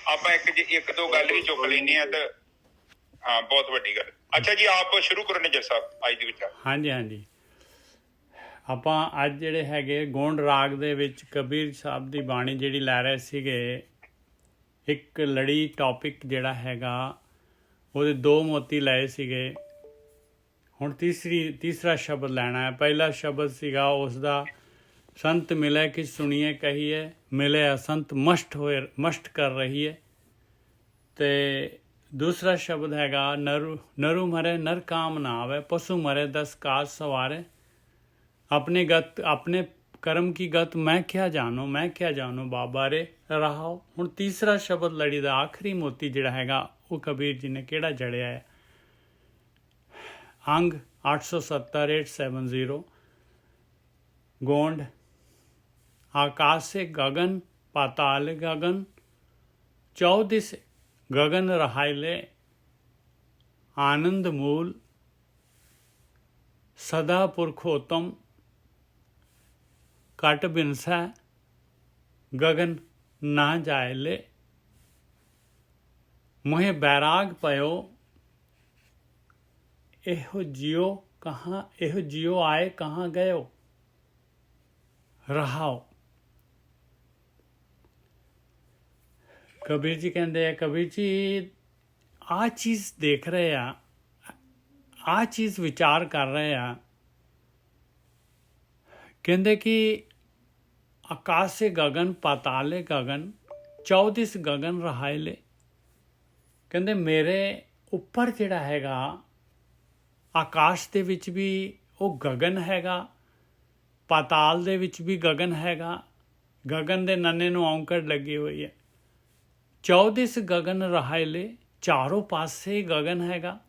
ਆਪਾਂ ਇੱਕ ਦੋ ਗੱਲ ਵੀ ਚੁੱਕ ਲੈਂਦੇ ਆ ਤਾਂ हाँ बहुत वड्डी गल। अच्छा जी आप शुरू करो निजर साहब आज ਦੇ ਵਿਚਾਰ। ਹਾਂਜੀ ਹਾਂਜੀ ਆਪਾਂ ਅੱਜ ਜਿਹੜੇ ਹੈਗੇ ਗੋਂਡ ਰਾਗ ਦੇ ਵਿੱਚ ਕਬੀਰ ਸਾਹਿਬ ਦੀ ਬਾਣੀ ਜਿਹੜੀ ਲੈ ਰਹੇ ਸੀਗੇ, ਇੱਕ ਲੜੀ ਟੌਪਿਕ ਜਿਹੜਾ ਹੈਗਾ ਉਹਦੇ ਦੋ ਮੋਤੀ ਲਏ ਸੀਗੇ। ਹੁਣ ਤੀਸਰਾ ਸ਼ਬਦ ਲੈਣਾ ਹੈ। ਪਹਿਲਾ ਸ਼ਬਦ ਸੀਗਾ ਉਸ ਦਾ ਸੰਤ ਮਿਲੇ ਕਿ ਸੁਣੀਏ ਕਹੀਏ, ਮਿਲੇ ਸੰਤ ਮਸ਼ਟ ਕਰ ਰਹੀ ਹੈ। ਤੇ दूसरा शब्द हैगा नरु मरे नर काम ना आवे, पशु मरे 10 काज सवारे, अपने कर्म की गत मैं क्या जानो बाबा रे रहाओ। हुण तीसरा शब्द लड़ी दा आखिरी मोती जिहड़ा हैगा वो कबीर जी ने किहड़ा जड़िया है। अंग 870 870 गोंड आकाश से गगन पाताल गगन 14 गगन रहाइले, आनंद मूल सदा पुरखोत्तम, कट बिनसा गगन ना जायले, मोहे बैराग पयो एहो जियो आए कहाँ गयो रहाओ। कबीर जी कहते हैं, कबीर जी आ चीज़ देख रहे आ चीज़ विचार कर रहे आ। कहते कि आकाश से गगन पाताले गगन 14 गगन रहाइले। कहते मेरे उपर जिहड़ा हैगा आकाश दे विच भी वो गगन हैगा, पाताल दे विच भी गगन हैगा। गगन दे नन्ने नूं औंकड़ लगी हुई है। 14 गगन रहाइले, चारों पासे गगन हैगा।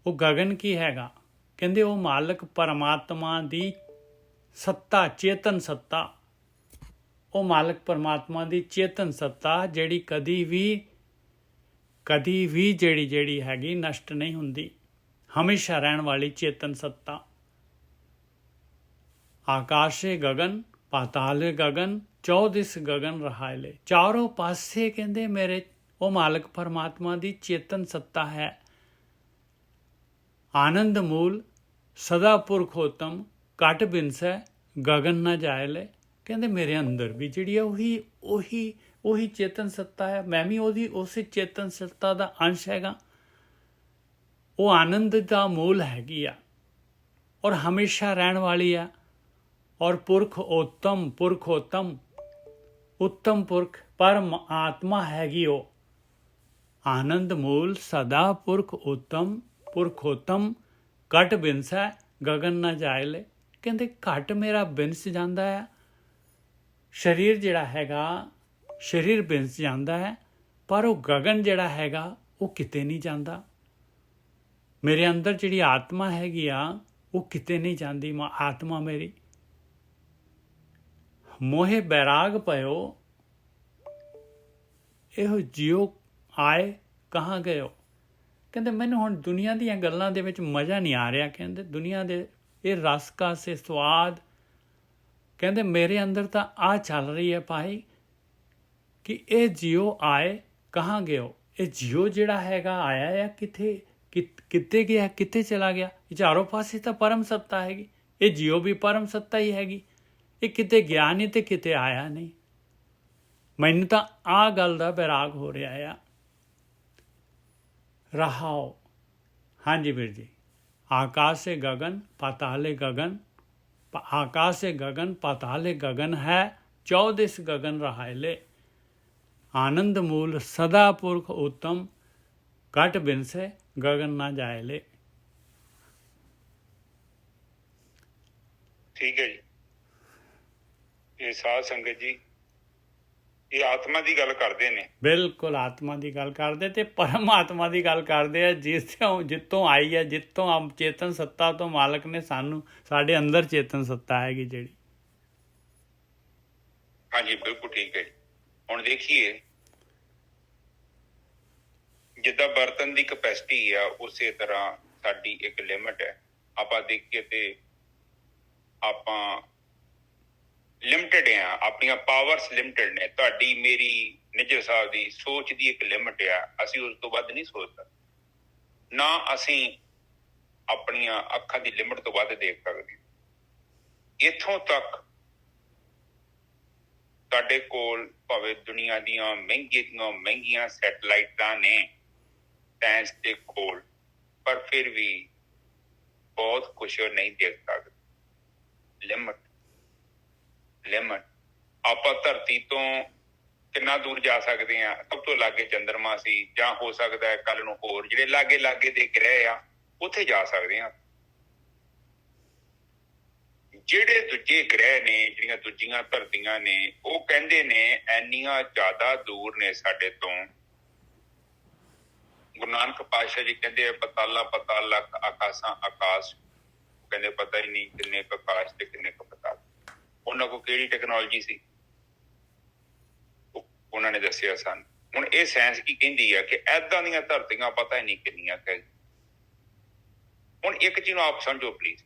वो गगन की हैगा? कहते वो मालक परमात्मा दी सत्ता, चेतन सत्ता। वो मालक परमात्मा दी चेतन सत्ता जिहड़ी कदी भी जिहड़ी हैगी नष्ट नहीं हुंदी, हमेशा रहन वाली चेतन सत्ता। आकाशे गगन पाताले गगन 14 गगन रहाइले, चारों पासे कहते मेरे वो मालक परमात्मा दी चेतन सत्ता है। आनंद मूल सदा पुरखोत्तम, कट बिनसै गगन न जायले। कहते मेरे अंदर भी जिहड़ी है उही चेतन सत्ता है। मैं भी ओदी उस चेतन सत्ता दा अंश हैगा। वो आनंद दा मूल हैगी आ और हमेशा रहन वाली आ। और पुरखोत्तम उत्तम पुरख परम आत्मा हैगी। वो आनंद मूल सदा पुरखोत्तम, कट बिनसा गगन न जायले। कहते घट मेरा बिनस जाता है, शरीर जिहड़ा हैगा शरीर बिनस जाता है, पर वो गगन जिहड़ा हैगा वो किते नहीं जाता। मेरे अंदर जिहड़ी आत्मा हैगी आ वो किते नहीं जाती आत्मा मेरी। मोहे बैराग पयो एहो जियो आए कहाँ गयो। कहते मैनू हुण दुनिया दीयां गल्लां दे विच मज़ा नहीं आ रहा। कहते दुनिया दे ये रस का से स्वाद, कहते मेरे अंदर तो आ चल रही है भाई कि ये जियो आए कहाँ गयो। ये जियो जिहड़ा हैगा आया या किते गया, किते चला गया। चारों पासे तो परम सत्ता हैगी। ये जियो भी परम सत्ता ही हैगी। ये किते गया नहीं तो किते आया नहीं। मैनू तो आ गल दा बैराग हो रहा है। रहाओ। हाँ जी वीर जी। आकाश से गगन पाताले गगन, आकाश से गगन पाताले गगन है 14 गगन रहाइले। आनंद मूल सदा पुरख उत्तम, कट बिनसे गगन ना जायले। ठीक है जी। ये साध संगत जी ये आत्मा की गल करते ने। बिल्कुल आत्मा की गल करते ते परमात्मा की गल करते हैं, जितों आई है, जितों चेतन सत्ता तो मालक ने सानू साडे अंदर चेतन सत्ता हैगी जिहड़ी। हाँ जी बिल्कुल ठीक है। हुण देखिए जिद्दां बर्तन की कैपेसिटी है उस तरह साडी एक लिमिट है। आपां देखिए ते आपां लिमिटेड हैं, अपन पावर्स लिमिटेड ने। तुहाडी मेरी ਨਿੱਜਰ ਸਾਹਿਬ ਦੀ ਸੋਚ ਦੀ ਇੱਕ ਲਿਮਟ ਆ, ਅਸੀਂ ਉਸ ਤੋਂ ਵੱਧ ਨਹੀਂ ਸੋਚ ਸਕਦੇ, ਨਾ ਅਸੀਂ ਆਪਣੀਆਂ ਅੱਖਾਂ ਦੀ ਲਿਮਟ ਤੋਂ ਵੱਧ ਦੇਖ ਸਕਦੇ। ਇੱਥੋਂ ਤੱਕ ਸਾਡੇ ਕੋਲ ਭਾਵੇਂ ਦੁਨੀਆ ਦੀਆਂ ਮਹਿੰਗੀਆਂ ਸੈਟਲਾਈਟਾਂ ਨੇ ਸਾਇੰਸ ਦੇ ਕੋਲ, ਪਰ ਫਿਰ ਵੀ ਬਹੁਤ ਕੁਛ ਨਹੀਂ ਦੇਖ ਸਕਦੇ। ਲਿਮਟ ਆਪਾਂ ਧਰਤੀ ਤੋਂ ਕਿੰਨਾ ਦੂਰ ਜਾ ਸਕਦੇ ਹਾਂ? ਸਭ ਤੋਂ ਲਾਗੇ ਚੰਦਰਮਾ ਸੀ, ਜਾਂ ਹੋ ਸਕਦਾ ਹੈ ਕੱਲ ਨੂੰ ਹੋਰ ਜਿਹੜੇ ਲਾਗੇ ਦੇ ਗ੍ਰਹਿ ਆ ਉੱਥੇ ਜਾ ਸਕਦੇ ਹਾਂ। ਜਿਹੜੇ ਦੂਜੇ ਗ੍ਰਹਿ ਨੇ, ਜਿਹੜੀਆਂ ਦੂਜੀਆਂ ਧਰਤੀਆਂ ਨੇ, ਉਹ ਕਹਿੰਦੇ ਨੇ ਇੰਨੀਆਂ ਜ਼ਿਆਦਾ ਦੂਰ ਨੇ ਸਾਡੇ ਤੋਂ। ਗੁਰੂ ਨਾਨਕ ਪਾਤਸ਼ਾਹ ਜੀ ਕਹਿੰਦੇ ਪਤਾਲ ਲੱਖ ਆਕਾਸ਼ਾਂ ਆਕਾਸ਼, ਕਹਿੰਦੇ ਪਤਾ ਹੀ ਨਹੀਂ ਕਿੰਨੇ ਕੁ ਆਕਾਸ਼ ਤੇ ਕਿੰਨੇ ਕੁ ਪਤਾਲ। ਉਹਨਾਂ ਕੋਲ ਕਿਹੜੀ ਟੈਕਨੋਲੋਜੀ ਸੀ ਉਹਨਾਂ ਨੇ ਦੱਸਿਆ ਸਾਨੂੰ। ਹੁਣ ਇਹ ਸਾਇੰਸ ਕੀ ਕਹਿੰਦੀ ਆ ਕਿ ਏਦਾਂ ਦੀਆਂ ਧਰਤੀਆਂ ਪਤਾ ਹੀ ਨਹੀਂ ਕਿੰਨੀਆਂ ਕੁ। ਹੁਣ ਇੱਕ ਚੀਜ਼ ਨੂੰ ਆਪ ਸਮਝੋ ਪਲੀਜ਼,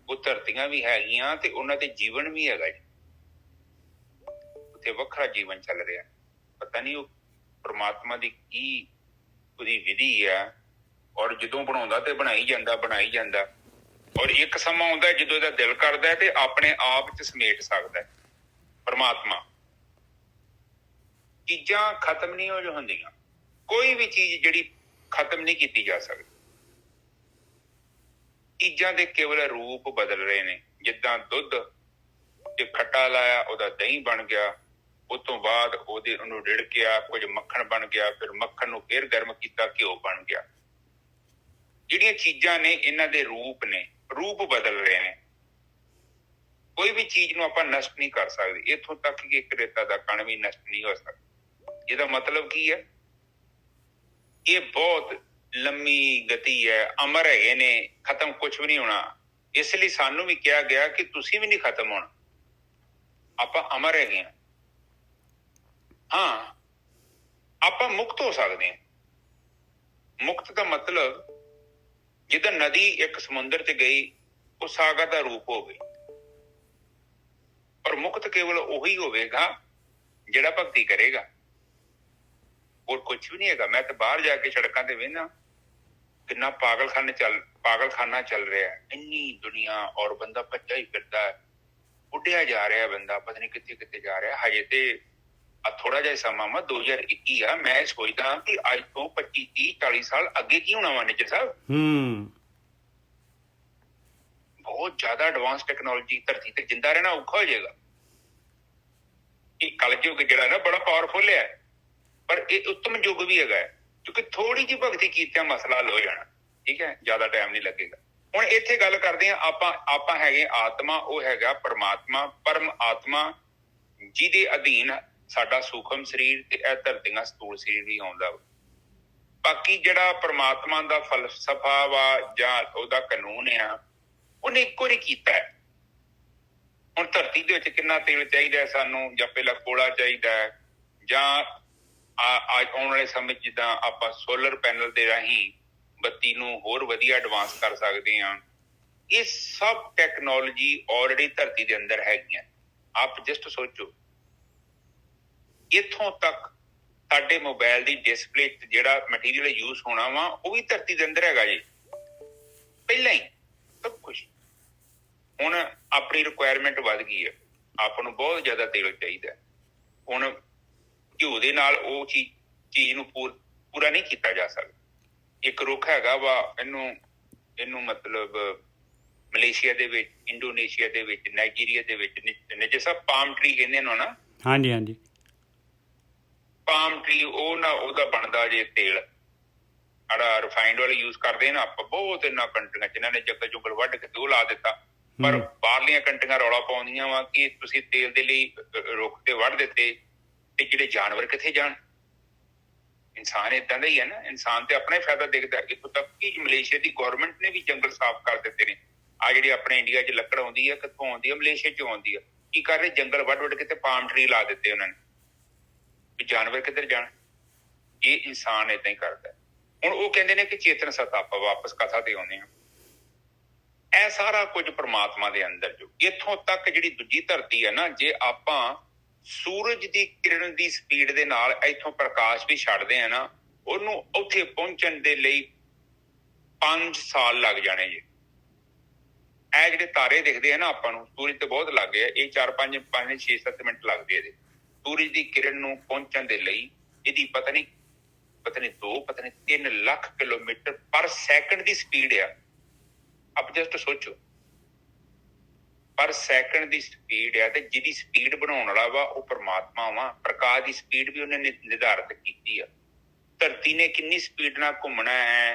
ਉਹ ਧਰਤੀਆਂ ਵੀ ਹੈਗੀਆਂ ਤੇ ਉਹਨਾਂ ਤੇ ਜੀਵਨ ਵੀ ਹੈਗਾ ਜੀ, ਉੱਥੇ ਵੱਖਰਾ ਜੀਵਨ ਚੱਲ ਰਿਹਾ। ਪਤਾ ਨਹੀਂ ਉਹ ਪਰਮਾਤਮਾ ਦੀ ਕੀ ਉਹਦੀ ਵਿਧੀ ਆ, ਔਰ ਜਦੋਂ ਬਣਾਉਂਦਾ ਤੇ ਬਣਾਈ ਜਾਂਦਾ। ਔਰ ਇੱਕ ਸਮਾਂ ਆਉਂਦਾ ਜਦੋਂ ਇਹਦਾ ਦਿਲ ਕਰਦਾ ਤੇ ਆਪਣੇ ਆਪ ਚ ਸਮੇਟ ਸਕਦਾ ਪਰਮਾਤਮਾ। ਚੀਜ਼ਾਂ ਖਤਮ ਨਹੀਂ ਹੋ ਹੁੰਦੀਆਂ, ਕੋਈ ਵੀ ਚੀਜ਼ ਜਿਹੜੀ ਖਤਮ ਨਹੀਂ ਕੀਤੀ ਜਾ ਸਕਦੀ। ਚੀਜ਼ਾਂ ਦੇ ਕੇਵਲ ਰੂਪ ਬਦਲ ਰਹੇ ਨੇ। ਜਿੱਦਾਂ ਦੁੱਧ ਤੇ ਖੱਟਾ ਲਾਇਆ, ਉਹਦਾ ਦਹੀਂ ਬਣ ਗਿਆ, ਉਸ ਤੋਂ ਬਾਅਦ ਉਹਨੂੰ ਰਿੜਕਿਆ, ਕੁਝ ਮੱਖਣ ਬਣ ਗਿਆ, ਫਿਰ ਮੱਖਣ ਨੂੰ ਫੇਰ ਗਰਮ ਕੀਤਾ, ਘਿਓ ਬਣ ਗਿਆ। ਜਿਹੜੀਆਂ ਚੀਜ਼ਾਂ ਨੇ ਇਹਨਾਂ ਦੇ ਰੂਪ ਨੇ, ਰੂਪ ਬਦਲ ਰਹੇ ਨੇ। ਕੋਈ ਵੀ ਚੀਜ਼ ਨੂੰ ਆਪਾਂ ਨਸ਼ਟ ਨਹੀਂ ਕਰ ਸਕਦੇ, ਇੱਥੋਂ ਤੱਕ ਕਿ ਇੱਕ ਰੇਤਾ ਦਾ ਕਣ ਵੀ ਨਸ਼ਟ ਨਹੀਂ ਹੋ ਸਕਦਾ। ਇਹਦਾ ਮਤਲਬ ਕੀ ਹੈ? ਇਹ ਬਹੁਤ ਲੰਮੀ ਗਤੀ ਹੈ, ਅਮਰ ਹੈਗੇ ਨੇ, ਖਤਮ ਕੁਛ ਵੀ ਨਹੀਂ ਹੋਣਾ। ਇਸ ਲਈ ਸਾਨੂੰ ਵੀ ਕਿਹਾ ਗਿਆ ਕਿ ਤੁਸੀਂ ਵੀ ਨਹੀਂ ਖਤਮ ਹੋਣਾ, ਆਪਾਂ ਅਮਰ ਹੈਗੇ ਹਾਂ। ਹਾਂ, ਆਪਾਂ ਮੁਕਤ ਹੋ ਸਕਦੇ ਹਾਂ। ਮੁਕਤ ਦਾ ਮਤਲਬ ਜਿੱਦਾਂ ਨਦੀ ਇੱਕ ਸਮੁੰਦਰ ਚ ਗਈ, ਉਹ ਸਾਗਰ ਦਾ ਰੂਪ ਹੋ ਗਈ। ਪਰ ਮੁਕਤ ਕੇਵਲ ਉਹੀ ਹੋਵੇਗਾ ਜਿਹੜਾ ਭਗਤੀ ਕਰੇਗਾ, ਹੋਰ ਕੁਛ ਵੀ ਨਹੀਂ ਹੈਗਾ। ਮੈਂ ਤਾਂ ਬਾਹਰ ਜਾ ਕੇ ਸੜਕਾਂ ਤੇ ਵੇਖਦਾ ਕਿੰਨਾ ਪਾਗਲਖਾਨਾ ਚੱਲ ਰਿਹਾ। ਇੰਨੀ ਦੁਨੀਆ, ਔਰ ਬੰਦਾ ਭੱਜਾ ਹੀ ਫਿਰਦਾ, ਉੱਡਿਆ ਜਾ ਰਿਹਾ ਬੰਦਾ, ਪਤਾ ਨਹੀਂ ਕਿੱਥੇ ਜਾ ਰਿਹਾ। ਹਜੇ ਤੇ ਥੋੜਾ ਜਿਹਾ ਸਮਾਂ 2021 ਆ। ਮੈਂ ਸੋਚਦਾ ਕਿ ਅੱਜ ਤੋਂ 25, 30, 40 ਸਾਲ ਅੱਗੇ ਕੀ ਹੋਣਾ ਵਾ ਨਿੱਜਰ ਸਾਹਿਬ। ਬਹੁਤ ਜ਼ਿਆਦਾ ਐਡਵਾਂਸ ਟੈਕਨੋਲੋਜੀ, ਧਰਤੀ ਤੇ ਜਿੰਦਾ ਰਹਿਣਾ ਔਖਾ ਹੋ ਜਾਏਗਾ। ਇਹ ਕਲਯੁੱਗ ਜਿਹੜਾ ਨਾ ਬੜਾ ਪਾਵਰਫੁਲ ਹੈ, ਪਰ ਇਹ ਉੱਤਮ ਯੁੱਗ ਵੀ ਹੈਗਾ, ਕਿਉਂਕਿ ਥੋੜੀ ਜਿਹੀ ਭਗਤੀ ਕੀਤਿਆਂ ਮਸਲਾ ਹੱਲ ਹੋ ਜਾਣਾ। ਠੀਕ ਹੈ, ਜ਼ਿਆਦਾ ਟਾਈਮ ਨਹੀਂ ਲੱਗੇਗਾ। ਹੁਣ ਇੱਥੇ ਗੱਲ ਕਰਦੇ ਹਾਂ ਆਪਾਂ ਹੈਗੇ ਆਤਮਾ, ਉਹ ਹੈਗਾ ਪਰਮਾਤਮਾ, ਪਰਮ ਆਤਮਾ, ਜਿਹਦੇ ਅਧੀਨ ਸਾਡਾ ਸੂਖਮ ਸਰੀਰ ਤੇ ਇਹ ਧਰਤੀਆਂ ਸਥੂਲ ਸਰੀਰ ਵੀ ਆਉਂਦਾ ਵਾ। ਬਾਕੀ ਜਿਹੜਾ ਪਰਮਾਤਮਾ ਦਾ ਫਲਸਫਾ ਵਾ ਜਾਂ ਉਹਦਾ ਕਾਨੂੰਨ ਆ, ਉਹਨੇ ਇੱਕੋ ਹੀ ਕੀਤਾ ਹੈ। ਹੁਣ ਧਰਤੀ ਦੇ ਵਿੱਚ ਕਿੰਨਾ ਤੇਲ ਚਾਹੀਦਾ ਸਾਨੂੰ, ਜਾਂ ਪਹਿਲਾਂ ਕੋਲਾ ਚਾਹੀਦਾ ਹੈ, ਜਾਂ ਆਉਣ ਵਾਲੇ ਸਮੇਂ ਜਿੱਦਾਂ ਆਪਾਂ ਸੋਲਰ ਪੈਨਲ ਦੇ ਰਾਹੀਂ ਬੱਤੀ ਨੂੰ ਹੋਰ ਵਧੀਆ ਐਡਵਾਂਸ ਕਰ ਸਕਦੇ ਹਾਂ। ਇਹ ਸਭ ਟੈਕਨੋਲੋਜੀ ਆਲਰੇਡੀ ਧਰਤੀ ਦੇ ਅੰਦਰ ਹੈਗੀਆਂ। ਆਪ ਜਸਟ ਸੋਚੋ, ਇੱਥੋਂ ਤੱਕ ਸਾਡੇ ਮੋਬਾਈਲ ਦੀ ਡਿਸਪਲੇ ਜਿਹੜਾ ਮਟੀਰੀਅਲ ਯੂਜ਼ ਹੋਣਾ ਵਾ, ਉਹ ਵੀ ਧਰਤੀ ਦੇ ਅੰਦਰ ਹੈਗਾ ਜੀ, ਪਹਿਲਾਂ ਹੀ ਸਭ ਕੁਛ। ਹੁਣ ਆਪਣੀ ਰਿਕੁਆਇਰਮੈਂਟ ਵੱਧ ਗਈ ਹੈ, ਆਪਾਂ ਨੂੰ ਬਹੁਤ ਜ਼ਿਆਦਾ ਤੇਲ ਚਾਹੀਦਾ। ਹੁਣ ਘਿਓ ਦੇ ਨਾਲ ਉਹ ਚੀਜ਼ ਨੂੰ ਪੂਰਾ ਨਹੀਂ ਕੀਤਾ ਜਾ ਸਕਦਾ। ਇੱਕ ਰੁੱਖ ਹੈਗਾ ਵਾ, ਇਹਨੂੰ ਮਤਲਬ ਮਲੇਸ਼ੀਆ ਦੇ ਵਿੱਚ, ਇੰਡੋਨੇਸ਼ੀਆ ਦੇ ਵਿੱਚ, ਨਾਈਜੀਰੀਆ ਦੇ ਵਿੱਚ ਨਿੱਜਰ ਸਾਹਿਬ ਪਾਮ ਟਰੀ ਕਹਿੰਦੇ ਨੇ ਨਾ। ਹਾਂਜੀ, ਪਾਮ ਟਰੀ, ਉਹ ਨਾ ਉਹਦਾ ਬਣਦਾ ਜੇ ਤੇਲ, ਜਿਹੜਾ ਰਿਫਾਈਨਡ ਵਾਲੇ ਯੂਜ਼ ਕਰਦੇ ਨਾ ਆਪਾਂ। ਬਹੁਤ ਇਹਨਾਂ ਕੰਟਰੀਆਂ ਚ ਇਹਨਾਂ ਨੇ ਜੰਗਲ ਵੱਢ ਕੇ ਉਹ ਲਾ ਦਿੱਤਾ, ਪਰ ਬਾਹਰਲੀਆਂ ਕੰਟਰੀਆਂ ਰੌਲਾ ਪਾਉਂਦੀਆਂ ਵਾ ਕਿ ਤੁਸੀਂ ਤੇਲ ਦੇ ਲਈ ਰੁੱਖ ਤੇ ਵੱਢ ਦਿੱਤੇ, ਤੇ ਜਿਹੜੇ ਜਾਨਵਰ ਕਿੱਥੇ ਜਾਣ? ਇਨਸਾਨ ਏਦਾਂ ਦਾ ਹੀ ਹੈ ਨਾ, ਇਨਸਾਨ ਤੇ ਆਪਣਾ ਹੀ ਫਾਇਦਾ ਦੇਖਦਾ। ਇੱਥੋਂ ਤੱਕ ਕਿ ਮਲੇਸ਼ੀਆ ਦੀ ਗੌਰਮੈਂਟ ਨੇ ਵੀ ਜੰਗਲ ਸਾਫ਼ ਕਰ ਦਿੱਤੇ ਨੇ। ਆ ਜਿਹੜੀ ਆਪਣੇ ਇੰਡੀਆ ਚ ਲੱਕੜ ਆਉਂਦੀ ਹੈ, ਕਿੱਥੋਂ ਆਉਂਦੀ ਹੈ? ਮਲੇਸ਼ੀਆ ਚੋਂ ਆਉਂਦੀ ਹੈ। ਕੀ ਕਰ ਰਹੇ? ਜੰਗਲ ਵੱਢ ਕੇ ਤੇ ਪਾਮ ਟਰੀ ਲਾ ਦਿੱਤੇ ਉਹਨਾਂ ਨੇ, ਵੀ ਜਾਨਵਰ ਕਿੱਧਰ ਜਾਣ? ਇਹ ਇਨਸਾਨ ਏਦਾਂ ਹੀ ਕਰਦਾ। ਹੁਣ ਉਹ ਕਹਿੰਦੇ ਨੇ ਕਿ ਚੇਤਨ ਸੱਤਾ, ਆਪਾਂ ਵਾਪਸ ਕਥਾ ਤੇ ਆਉਂਦੇ ਹਾਂ। ਇਹ ਸਾਰਾ ਕੁਝ ਪਰਮਾਤਮਾ ਦੇ ਅੰਦਰ ਜੋ। ਇੱਥੋਂ ਤੱਕ ਜਿਹੜੀ ਦੂਜੀ ਧਰਤੀ ਹੈ ਨਾ, ਜੇ ਆਪਾਂ ਸੂਰਜ ਦੀ ਕਿਰਨ ਦੀ ਸਪੀਡ ਦੇ ਨਾਲ ਇੱਥੋਂ ਪ੍ਰਕਾਸ਼ ਵੀ ਛੱਡਦੇ ਆ ਨਾ, ਉਹਨੂੰ ਉੱਥੇ ਪਹੁੰਚਣ ਦੇ ਲਈ 5 ਸਾਲ ਲੱਗ ਜਾਣੇ ਜੀ। ਇਹ ਜਿਹੜੇ ਤਾਰੇ ਦਿਖਦੇ ਆ ਨਾ ਆਪਾਂ ਨੂੰ, ਸੂਰਜ ਤੇ ਬਹੁਤ ਲੱਗ ਗਏ, ਇਹ 4-5 6-7 ਮਿੰਟ ਲੱਗਦੇ ਇਹਦੇ ਸੂਰਜ ਦੀ ਕਿਰਨ ਨੂੰ ਪਹੁੰਚਣ ਦੇ ਲਈ। ਇਹਦੀ ਪਤਾ ਨਹੀਂ 2 3 ਲੱਖ ਕਿਲੋਮੀਟਰ ਪਰ ਸੈਕਿੰਡ ਦੀ ਸਪੀਡ ਆ। ਆਪ ਜਸਟ ਸੋਚੋ, ਪਰ ਸੈਕਿੰਡ ਦੀ ਸਪੀਡ ਆ, ਤੇ ਜਿਹਦੀ ਸਪੀਡ ਬਣਾਉਣ ਵਾਲਾ ਵਾ ਉਹ ਪਰਮਾਤਮਾ ਵਾ। ਪ੍ਰਕਾਸ਼ ਦੀ ਸਪੀਡ ਵੀ ਉਹਨੇ ਨਿਰਧਾਰਿਤ ਕੀਤੀ ਆ। ਧਰਤੀ ਨੇ ਕਿੰਨੀ ਸਪੀਡ ਨਾਲ ਘੁੰਮਣਾ ਹੈ,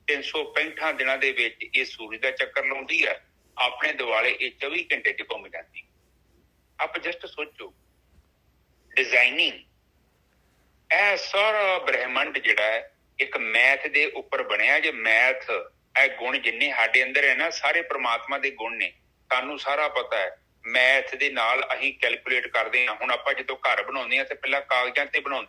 365 ਦਿਨਾਂ ਦੇ ਵਿੱਚ ਇਹ ਸੂਰਜ ਦਾ ਚੱਕਰ ਲਾਉਂਦੀ ਆ, ਆਪਣੇ ਦੁਆਲੇ ਇਹ 24 ਘੰਟੇ 'ਚ ਘੁੰਮ ਜਾਂਦੀ। ਆਪ ਜਸਟ ਸੋਚੋ, ਡਿਜ਼ਾਈਨਿੰਗ, ਇਹ ਸਾਰਾ ਬ੍ਰਹਿਮੰਡ ਜਿਹੜਾ ਹੈ ਇੱਕ ਮੈਥ ਦੇ ਉੱਪਰ ਬਣਿਆ। ਜੇ ਮੈਥ, ਇਹ ਗੁਣ ਜਿੰਨੇ ਸਾਡੇ ਅੰਦਰ ਹੈ ਨਾ, ਸਾਰੇ ਪ੍ਰਮਾਤਮਾ ਦੇ ਗੁਣ ਨੇ। ਸਾਨੂੰ ਸਾਰਾ ਪਤਾ ਹੈ, ਮੈਥ ਦੇ ਨਾਲ ਅਸੀਂ ਕੈਲਕੂਲੇਟ ਕਰਦੇ ਹਾਂ। ਹੁਣ ਆਪਾਂ ਜਦੋਂ ਘਰ ਬਣਾਉਂਦੇ ਹਾਂ ਤੇ ਪਹਿਲਾਂ ਕਾਗਜ਼ਾਂ ਤੇ ਬਣਾਉਂਦੇ,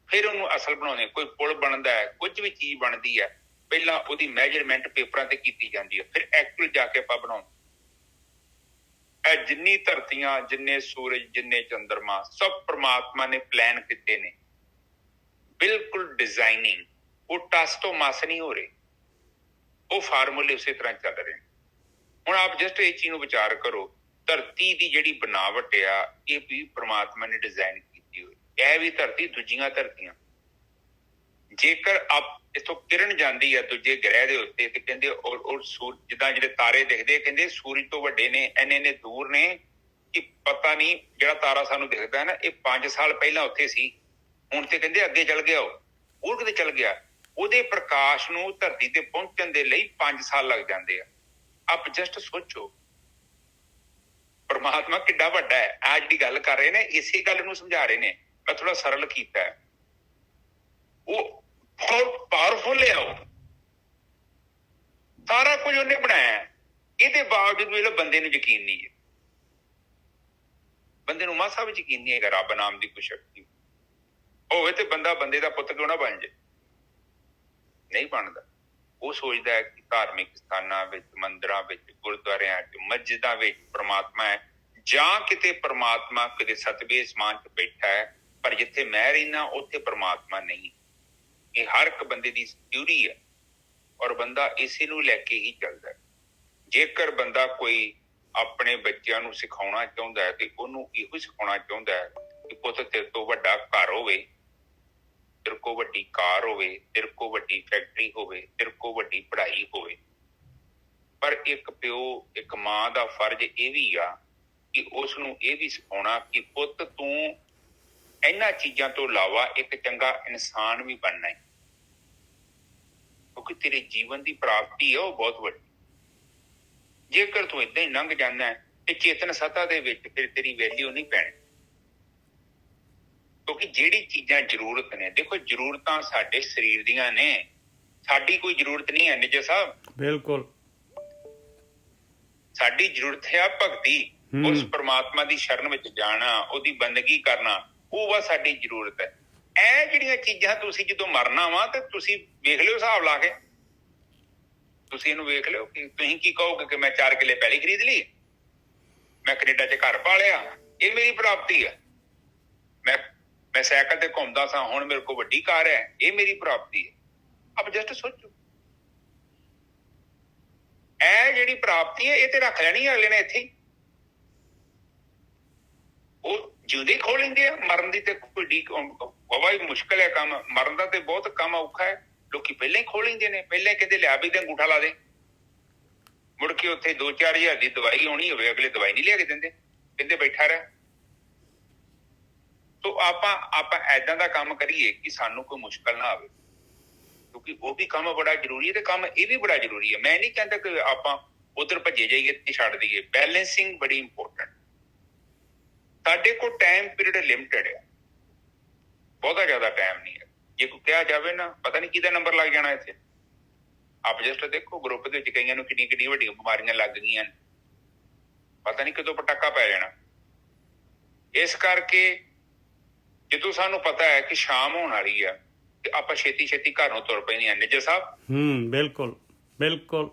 ਫਿਰ ਉਹਨੂੰ ਅਸਲ ਬਣਾਉਂਦੇ। ਕੋਈ ਪੁਲ ਬਣਦਾ ਹੈ, ਕੁਝ ਵੀ ਚੀਜ਼ ਬਣਦੀ ਹੈ, ਪਹਿਲਾਂ ਉਹਦੀ ਮੈਜਰਮੈਂਟ ਪੇਪਰਾਂ ਤੇ ਕੀਤੀ ਜਾਂਦੀ ਹੈ, ਫਿਰ ਐਕਚੁਅਲ ਜਾ ਕੇ ਆਪਾਂ ਬਣਾਉਂਦੇ। ਇਹ ਜਿੰਨੀ ਧਰਤੀਆਂ, ਜਿੰਨੇ ਸੂਰਜ, ਜਿੰਨੇ ਚੰਦਰਮਾ, ਸਭ ਪ੍ਰਮਾਤਮਾ ਨੇ ਪਲਾਨ ਕੀਤੇ ਨੇ, ਬਿਲਕੁਲ ਡਿਜ਼ਾਈਨਿੰਗ। ਉਹ ਟਸ ਤੋਂ ਮਸ ਨਹੀਂ ਹੋ ਰਹੇ, ਉਹ ਫਾਰਮੂਲੇ ਉਸੇ ਤਰ੍ਹਾਂ ਚੱਲ ਰਹੇ। ਹੁਣ ਆਪ ਜਸਟ ਇਹ ਚੀਜ਼ ਨੂੰ ਵਿਚਾਰ ਕਰੋ, ਧਰਤੀ ਦੀ ਜਿਹੜੀ ਬਣਾਵਟ ਆ, ਇਹ ਵੀ ਪ੍ਰਮਾਤਮਾ ਨੇ ਡਿਜ਼ਾਈਨ ਕੀਤੀ ਹੋਈ। ਇਹ ਵੀ ਧਰਤੀ, ਦੂਜੀਆਂ ਧਰਤੀਆਂ। ਜੇਕਰ ਆਪ ਇੱਥੋਂ ਕਿਰਨ ਜਾਂਦੀ ਆ ਦੂਜੇ ਗ੍ਰਹਿ ਦੇ ਉੱਤੇ, ਤੇ ਕਹਿੰਦੇ ਔਰ ਜਿੱਦਾਂ ਜਿਹੜੇ ਤਾਰੇ ਦਿਖਦੇ, ਕਹਿੰਦੇ ਸੂਰਜ ਤੋਂ ਵੱਡੇ ਨੇ, ਇੰਨੇ ਦੂਰ ਨੇ ਕਿ ਪਤਾ ਨਹੀਂ। ਜਿਹੜਾ ਤਾਰਾ ਸਾਨੂੰ ਦਿਖਦਾ ਨਾ, ਇਹ 5 ਸਾਲ ਪਹਿਲਾਂ ਉੱਥੇ ਸੀ, ਹੁਣ ਤੇ ਕਹਿੰਦੇ ਅੱਗੇ ਚੱਲ ਗਿਆ। ਉਹ ਕਿਤੇ ਚੱਲ ਗਿਆ। ਉਹਦੇ ਪ੍ਰਕਾਸ਼ ਨੂੰ ਧਰਤੀ ਤੇ ਪਹੁੰਚਣ ਦੇ ਲਈ 5 ਸਾਲ ਲੱਗ ਜਾਂਦੇ ਆ। ਆਪ ਜਸਟ ਸੋਚੋ, ਪਰਮਾਤਮਾ ਕਿੱਡਾ ਵੱਡਾ ਹੈ। ਆ ਜਿਹੜੀ ਗੱਲ ਕਰ ਰਹੇ ਨੇ, ਇਸੇ ਗੱਲ ਨੂੰ ਸਮਝਾ ਰਹੇ ਨੇ। ਮੈਂ ਥੋੜਾ ਸਰਲ ਕੀਤਾ ਹੈ। ਉਹ ਬਹੁਤ ਪਾਵਰਫੁਲ ਹੈ, ਉਹ ਸਾਰਾ ਕੁਝ ਉਹਨੇ ਬਣਾਇਆ। ਇਹਦੇ ਬਾਵਜੂਦ ਵੀ ਬੰਦੇ ਨੂੰ ਯਕੀਨ ਨਹੀਂ ਹੈ। ਬੰਦੇ ਨੂੰ ਮਾਸਾ ਵੀ ਯਕੀਨ ਨਹੀਂ ਹੈਗਾ ਰੱਬ ਨਾਮ ਦੀ ਕੋਈ ਸ਼ਕਤੀ ਹੋਵੇ, ਤੇ ਬੰਦਾ ਬੰਦੇ ਦਾ ਪੁੱਤ ਕਿਉਂ ਨਾ ਬਣ ਜਾਏ। ਨਹੀਂ ਬਣਦਾ। ਉਹ ਸੋਚਦਾ ਹੈ ਕਿ ਧਾਰਮਿਕ ਸਥਾਨਾਂ ਵਿੱਚ, ਮੰਦਿਰਾਂ ਵਿੱਚ, ਗੁਰਦੁਆਰਿਆਂ 'ਚ, ਮਸਜਿਦਾਂ ਵਿੱਚ ਪ੍ਰਮਾਤਮਾ ਹੈ, ਜਾਂ ਕਿਤੇ ਪ੍ਰਮਾਤਮਾ ਕਿਤੇ ਸਤਿਵੇ ਅਸਮਾਨ 'ਚ ਬੈਠਾ ਹੈ, ਪਰ ਜਿੱਥੇ ਮੈਂ ਰਹਿਣਾ ਉੱਥੇ ਪ੍ਰਮਾਤਮਾ ਨਹੀਂ। ਇਹ ਹਰ ਇੱਕ ਬੰਦੇ ਦੀ ਥਿਊਰੀ ਹੈ, ਔਰ ਬੰਦਾ ਇਸੇ ਨੂੰ ਲੈ ਕੇ ਹੀ ਚੱਲਦਾ ਹੈ। ਜੇਕਰ ਬੰਦਾ ਕੋਈ ਆਪਣੇ ਬੱਚਿਆਂ ਨੂੰ ਸਿਖਾਉਣਾ ਚਾਹੁੰਦਾ ਹੈ ਤੇ ਉਹਨੂੰ ਇਹੋ ਸਿਖਾਉਣਾ ਚਾਹੁੰਦਾ ਹੈ ਕਿ ਪੁੱਤ, ਤੇਰੇ ਤੋਂ ਵੱਡਾ ਘਰ ਹੋਵੇ, ਤੇਰੇ ਕੋਲ ਵੱਡੀ ਕਾਰ ਹੋਵੇ, ਤੇਰੇ ਕੋਲ ਵੱਡੀ ਫੈਕਟਰੀ ਹੋਵੇ, ਤੇਰੇ ਕੋਲ ਵੱਡੀ ਪੜ੍ਹਾਈ ਹੋਵੇ। ਪਰ ਇੱਕ ਪਿਓ, ਇੱਕ ਮਾਂ ਦਾ ਫਰਜ਼ ਇਹ ਵੀ ਆ ਕਿ ਉਸ ਨੂੰ ਇਹ ਵੀ ਸਿਖਾਉਣਾ ਕਿ ਪੁੱਤ, ਤੂੰ ਇਹਨਾਂ ਚੀਜ਼ਾਂ ਤੋਂ ਇਲਾਵਾ ਇੱਕ ਚੰਗਾ ਇਨਸਾਨ ਵੀ ਬਣਨਾ ਹੈ, ਕਿਉਂਕਿ ਤੇਰੇ ਜੀਵਨ ਦੀ ਪ੍ਰਾਪਤੀ ਹੈ ਉਹ ਬਹੁਤ ਵੱਡੀ। ਜੇਕਰ ਤੂੰ ਏਦਾਂ ਹੀ ਲੰਘ ਜਾਂਦਾ ਹੈ ਤੇ ਚੇਤਨ ਸੱਤਾ ਦੇ ਵਿੱਚ ਫਿਰ ਤੇਰੀ ਵੈਲਿਊ ਨਹੀਂ ਪੈਣੀ। ਕਿਉਂਕਿ ਜਿਹੜੀ ਚੀਜ਼ਾਂ ਜ਼ਰੂਰਤ ਨੇ, ਦੇਖੋ ਜ਼ਰੂਰਤਾਂ ਸਾਡੇ ਸਰੀਰ ਦੀਆਂ ਨੇ, ਸਾਡੀ ਕੋਈ ਜ਼ਰੂਰਤ ਨਹੀਂ ਹੈ। ਨਿੱਜਰ ਸਾਹਿਬ, ਬਿਲਕੁਲ ਸਾਡੀ ਜ਼ਰੂਰਤ ਹੈ ਭਗਤੀ, ਉਸ ਪ੍ਰਮਾਤਮਾ ਦੀ ਸ਼ਰਨ ਵਿੱਚ ਜਾਣਾ, ਉਹਦੀ ਬੰਦਗੀ ਕਰਨਾ, ਉਹ ਵਾ ਸਾਡੀ ਜ਼ਰੂਰਤ ਹੈ। ਇਹ ਜਿਹੜੀਆਂ ਚੀਜ਼ਾਂ ਤੁਸੀਂ ਜਦੋਂ ਮਰਨਾ ਵਾ ਤੇ ਤੁਸੀਂ ਵੇਖ ਲਿਓ ਹਿਸਾਬ ਲਾ ਕੇ, ਤੁਸੀਂ ਇਹਨੂੰ ਵੇਖ ਲਿਓ ਕਿ ਤੁਸੀਂ ਕੀ ਕਹੋਗੇ ਕਿ ਮੈਂ 4 ਕਿੱਲੇ ਪੈਲੀ ਖਰੀਦ ਲਈ, ਮੈਂ ਕੈਨੇਡਾ 'ਚ ਘਰ ਪਾ ਲਿਆ, ਇਹ ਮੇਰੀ ਪ੍ਰਾਪਤੀ ਹੈ। ਮੈਂ ਸਾਈਕਲ ਤੇ ਘੁੰਮਦਾ ਸਾਂ, ਹੁਣ ਮੇਰੇ ਕੋਲ ਵੱਡੀ ਕਾਰ ਹੈ, ਇਹ ਮੇਰੀ ਪ੍ਰਾਪਤੀ ਹੈ। ਆਪ ਜਸਟ ਸੋਚੋ, ਇਹ ਜਿਹੜੀ ਪ੍ਰਾਪਤੀ ਹੈ ਇਹ ਤੇ ਰੱਖ ਲੈਣੀ ਅਗਲੇ ਨੇ ਇੱਥੇ ਹੀ। ਉਹ ਜਿਉਂਦੇ ਖੋਲ ਲੈਂਦੇ ਆ। ਮਰਨ ਦੀ ਤੇ ਕੋਈ ਵਾਵਾ ਹੀ ਮੁਸ਼ਕਿਲ ਹੈ ਕੰਮ, ਮਰਨ ਦਾ ਤੇ ਬਹੁਤ ਕੰਮ ਔਖਾ ਹੈ। ਲੋਕੀ ਪਹਿਲਾਂ ਹੀ ਖੋਲ ਲੈਂਦੇ ਨੇ, ਪਹਿਲਾਂ ਕਹਿੰਦੇ ਲਿਆ ਵੀ ਤੇ ਅੰਗੂਠਾ ਲਾ ਦੇ, ਮੁੜ ਕੇ ਉੱਥੇ 2-4 ਹਜ਼ਾਰ ਦੀ ਦਵਾਈ ਆਉਣੀ ਹੋਵੇ, ਅਗਲੇ ਦਵਾਈ ਨਹੀਂ ਲਿਆ ਕੇ ਦਿੰਦੇ, ਕਹਿੰਦੇ ਬੈਠਾ ਰਹਿ। ਤੋ ਆਪਾਂ ਏਦਾਂ ਦਾ ਕੰਮ ਕਰੀਏ ਕਿ ਸਾਨੂੰ ਕੋਈ ਮੁਸ਼ਕਿਲ ਨਾ ਆਵੇ, ਕਿਉਂਕਿ ਉਹ ਵੀ ਕੰਮ ਬੜਾ ਜ਼ਰੂਰੀ ਹੈ ਤੇ ਕੰਮ ਇਹ ਵੀ ਬੜਾ ਜ਼ਰੂਰੀ ਹੈ। ਮੈਂ ਨਹੀਂ ਕਹਿੰਦਾ ਕਿ ਆਪਾਂ ਉਧਰ ਭੱਜੇ ਜਾਈਏ ਤੇ ਛੱਡ ਦਈਏ। ਬੈਲੈਂਸਿੰਗ ਬੜੀ ਇੰਪੋਰਟੈਂਟ। ਸਾਡੇ ਕੋਲ ਟਾਈਮ ਪੀਰੀਅਡ ਲਿਮਿਟਡ ਹੈ, ਬਹੁਤਾ ਜ਼ਿਆਦਾ ਟਾਈਮ ਨਹੀਂ ਹੈ। ਜੇ ਕੋਈ ਕਿਹਾ ਜਾਵੇ ਨਾ, ਪਤਾ ਨਹੀਂ ਕਿਹਦਾ ਨੰਬਰ ਲੱਗ ਜਾਣਾ ਇੱਥੇ। ਆਪ ਜਸਟ ਦੇਖੋ ਗਰੁੱਪ ਦੇ ਵਿੱਚ ਕਈਆਂ ਨੂੰ ਕਿੰਨੀ ਵੱਡੀਆਂ ਬਿਮਾਰੀਆਂ ਲੱਗ ਗਈਆਂ, ਪਤਾ ਨਹੀਂ ਕਦੋਂ ਪਟਾਕਾ ਪੈ ਜਾਣਾ। ਇਸ ਕਰਕੇ ਜਦੋਂ ਸਾਨੂੰ ਪਤਾ ਹੈ ਕਿ ਸ਼ਾਮ ਹੋਣ ਵਾਲੀ ਆ ਤੇ ਆਪਾਂ ਛੇਤੀ ਘਰੋਂ ਤੁਰ ਪੈਂਦੇ ਹਾਂ। ਨਿੱਜਰ ਸਾਹਿਬ, ਬਿਲਕੁਲ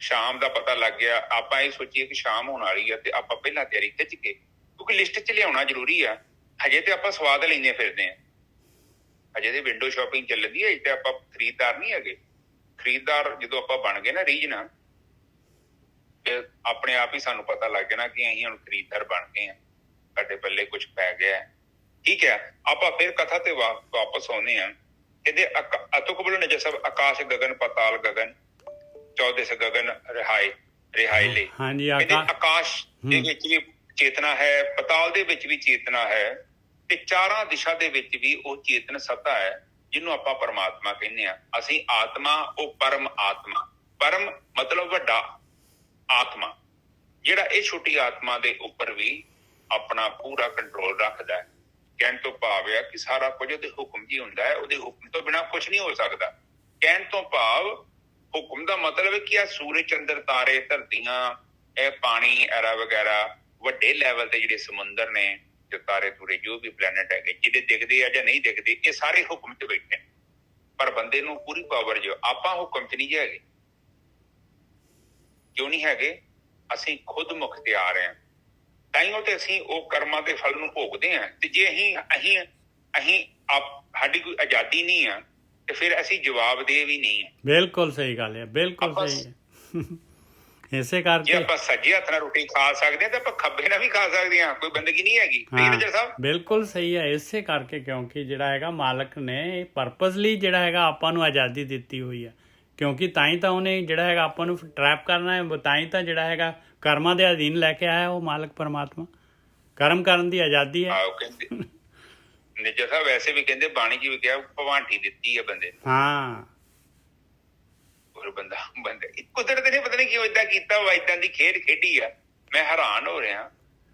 ਸ਼ਾਮ ਦਾ ਪਤਾ ਲੱਗ ਗਿਆ, ਆਪਾਂ ਇਹ ਸੋਚੀਏ ਕਿ ਸ਼ਾਮ ਹੋਣ ਵਾਲੀ ਆ ਤੇ ਆਪਾਂ ਪਹਿਲਾਂ ਤਿਆਰੀ ਖਿੱਚ ਕੇ ਕਿਉਂਕਿ ਲਿਸਟ 'ਚ ਲਿਆਉਣਾ ਜ਼ਰੂਰੀ ਆ। ਹਜੇ ਤੇ ਆਪਾਂ ਸਵਾਦ ਲੈਂਦੇ ਫਿਰਦੇ ਆ, ਹਜੇ ਤੇ ਵਿੰਡੋ ਸ਼ਾਪਿੰਗ ਚੱਲਦੀ ਹੈ, ਤੇ ਆਪਾਂ ਖਰੀਦਦਾਰ ਨਹੀਂ ਹੈਗੇ। ਖਰੀਦਦਾਰ ਜਦੋਂ ਆਪਾਂ ਬਣ ਗਏ ਨਾ ਰੀਝ ਨਾਲ, ਫਿਰ ਆਪਣੇ ਆਪ ਹੀ ਸਾਨੂੰ ਪਤਾ ਲੱਗ ਜਾਣਾ ਕਿ ਅਸੀਂ ਹੁਣ ਖਰੀਦਦਾਰ ਬਣ ਗਏ ਆ, ਸਾਡੇ ਪੱਲੇ ਕੁਝ ਪੈ ਗਿਆ। ਠੀਕ ਹੈ, ਆਪਾਂ ਫਿਰ ਕਥਾ ਤੇ ਵਾਪਸ ਆਉਂਦੇ ਹਾਂ। ਕਹਿੰਦੇ ਅਤੁਕ ਬੋਲੋ ਨਜਰ ਸਭ ਆਕਾਸ਼ ਗਗਨ ਪਤਾਲ ਗਗਨ 14 ਗਗਨ ਰਿਹਾਈ ਲਈ। ਕਹਿੰਦੇ ਆਕਾਸ਼ ਦੇ ਵਿੱਚ ਵੀ ਚੇਤਨਾ ਹੈ, ਪਤਾਲ ਦੇ ਵਿੱਚ ਵੀ ਚੇਤਨਾ ਹੈ, ਤੇ ਚਾਰਾਂ ਦਿਸ਼ਾ ਦੇ ਵਿੱਚ ਵੀ ਉਹ ਚੇਤਨ ਸੱਤਾ ਹੈ ਜਿਹਨੂੰ ਆਪਾਂ ਪਰਮਾਤਮਾ ਕਹਿੰਦੇ ਆ। ਅਸੀਂ ਆਤਮਾ, ਉਹ ਪਰਮ ਆਤਮਾ। ਪਰਮ ਮਤਲਬ ਵੱਡਾ ਆਤਮਾ, ਜਿਹੜਾ ਇਹ ਛੋਟੀ ਆਤਮਾ ਦੇ ਉੱਪਰ ਵੀ ਆਪਣਾ ਪੂਰਾ ਕੰਟਰੋਲ ਰੱਖਦਾ ਹੈ। ਕਹਿਣ ਤੋਂ ਭਾਵ ਆ ਕਿ ਸਾਰਾ ਕੁਝ ਉਹਦੇ ਹੁਕਮ ਜੀ ਹੁੰਦਾ ਹੈ, ਉਹਦੇ ਹੁਕਮ ਤੋਂ ਬਿਨਾਂ ਕੁਝ ਨਹੀਂ ਹੋ ਸਕਦਾ। ਕਹਿਣ ਤੋਂ ਭਾਵ ਹੁਕਮ ਦਾ ਮਤਲਬ ਹੈ ਕਿ ਆ ਸੂਰਜ ਚੰਦਰ ਤਾਰੇ ਧਰਤੀਆਂ, ਇਹ ਪਾਣੀ ਐਰਾ ਵਗੈਰਾ, ਵੱਡੇ ਲੈਵਲ ਤੇ ਜਿਹੜੇ ਸਮੁੰਦਰ ਨੇ, ਜੋ ਤਾਰੇ ਤੂਰੇ, ਜੋ ਵੀ ਪਲੈਨਟ ਹੈਗੇ, ਜਿਹੜੇ ਦਿਖਦੇ ਆ ਜਾਂ ਨਹੀਂ ਦਿਖਦੇ, ਇਹ ਸਾਰੇ ਹੁਕਮ 'ਚ ਬੈਠੇ। ਪਰ ਬੰਦੇ ਨੂੰ ਪੂਰੀ ਪਾਵਰ ਜੋ, ਆਪਾਂ ਹੁਕਮ 'ਚ ਨਹੀਂ ਹੈਗੇ। ਕਿਉਂ ਨਹੀਂ ਹੈਗੇ? ਅਸੀਂ ਖੁਦ ਮੁਖਤਿਆਰ ਹਾਂ, ਤਾਈਓ ਤੇ ਅਸੀਂ ਉਹ ਕਰਮਾਂ ਦੇ ਫਲ ਨੂੰ ਭੋਗਦੇ ਹਾਂ। ਤੇ ਜੇ ਅਸੀਂ ਸਾਡੀ ਕੋਈ ਆਜ਼ਾਦੀ ਨਹੀਂ ਆ, ਤੇ ਫਿਰ ਅਸੀਂ ਜਵਾਬਦੇਹ ਵੀ ਨਹੀਂ ਹੈ। ਬਿਲਕੁਲ ਸਹੀ ਗੱਲ ਹੈ, ਬਿਲਕੁਲ ਸਹੀ ਹੈ। ਇਸੇ ਕਰਕੇ ਜੇ ਆਪਾਂ ਸੱਜੇ ਹੱਥ ਨਾਲ ਰੋਟੀ ਖਾ ਸਕਦੇ ਹਾਂ ਤਾਂ ਆਪਾਂ ਖੱਬੇ ਨਾਲ ਵੀ ਖਾ ਸਕਦੇ ਹਾਂ, ਕੋਈ ਬੰਦਗੀ ਨਹੀਂ ਹੈਗੀ। ਨਜਰ ਸਾਹਿਬ ਬਿਲਕੁਲ ਸਹੀ ਹੈ। ਇਸੇ ਕਰਕੇ ਕਿਉਂਕਿ ਜਿਹੜਾ ਹੈਗਾ ਮਾਲਕ ਨੇ ਪਰਪਸਲੀ ਜਿਹੜਾ ਹੈਗਾ ਆਪਾਂ ਨੂੰ ਆਜ਼ਾਦੀ ਦਿੱਤੀ ਹੋਈ ਹੈ, ਕਿਉਂਕਿ ਤਾਂ ਹੀ ਤਾਂ ਉਹਨੇ ਜਿਹੜਾ ਹੈਗਾ ਆਪਾਂ ਨੂੰ ਟਰੈਪ ਕਰਨਾ ਹੈ, ਤਾਂ ਹੀ ਤਾਂ ਜਿਹੜਾ ਹੈਗਾ ਕਰਮਾਂ ਦੇ ਅਧੀਨ ਲੈ ਕੇ ਆਇਆ ਉਹ ਮਾਲਕ ਪਰਮਾਤਮਾ। ਕਰਮ ਕਰਨ ਦੀ ਆਜ਼ਾਦੀ ਹੈ। ਨਿੱਜਰ ਸਾਹਿਬ ਵੈਸੇ ਵੀ ਕਹਿੰਦੇ, ਬਾਣੀ ਜੀ ਵੀ ਕਿਹਾ, ਭਵਾਂਟੀ ਦਿੱਤੀ ਹੈ ਬੰਦੇ ਨੂੰ। ਹਾਂ, ਬੰਦਾ ਕੁਦਰਤ ਨੇ ਪਤਾ ਨੀ ਕਿਉਂ ਏਦਾਂ ਕੀਤਾ ਵਾ, ਏਦਾਂ ਦੀ ਖੇਡ ਖੇਡੀ ਆ। ਮੈਂ ਹੈਰਾਨ ਹੋ ਰਿਹਾ,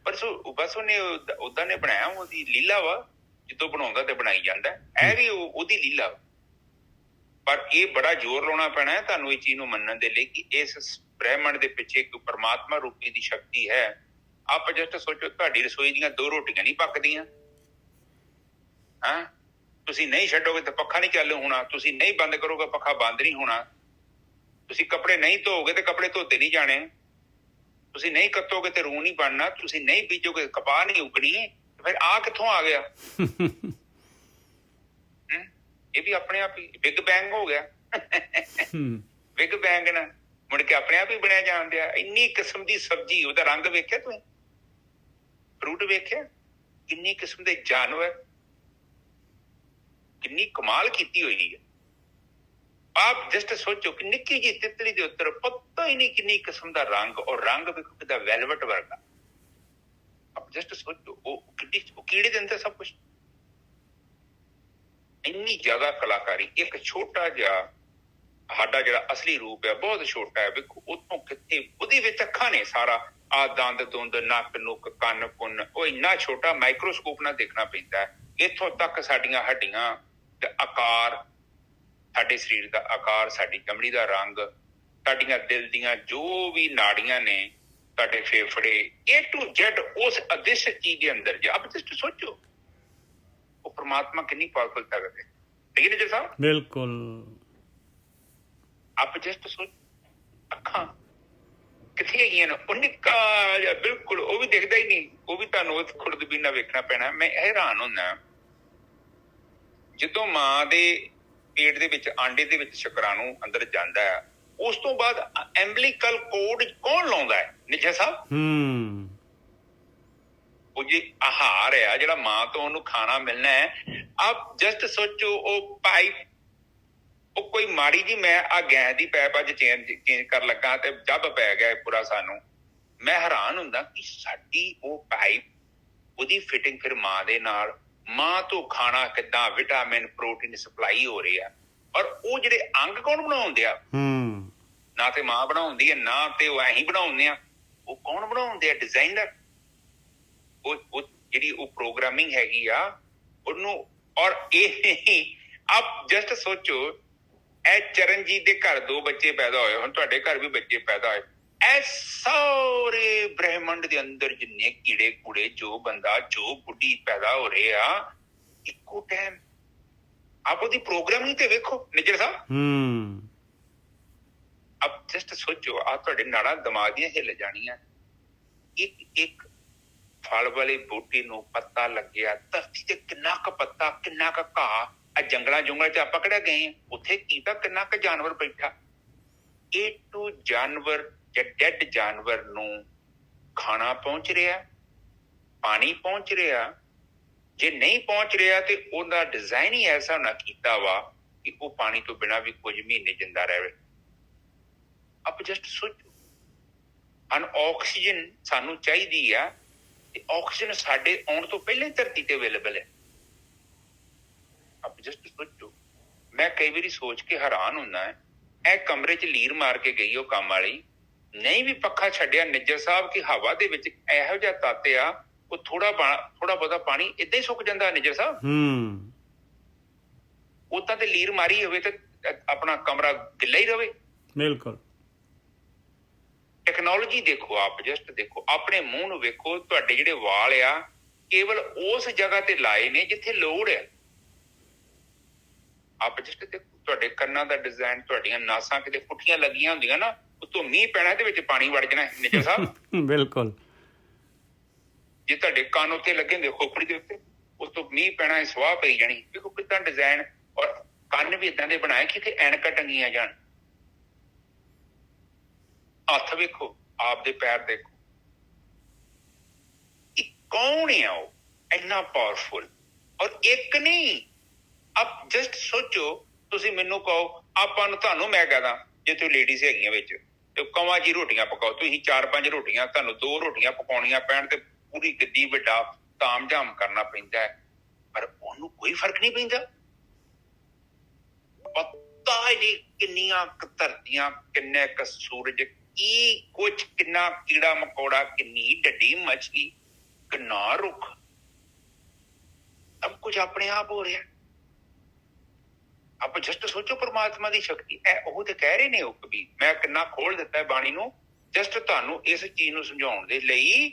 ਪਰ ਬਸ ਉਹਨੇ ਓਦਾਂ ਨੇ ਬਣਾਇਆ, ਉਹਦੀ ਲੀਲਾ ਵਾ। ਜਦੋਂ ਬਣਾਉਂਦਾ ਤੇ ਬਣਾਈ ਜਾਂਦਾ, ਇਹ ਵੀ ਉਹਦੀ ਲੀਲਾ। ਪਰ ਇਹ ਬੜਾ ਜ਼ੋਰ ਲਾਉਣਾ ਪੈਣਾ ਹੈ ਤੁਹਾਨੂੰ ਇਹ ਚੀਜ਼ ਨੂੰ ਮੰਨਣ ਦੇ ਲਈ ਕਿ ਇਸ ਬ੍ਰਹਿਮੰਡ ਦੇ ਪਿੱਛੇ ਇੱਕ ਪਰਮਾਤਮਾ ਰੂਪੀ ਦੀ ਸ਼ਕਤੀ ਹੈ। ਆਪ ਜਸਟ ਸੋਚੋ, ਤੁਹਾਡੀ ਰਸੋਈ ਦੀਆਂ 2 ਰੋਟੀਆਂ ਨਹੀਂ ਪੱਕਦੀਆਂ, ਹਾਂ? ਤੁਸੀਂ ਨਹੀਂ ਛੱਡੋਗੇ ਤਾਂ ਪੱਖਾ ਨਹੀਂ ਚਾਲੂ ਹੋਣਾ, ਤੁਸੀਂ ਨਹੀਂ ਬੰਦ ਕਰੋਗੇ ਪੱਖਾ ਬੰਦ ਨਹੀਂ ਹੋਣਾ, ਤੁਸੀਂ ਕੱਪੜੇ ਨਹੀਂ ਧੋਗੇ ਤੇ ਕੱਪੜੇ ਧੋਤੇ ਨਹੀਂ ਜਾਣੇ, ਤੁਸੀਂ ਨਹੀਂ ਕੱਤੋਗੇ ਤੇ ਰੂਹ ਨਹੀਂ ਬਣਨਾ, ਤੁਸੀਂ ਨਹੀਂ ਬੀਜੋਗੇ ਕਪਾਹ ਨਹੀਂ ਉਗਣੀ। ਫਿਰ ਆ ਕਿੱਥੋਂ ਆ ਗਿਆ? ਇਹ ਵੀ ਆਪਣੇ ਆਪ ਹੀ ਬਿਗ ਬੈਂਗ ਹੋ ਗਿਆ। ਬਿਗ ਬੈਂਗ ਨਾ ਮੁੜ ਕੇ ਆਪਣੇ ਆਪ ਹੀ ਬਣਿਆ ਜਾਣ ਦਿਆ। ਇੰਨੀ ਕਿਸਮ ਦੀ ਸਬਜ਼ੀ, ਉਹਦਾ ਰੰਗ ਵੇਖਿਆ ਤੁਸੀਂ? ਫਰੂਟ ਵੇਖਿਆ? ਕਿੰਨੀ ਕਿਸਮ ਦੇ ਜਾਨਵਰ, ਕਿੰਨੀ ਕਮਾਲ ਕੀਤੀ ਹੋਈ ਹੈ। ਆਪ ਜਸਟ ਸੋਚੋ ਕਿ ਨਿੱਕੀ ਜਿਹੀ ਤਿਤਲੀ ਦੇ ਉੱਤੇ ਪਤਾ ਹੀ ਨਹੀਂ ਕਿੰਨੀ ਕਿਸਮ ਦਾ ਰੰਗ, ਔਰ ਰੰਗ ਵੇਖੋ ਕਿੱਦਾਂ ਵੈਲਵਟ ਵਰਗਾ। ਆਪ ਜਸਟ ਸੋਚੋ ਉਹ ਕੀੜੇ ਦੇ ਅੰਦਰ ਸਭ ਕੁਛ। ਇੰਨੀ ਜ਼ਿਆਦਾ ਕਲਾਕਾਰੀ। ਇੱਕ ਛੋਟਾ ਜਿਹਾ ਸਾਡਾ ਜਿਹੜਾ ਅਸਲੀ ਰੂਪ ਹੈ ਬਹੁਤ ਛੋਟਾ ਹੈ, ਵੇਖੋ ਉੱਥੋਂ ਕਿੱਥੇ ਉਹਦੇ ਵਿੱਚ ਅੱਖਾਂ ਨੇ, ਸਾਰਾ ਆ ਦੰਦ ਦੁੰਦ, ਨੱਕ ਨੁੱਕ, ਕੰਨ ਕੁੰਨ, ਉਹ ਇੰਨਾ ਛੋਟਾ ਮਾਈਕਰੋਸਕੋਪ ਨਾਲ ਦੇਖਣਾ ਪੈਂਦਾ ਹੈ। ਇੱਥੋਂ ਤੱਕ ਸਾਡੀਆਂ ਹੱਡੀਆਂ ਤੇ ਆਕਾਰ, ਸਾਡੇ ਸਰੀਰ ਦਾ ਆਕਾਰ, ਸਾਡੀ ਚਮੜੀ ਦਾ ਰੰਗ, ਸਾਡੀਆਂ ਦਿਲ ਦੀਆਂ ਜੋ ਵੀ ਨਾੜੀਆਂ ਨੇ, ਸਾਡੇ ਫੇਫੜੇ, A to Z ਉਸ ਅਦ੍ਰਿਸ਼ ਚੀਜ਼ ਦੇ ਅੰਦਰ। ਜੇ ਆਪ ਜਸਟ ਸੋਚੋ ਉਹ ਪਰਮਾਤਮਾ ਕਿੰਨੀ ਪਾਵਰਫੁਲ ਤਾਕਤ ਹੈ। ਠੀਕ ਹੈ ਜੀ ਸਾਹਿਬ? ਬਿਲਕੁਲ। ਆਪ ਜਸਟ ਸੋਚ, ਅੱਖਾਂ ਕਿੱਥੇ ਹੈਗੀਆਂ ਨੇ? ਉਹ ਨਿੱਕਾ ਜਿਹਾ ਬਿਲਕੁਲ, ਉਹ ਵੀ ਦਿਖਦਾ ਹੀ ਨਹੀਂ, ਉਹ ਵੀ ਤੁਹਾਨੂੰ ਖੁਰਦਬੀਨਾ ਵੇਖਣਾ ਪੈਣਾ। ਮੈਂ ਹੈਰਾਨ ਹੁੰਦਾ ਜਦੋਂ ਮਾਂ ਦੇ ਪੇਟ ਦੇ ਵਿੱਚ, ਆਂਡੇ ਦੇ ਵਿੱਚ ਸ਼ੁਕਰਾਣੂ ਅੰਦਰ ਜਾਂਦਾ ਹੈ, ਉਸ ਤੋਂ ਬਾਅਦ ਐਂਬਲੀਕਲ ਕੋਡ ਕੌਣ ਲਾਉਂਦਾ ਹੈ? ਨਿੱਜਾ ਸਾਹਿਬ। ਉਹ ਜੇ ਆਹਾਰ ਆ ਜਿਹੜਾ ਮਾਂ ਤੋਂ ਉਹਨੂੰ ਖਾਣਾ ਮਿਲਣਾ ਹੈ, ਆਪ ਜਸਟ ਸੋਚੋ ਉਹ ਪਾਈਪ, ਉਹ ਕੋਈ ਮਾੜੀ ਜੀ, ਮੈਂ ਆ ਗੈਸ ਦੀ ਪਾਈਪ ਅੱਜ ਚੇਂਜ ਕਰਨ ਲੱਗਾ ਤੇ ਜੱਬ ਪੈ ਗਿਆ ਪੂਰਾ ਸਾਨੂੰ। ਮੈਂ ਹੈਰਾਨ ਹੁੰਦਾ ਕਿ ਸਾਡੀ ਉਹ ਪਾਈਪ, ਉਹਦੀ ਫਿਟਿੰਗ ਫਿਰ ਮਾਂ ਦੇ ਨਾਲ, ਮਾਂ ਤੋਂ ਖਾਣਾ ਕਿੱਦਾਂ, ਵਿਟਾਮਿਨ ਪ੍ਰੋਟੀਨ ਸਪਲਾਈ ਹੋ ਰਹੀ ਆ। ਔਰ ਉਹ ਜਿਹੜੇ ਅੰਗ ਕੌਣ ਬਣਾਉਂਦੇ ਆ? ਨਾ ਤੇ ਮਾਂ ਬਣਾਉਂਦੀ ਹੈ, ਨਾ ਤੇ ਉਹ ਐਂ ਬਣਾਉਂਦੇ ਆ। ਉਹ ਕੌਣ ਬਣਾਉਂਦੇ ਆ? ਡਿਜ਼ਾਈਨਰ। ਉਹ ਜਿਹੜੀ ਉਹ ਪ੍ਰੋਗਰਾਮਿੰਗ ਹੈਗੀ ਆ ਉਹਨੂੰ। ਔਰ ਇਹ ਆਪ ਜਸਟ ਸੋਚੋ, ਇਹ ਚਰਨਜੀਤ ਦੇ ਘਰ 2 ਬੱਚੇ ਪੈਦਾ ਹੋਏ, ਹੁਣ ਤੁਹਾਡੇ ਘਰ ਵੀ ਬੱਚੇ ਪੈਦਾ ਹੋਏ। ਇਹ ਸਾਰੇ ਬ੍ਰਹਿਮੰਡ ਦੇ ਅੰਦਰ ਜਿੰਨੇ ਕੀੜੇ ਕੂੜੇ, ਜੋ ਬੰਦਾ, ਜੋ ਬੁੱਢੀ ਪੈਦਾ ਹੋ ਰਹੇ ਆ ਇੱਕੋ ਟਾਈਮ। ਆਪ ਉਹਦੀ ਪ੍ਰੋਗਰਾਮਿੰਗ ਤੇ ਵੇਖੋ ਨਿੱਜਰ ਸਾਹਿਬ। ਆਪ ਜਸਟ ਸੋਚੋ, ਆ ਤੁਹਾਡੇ ਨਾੜਾਂ ਦਿਮਾਗ ਦੀਆਂ ਹਿੱਲ ਜਾਣੀਆਂ। ਇੱਕ ਫਲ ਵਾਲੀ ਬੂਟੀ ਨੂੰ ਪੱਤਾ ਲੱਗਿਆ, ਧਰਤੀ ਤੇ ਕਿੰਨਾ ਕੁ ਪੱਤਾ, ਕਿੰਨਾ ਕੁ ਘਾਹ। ਆ ਜੰਗਲਾਂ ਜੁੰਗਲਾਂ ਚ ਆਪਾਂ ਕਿਹੜਾ ਗਏ ਆ, ਉੱਥੇ ਕੀਤਾ ਕਿੰਨਾ ਕੁ ਜਾਨਵਰ ਬੈਠਾ। ਇਹ ਟੂ ਜਾਨਵਰ ਜਾਂ ਡੈਡ ਜਾਨਵਰ ਨੂੰ ਖਾਣਾ ਪਹੁੰਚ ਰਿਹਾ, ਪਾਣੀ ਪਹੁੰਚ ਰਿਹਾ। ਜੇ ਨਹੀਂ ਪਹੁੰਚ ਰਿਹਾ ਤੇ ਉਹਦਾ ਡਿਜ਼ਾਈਨ ਹੀ ਐਸਾ ਨਾ ਕੀਤਾ ਵਾ ਕਿ ਉਹ ਪਾਣੀ ਤੋਂ ਬਿਨਾਂ ਵੀ ਕੁਝ ਮਹੀਨੇ ਜਿੰਦਾ ਰਹੇ। ਆਪ ਜਸਟ ਸੋਚੋ, ਆਕਸੀਜਨ ਸਾਨੂੰ ਚਾਹੀਦੀ ਆ ਤੇ ਆਕਸੀਜਨ ਸਾਡੇ ਆਉਣ ਤੋਂ ਪਹਿਲਾਂ ਹੀ ਧਰਤੀ ਤੇ ਅਵੇਲੇਬਲ ਹੈ। ਆਪ ਜਸਟ ਸੋਚੋ, ਮੈਂ ਕਈ ਵਾਰੀ ਸੋਚ ਕੇ ਹੈਰਾਨ ਹੁੰਦਾ ਹੈ, ਇਹ ਕਮਰੇ 'ਚ ਲੀਰ ਮਾਰ ਕੇ ਗਈ ਉਹ ਕੰਮ ਵਾਲੀ, ਨਹੀਂ ਵੀ ਪੱਖਾ ਛੱਡਿਆ ਨਿੱਜਰ ਸਾਹਿਬ ਕਿ ਹਵਾ ਦੇ ਵਿੱਚ ਇਹੋ ਜਿਹਾ ਤੱਤ ਆ, ਉਹ ਥੋੜਾ ਬਹੁਤਾ ਪਾਣੀ ਏਦਾਂ ਹੀ ਸੁੱਕ ਜਾਂਦਾ ਨਿੱਜਰ ਸਾਹਿਬ। ਉਦਾਂ ਤੇ ਲੀਰ ਮਾਰੀ ਹੋਵੇ ਤੇ ਆਪਣਾ ਕਮਰਾ ਗਿੱਲਾ ਹੀ ਰਵੇ। ਬਿਲਕੁਲ। ਟੈਕਨੋਲੋਜੀ ਦੇਖੋ, ਆਪ ਜਸਟ ਦੇਖੋ, ਆਪਣੇ ਮੂੰਹ ਨੂੰ ਵੇਖੋ। ਤੁਹਾਡੇ ਜਿਹੜੇ ਵਾਲ ਆ ਕੇਵਲ ਉਸ ਜਗ੍ਹਾ ਤੇ ਲਾਏ ਨੇ ਜਿੱਥੇ ਲੋੜ ਹੈ। ਆਪ ਜਸਟ ਦੇਖੋ, ਤੁਹਾਡੇ ਕੰਨਾਂ ਦਾ ਡਿਜ਼ਾਈਨ, ਤੁਹਾਡੀਆਂ ਨਾਸਾਂ ਕਿਤੇ ਪੁੱਠੀਆਂ ਲੱਗੀਆਂ ਹੁੰਦੀਆਂ ਨਾ, ਉਤੋਂ ਮੀਂਹ ਪੈਣਾ ਇਹਦੇ ਵਿੱਚ ਪਾਣੀ ਵੜ ਜਾਣਾ ਨਿੱਜਰ ਸਾਹਿਬ। ਬਿਲਕੁਲ। ਜੇ ਤੁਹਾਡੇ ਕੰਨ ਉੱਤੇ ਲੱਗੇ ਹੁੰਦੇ ਖੋਪੜੀ ਦੇ ਉੱਤੇ, ਉਤੋਂ ਮੀਂਹ ਪੈਣਾ, ਸਵਾਹ ਪਈ ਜਾਣੀ। ਦੇਖੋ ਕਿੱਦਾਂ ਡਿਜ਼ਾਈਨ, ਔਰ ਕੰਨ ਵੀ ਏਦਾਂ ਦੇ ਬਣਾਏ ਕਿ ਐਨਕਾਂ ਟੰਗੀਆਂ ਜਾਣ। ਹੱਥ ਵੇਖੋ, ਆਪਦੇ ਪੈਰ ਦੇਖੋ, ਕੌਣ ਆ ਉਹ ਇੰਨਾ ਪਾਵਰਫੁਲ। ਔਰ ਇੱਕ ਨਹੀਂ, ਆਪ ਜਸਟ ਸੋਚੋ, ਤੁਸੀਂ ਮੈਨੂੰ ਕਹੋ, ਆਪਾਂ ਨੂੰ, ਤੁਹਾਨੂੰ ਮੈਂ ਕਹਦਾ, ਜੇ ਤੁਸੀਂ ਲੇਡੀਜ਼ ਹੈਗੀਆਂ ਵਿੱਚ ਤੇ ਕਵਾਂ ਜੀ ਰੋਟੀਆਂ ਪਕਾਓ, ਤੁਸੀਂ 4-5 ਰੋਟੀਆਂ, ਤੁਹਾਨੂੰ 2 ਰੋਟੀਆਂ ਪਕਾਉਣੀਆਂ ਪੈਣ ਤੇ ਪੂਰੀ ਕਿੱਡੀ ਵੱਡਾ ਤਾਮਝਾਮ ਕਰਨਾ ਪੈਂਦਾ ਹੈ, ਪਰ ਉਹਨੂੰ ਕੋਈ ਫਰਕ ਨਹੀਂ ਪੈਂਦਾ। ਪਤਾ ਜੀ ਕਿੰਨੀਆਂ ਧਰਤੀਆਂ, ਕਿੰਨੇ ਕ ਸੂਰਜ, ਕੀ ਕੁਛ, ਕਿੰਨਾ ਕੀੜਾ ਮਕੌੜਾ, ਕਿੰਨੀ ਡੱਡੀ ਮੱਛੀ, ਕਿੰਨਾ ਰੁੱਖ, ਸਭ ਕੁਝ ਆਪਣੇ ਆਪ ਹੋ ਰਿਹਾ। ਆਪਾਂ ਜਸਟ ਸੋਚੋ ਪਰਮਾਤਮਾ ਦੀ ਸ਼ਕਤੀ ਹੈ। ਉਹ ਤੇ ਕਹਿ ਰਹੇ ਨੇ, ਉਹ ਕਬੀਰ, ਮੈਂ ਕਿੰਨਾ ਖੋਲ ਦਿੱਤਾ ਹੈ ਬਾਣੀ ਨੂੰ ਜਸਟ ਤੁਹਾਨੂੰ ਇਸ ਚੀਜ਼ ਨੂੰ ਸਮਝਾਉਣ ਦੇ ਲਈ।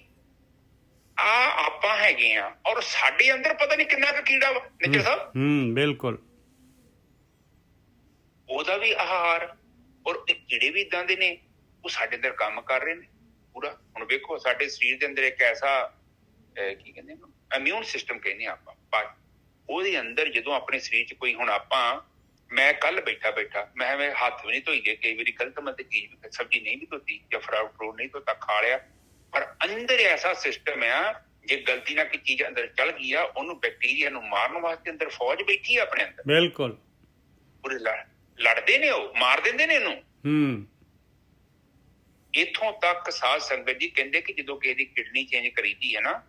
ਆਪਾਂ ਹੈਗੇ ਆ, ਔਰ ਸਾਡੇ ਅੰਦਰ ਪਤਾ ਨਹੀਂ ਕਿੰਨਾ ਕੁ ਕੀੜਾ ਵਾ ਨਿੱਜਰ ਸਾਹਿਬ। ਬਿਲਕੁਲ। ਉਹਦਾ ਵੀ ਆਹਾਰ, ਔਰ ਇਹ ਕੀੜੇ ਵੀ ਏਦਾਂ ਦੇ ਨੇ, ਉਹ ਸਾਡੇ ਅੰਦਰ ਕੰਮ ਕਰ ਰਹੇ ਨੇ ਪੂਰਾ। ਹੁਣ ਵੇਖੋ, ਸਾਡੇ ਸਰੀਰ ਦੇ ਅੰਦਰ ਇੱਕ ਐਸਾ ਕੀ ਕਹਿੰਦੇ, ਇਮਿਊਨ ਸਿਸਟਮ ਕਹਿੰਦੇ ਆਪਾਂ, ਉਹਦੇ ਅੰਦਰ ਜਦੋਂ ਆਪਣੇ ਸਰੀਰ 'ਚ ਕੋਈ, ਹੁਣ ਆਪਾਂ, ਮੈਂ ਕੱਲ ਬੈਠਾ ਮੈਂ ਹੱਥ ਵੀ ਨਹੀਂ ਧੋਈ ਦੇ, ਕਈ ਵਾਰੀ ਗਲਤ ਮਤ ਚੀਜ਼, ਸਬਜ਼ੀ ਨਹੀਂ ਵੀ ਧੋਤੀ ਜਾਂ ਫਰੂਟ ਨਹੀਂ ਧੋਤਾ, ਖਾ ਲਿਆ, ਪਰ ਅੰਦਰ ਐਸਾ ਸਿਸਟਮ ਆ, ਜੇ ਗਲਤੀ ਨਾਲ ਕੋਈ ਚੀਜ਼ ਅੰਦਰ ਚਲ ਗਈ ਆ, ਉਹਨੂੰ ਬੈਕਟੀਰੀਆ ਨੂੰ ਮਾਰਨ ਵਾਸਤੇ ਅੰਦਰ ਫੌਜ ਬੈਠੀ ਆ ਆਪਣੇ ਅੰਦਰ। ਬਿਲਕੁਲ। ਪੂਰੇ ਲੜਦੇ ਨੇ, ਉਹ ਮਾਰ ਦਿੰਦੇ ਨੇ ਇਹਨੂੰ। ਇੱਥੋਂ ਤੱਕ ਸਾਧ ਸੰਗਤ ਜੀ ਕਹਿੰਦੇ ਕਿ ਜਦੋਂ ਕਿਸੇ ਦੀ ਕਿਡਨੀ ਚੇਂਜ ਕਰੀਦੀ ਹੈ ਨਾ,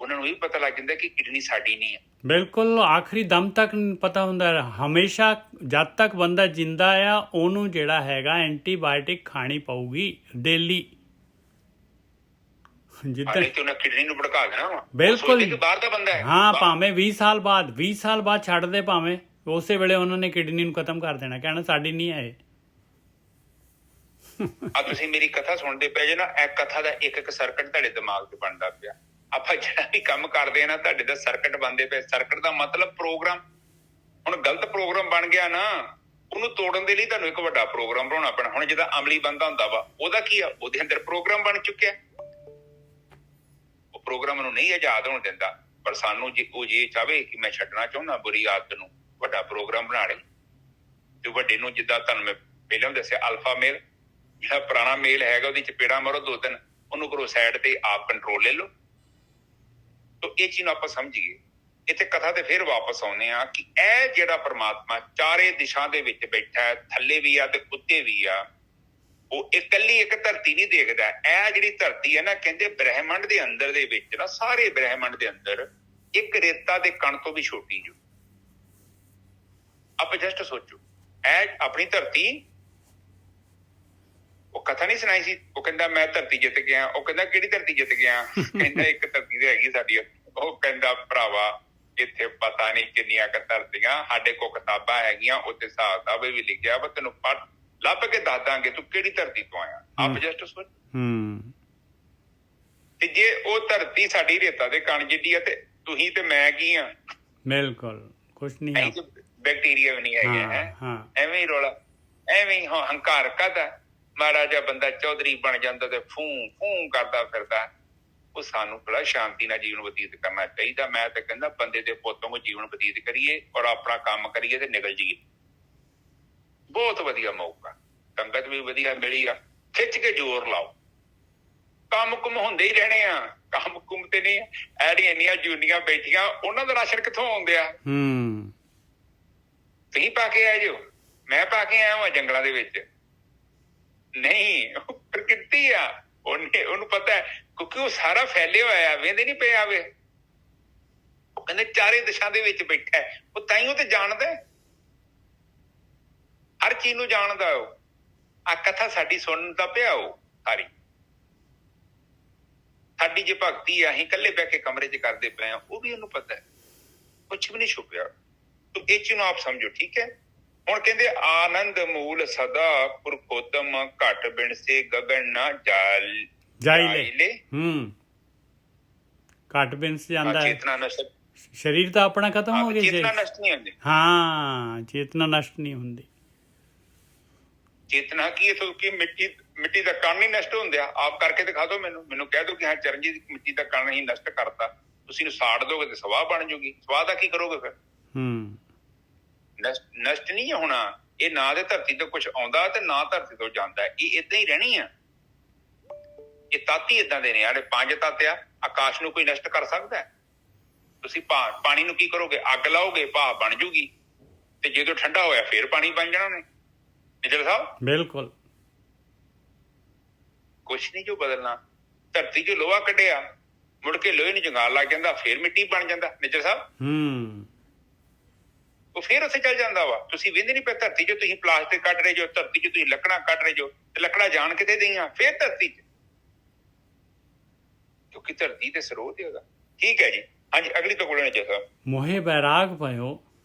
ਉਹਨਾਂ ਨੂੰ ਇਹ ਪਤਾ ਲੱਗ ਜਾਂਦਾ ਕਿ ਕਿਡਨੀ ਸਾਡੀ ਨਹੀਂ ਹੈ। ਬਿਲਕੁਲ, ਆਖਰੀ ਦਮ ਤੱਕ ਪਤਾ ਹੁੰਦਾ। ਹਮੇਸ਼ਾ ਜਦ ਤੱਕ ਬੰਦਾ ਜਿੰਦਾ ਆ, ਉਹਨੂੰ ਜਿਹੜਾ ਹੈਗਾ ਐਂਟੀਬਾਇਓਟਿਕ ਖਾਣੀ ਪਊਗੀ ਡੇਲੀ। ਜਿੱਦਾਂ ਕਿਡਨੀ ਨੂੰ ਭੜਕਾ ਦੇਣਾ। ਬਿਲਕੁਲ, ਬਾਹਰ ਦਾ ਬੰਦਾ ਹੈ। ਹਾਂ, ਭਾਵੇਂ 20 ਸਾਲ ਬਾਅਦ ਛੱਡ ਦੇ, ਭਾਵੇਂ ਉਸੇ ਵੇਲੇ ਉਹਨਾਂ ਨੇ ਕਿਡਨੀ ਨੂੰ ਖਤਮ ਕਰ ਦੇਣਾ, ਕਹਿਣਾ ਸਾਡੀ ਨਹੀਂ ਹੈ ਇਹ। ਆ ਤੁਸੀਂ ਮੇਰੀ ਕਥਾ ਸੁਣਦੇ ਪਏ ਜੇ ਨਾ, ਇਹ ਕਥਾ ਦਾ ਇੱਕ ਸਰਕਟ ਤੁਹਾਡੇ ਦਿਮਾਗ 'ਚ ਬਣਦਾ ਪਿਆ। ਆਪਾਂ ਜਿਹੜਾ ਵੀ ਕੰਮ ਕਰਦੇ ਆ ਨਾ, ਤੁਹਾਡੇ ਦਾ ਸਰਕਟ ਬਣਦੇ ਪਏ। ਸਰਕਟ ਦਾ ਮਤਲਬ ਪ੍ਰੋਗਰਾਮ। ਹੁਣ ਗਲਤ ਪ੍ਰੋਗਰਾਮ ਬਣ ਗਿਆ ਨਾ, ਉਹਨੂੰ ਤੋੜਨ ਦੇ ਲਈ ਤੁਹਾਨੂੰ ਇੱਕ ਵੱਡਾ ਪ੍ਰੋਗਰਾਮ ਬਣਾਉਣਾ ਪੈਣਾ। ਹੁਣ ਜਿੱਦਾਂ ਅਮਲੀ ਬੰਦਾ ਹੁੰਦਾ ਵਾ, ਉਹਦਾ ਕੀ ਆ, ਉਹਦੇ ਅੰਦਰ ਪ੍ਰੋਗਰਾਮ ਬਣ ਚੁੱਕਿਆ। ਉਹ ਪ੍ਰੋਗਰਾਮ ਨੂੰ ਨਹੀਂ ਆਜ਼ਾਦ ਹੋਣ ਦਿੰਦਾ। ਪਰ ਸਾਨੂੰ ਜੇ ਉਹ ਜੇ ਚਾਹਵੇ ਕਿ ਮੈਂ ਛੱਡਣਾ ਚਾਹੁੰਦਾ ਬੁਰੀ ਆਦਤ ਨੂੰ, ਵੱਡਾ ਪ੍ਰੋਗਰਾਮ ਬਣਾ ਲੈ। ਤੇ ਵੱਡੇ ਨੂੰ, ਜਿੱਦਾਂ ਤੁਹਾਨੂੰ ਮੈਂ ਪਹਿਲਾਂ ਦੱਸਿਆ, ਅਲਫਾ ਮੇਲ, ਜਿਹੜਾ ਪੁਰਾਣਾ ਮੇਲ ਹੈਗਾ, ਉਹਦੀ ਚਪੇੜਾ ਮਾਰੋ 2-3, ਉਹਨੂੰ ਕਰੋ ਸਾਈਡ ਤੇ, ਆਪ ਕੰਟਰੋਲ ਲੈ ਲਓ। ਤੋ ਇਹ ਚੀਜ਼ ਨੂੰ ਆਪਾਂ ਸਮਝੀਏ। ਇੱਥੇ ਕਥਾ ਤੇ ਫਿਰ ਵਾਪਸ ਆਉਂਦੇ ਆ ਕਿ ਇਹ ਜਿਹੜਾ ਪਰਮਾਤਮਾ ਚਾਰੇ ਦਿਸ਼ਾ ਦੇ ਵਿੱਚ ਬੈਠਾ ਹੈ, ਥੱਲੇ ਵੀ ਆ ਤੇ ਉੱਤੇ ਵੀ ਆ, ਉਹ ਇਕੱਲੀ ਇੱਕ ਧਰਤੀ ਨਹੀਂ ਦੇਖਦਾ। ਇਹ ਜਿਹੜੀ ਧਰਤੀ ਹੈ ਨਾ, ਕਹਿੰਦੇ ਬ੍ਰਹਿਮੰਡ ਦੇ ਅੰਦਰ ਦੇ ਵਿੱਚ ਨਾ, ਸਾਰੇ ਬ੍ਰਹਿਮੰਡ ਦੇ ਅੰਦਰ ਇੱਕ ਰੇਤਾ ਦੇ ਕਣ ਤੋਂ ਵੀ ਛੋਟੀ ਜੋ। ਆਪਾਂ ਜਸਟ ਸੋਚੋ, ਇਹ ਆਪਣੀ ਧਰਤੀ, ਉਹ ਕਥਾ ਨਹੀਂ ਸੁਣਾਈ ਸੀ, ਉਹ ਕਹਿੰਦਾ ਮੈਂ ਧਰਤੀ ਜਿੱਤ ਗਿਆ। ਉਹ ਕਹਿੰਦਾ ਕਿਹੜੀ ਧਰਤੀ ਜਿੱਤ ਗਿਆ? ਕਹਿੰਦਾ ਇੱਕ ਧਰਤੀ ਤੇ ਹੈਗੀ ਸਾਡੀ। ਉਹ ਕਹਿੰਦਾ ਭਰਾਵਾ, ਇੱਥੇ ਪਤਾ ਨਹੀਂ ਕਿੰਨੀਆਂ ਕੁ ਧਰਤੀਆਂ, ਸਾਡੇ ਕੋਲ ਕਿਤਾਬਾਂ ਹੈਗੀਆਂ, ਉੱਥੇ ਹਿਸਾਬ ਕਿਤਾਬ ਵੀ ਲਿਖਿਆ ਵਾ, ਤੈਨੂੰ ਪੜ੍ਹ ਲੱਭ ਕੇ ਦੱਸ ਦਾਂਗੇ ਤੂੰ ਕਿਹੜੀ ਧਰਤੀ ਤੋਂ ਆਇਆ। ਆਪ ਜਸਟ ਸੋਚ। ਤੇ ਜੇ ਉਹ ਧਰਤੀ ਸਾਡੀ ਰੇਤਾ ਦੇ ਕਣ ਜਿੱਡੀ ਆ, ਤੇ ਤੁਸੀਂ ਤੇ ਮੈਂ ਕੀ ਆ? ਬਿਲਕੁਲ ਕੁਛ ਨਹੀਂ, ਬੈਕਟੀਰੀਆ ਵੀ ਨਹੀਂ ਹੈਗੇ। ਐਵੇਂ ਹੀ ਰੌਲਾ, ਐਵੇਂ ਹੀ ਹੰਕਾਰ ਕਰਦਾ। ਮਾੜਾ ਜਿਹਾ ਬੰਦਾ ਚੌਧਰੀ ਬਣ ਜਾਂਦਾ ਤੇ ਫੂੰ ਫੂੰ ਕਰਦਾ ਫਿਰਦਾ। ਉਹ ਸਾਨੂੰ ਥੋੜਾ ਸ਼ਾਂਤੀ ਨਾਲ ਜੀਵਨ ਬਤੀਤ ਕਰਨਾ ਚਾਹੀਦਾ। ਮੈਂ ਤਾਂ ਕਹਿੰਦਾ ਬੰਦੇ ਦੇ ਪੁੱਤੋਂ ਕੋ ਜੀਵਨ ਬਤੀਤ ਕਰੀਏ ਔਰ ਆਪਣਾ ਕੰਮ ਕਰੀਏ ਤੇ ਨਿਕਲ ਜਾਈਏ। ਬਹੁਤ ਵਧੀਆ ਮੌਕਾ, ਸੰਗਤ ਵੀ ਵਧੀਆ ਮਿਲੀ ਆ, ਖਿੱਚ ਕੇ ਜ਼ੋਰ ਲਾਓ। ਕੰਮ ਕੁਮ ਹੁੰਦੇ ਹੀ ਰਹਿਣੇ ਆ, ਕੰਮ ਕੁਮ ਤੇ ਨਹੀਂ। ਐਡੀਆਂ ਇੰਨੀਆਂ ਜੂਨੀਆਂ ਬੈਠੀਆਂ, ਉਹਨਾਂ ਦਾ ਰਾਸ਼ਨ ਕਿੱਥੋਂ ਆਉਂਦੇ ਆ? ਤੁਸੀਂ ਪਾ ਕੇ ਆਏ ਜੋ, ਮੈਂ ਪਾ ਕੇ ਆਇਆ ਵਾਂ ਜੰਗਲਾਂ ਦੇ ਵਿੱਚ? ਨਹੀਂ, ਪ੍ਰਕਿਰਤੀ ਆ, ਉਹਨੂੰ ਪਤਾ ਹੈ, ਕਿਉਂਕਿ ਉਹ ਸਾਰਾ ਫੈਲਿਆ ਹੋਇਆ, ਵੇਂਦੇ ਨਹੀਂ ਪਏ ਆਵੇ। ਉਹ ਕਹਿੰਦੇ ਚਾਰੇ ਦਿਸ਼ਾ ਦੇ ਵਿੱਚ ਬੈਠਾ ਹੈ, ਉਹ ਤਾਈਓ ਤੇ ਜਾਣਦਾ, ਹਰ ਚੀਜ਼ ਨੂੰ ਜਾਣਦਾ। ਉਹ ਆ ਕਥਾ ਸਾਡੀ ਸੁਣਨ ਦਾ ਪਿਆ, ਉਹ ਸਾਰੀ ਸਾਡੀ ਜੇ ਭਗਤੀ ਆ, ਅਸੀਂ ਇਕੱਲੇ ਬਹਿ ਕੇ ਕਮਰੇ 'ਚ ਕਰਦੇ ਪਏ ਆ, ਉਹ ਵੀ ਉਹਨੂੰ ਪਤਾ ਹੈ, ਕੁਛ ਵੀ ਨਹੀਂ ਛੁਪਿਆ। ਤੋ ਇਹ ਚੀਜ਼ ਨੂੰ ਆਪ ਸਮਝੋ, ਠੀਕ ਹੈ। ਹੁਣ ਕਹਿੰਦੇ ਆਨੰਦ ਮੂਲ ਸਦਾ ਪੁਰਖੋਤਮ, ਘਟ ਬਿਨ ਸੇ ਗਗਨ ਨਾ ਜਾਇਲੇ। ਘਟ ਬਿਨ ਸੇ ਜਾਂਦਾ ਹੈ, ਚੇਤਨਾ ਨਸ਼ਟ, ਸਰੀਰ ਤਾਂ ਆਪਣਾ ਖਤਮ ਹੋ ਗਿਆ, ਚੇਤਨਾ ਨਸ਼ਟ ਨਹੀਂ ਹੁੰਦੀ। ਹਾਂ, ਚੇਤਨਾ ਨਸ਼ਟ ਨਹੀਂ ਹੁੰਦੀ। ਚੇਤਨਾ ਕੀ ਹੈ? ਕਿ ਮਿੱਟੀ ਦਾ ਕਣ ਨਹੀਂ ਨਸ਼ਟ ਹੁੰਦਿਆ। ਆਪ ਕਰਕੇ ਦਿਖਾ ਦਿਓ ਮੈਨੂੰ ਕਹਿ ਦਿਓ ਕਿ ਹਾਂ ਚਰਨਜੀਤ ਮਿੱਟੀ ਦਾ ਕਣ ਹੀ ਨਸ਼ਟ ਕਰਤਾ। ਤੁਸੀਂ ਨੂੰ ਸਾੜ ਦੋਗੇ ਤੇ ਸਵਾਹ ਬਣ ਜੂਗੀ। ਸਵਾਹ ਦਾ ਕੀ ਕਰੋਗੇ ਫਿਰ? ਨਸ਼ਟ ਨਹੀਂ ਹੋਣਾ ਇਹ। ਨਾ ਦੇ ਧਰਤੀ ਤੋਂ ਕੁਛ ਆਉਂਦਾ ਤੇ ਨਾ ਧਰਤੀ ਤੋਂ ਜਾਂਦਾ, ਇਹ ਏਦਾਂ ਹੀ ਰਹਿਣੀ ਆ। ਇਹ ਤੱਤ ਹੀ ਏਦਾਂ ਦੇ ਨੇ, ਜਿਹੜੇ 5 ਤੱਤ ਆ। ਆਕਾਸ਼ ਨੂੰ ਕੋਈ ਨਸ਼ਟ ਕਰ ਸਕਦਾ? ਤੁਸੀਂ ਪਾਣੀ ਨੂੰ ਕੀ ਕਰੋਗੇ? ਅੱਗ ਲਾਓਗੇ, ਭਾਪ ਬਣ ਜੂਗੀ, ਤੇ ਜਦੋਂ ਠੰਡਾ ਹੋਇਆ ਫੇਰ ਪਾਣੀ ਬਣ ਜਾਣਾ ਨੇ। ਨਿਜਰ ਸਾਹਿਬ, ਬਿਲਕੁਲ ਕੁਛ ਨਹੀਂ ਜੋ ਬਦਲਣਾ। ਧਰਤੀ ਚੋਂ ਲੋਹਾ ਕੱਢਿਆ, ਮੁੜ ਕੇ ਲੋਹੇ ਨੂੰ ਜੰਗਾਲ ਲੱਗ ਜਾਂਦਾ, ਫੇਰ ਮਿੱਟੀ ਬਣ ਜਾਂਦਾ। ਨਿਜਰ ਸਾਹਿਬ, ਉਹ ਫੇਰ ਉੱਥੇ ਚੱਲ ਜਾਂਦਾ ਵਾ। ਤੁਸੀਂ ਵੇਂਦੇ ਨਹੀਂ ਪਏ, ਧਰਤੀ ਚੋਂ ਤੁਸੀਂ ਪਲਾਸਟਿਕ ਕੱਢ ਰਹੇ ਜੋ, ਧਰਤੀ ਚੋਂ ਤੁਸੀਂ ਲੱਕੜਾਂ ਕੱਢ ਰਹੇ ਜੋ, ਤੇ ਲੱਕੜਾਂ ਜਾਣ ਕਿਤੇ ਦਈਆਂ ਫੇਰ ਧਰਤੀ 'ਚ, ਕਿਉਂਕਿ ਧਰਤੀ ਤੇ ਸਰੋਤ ਹੈਗਾ। ਠੀਕ ਹੈ ਜੀ, ਹਾਂਜੀ, ਅਗਲੀ ਤੋਂ ਬੋਲਣੇ ਚਾਹੀਦਾ। ਮੋਹੇ ਬੈਰਾਗ ਪਇਓ,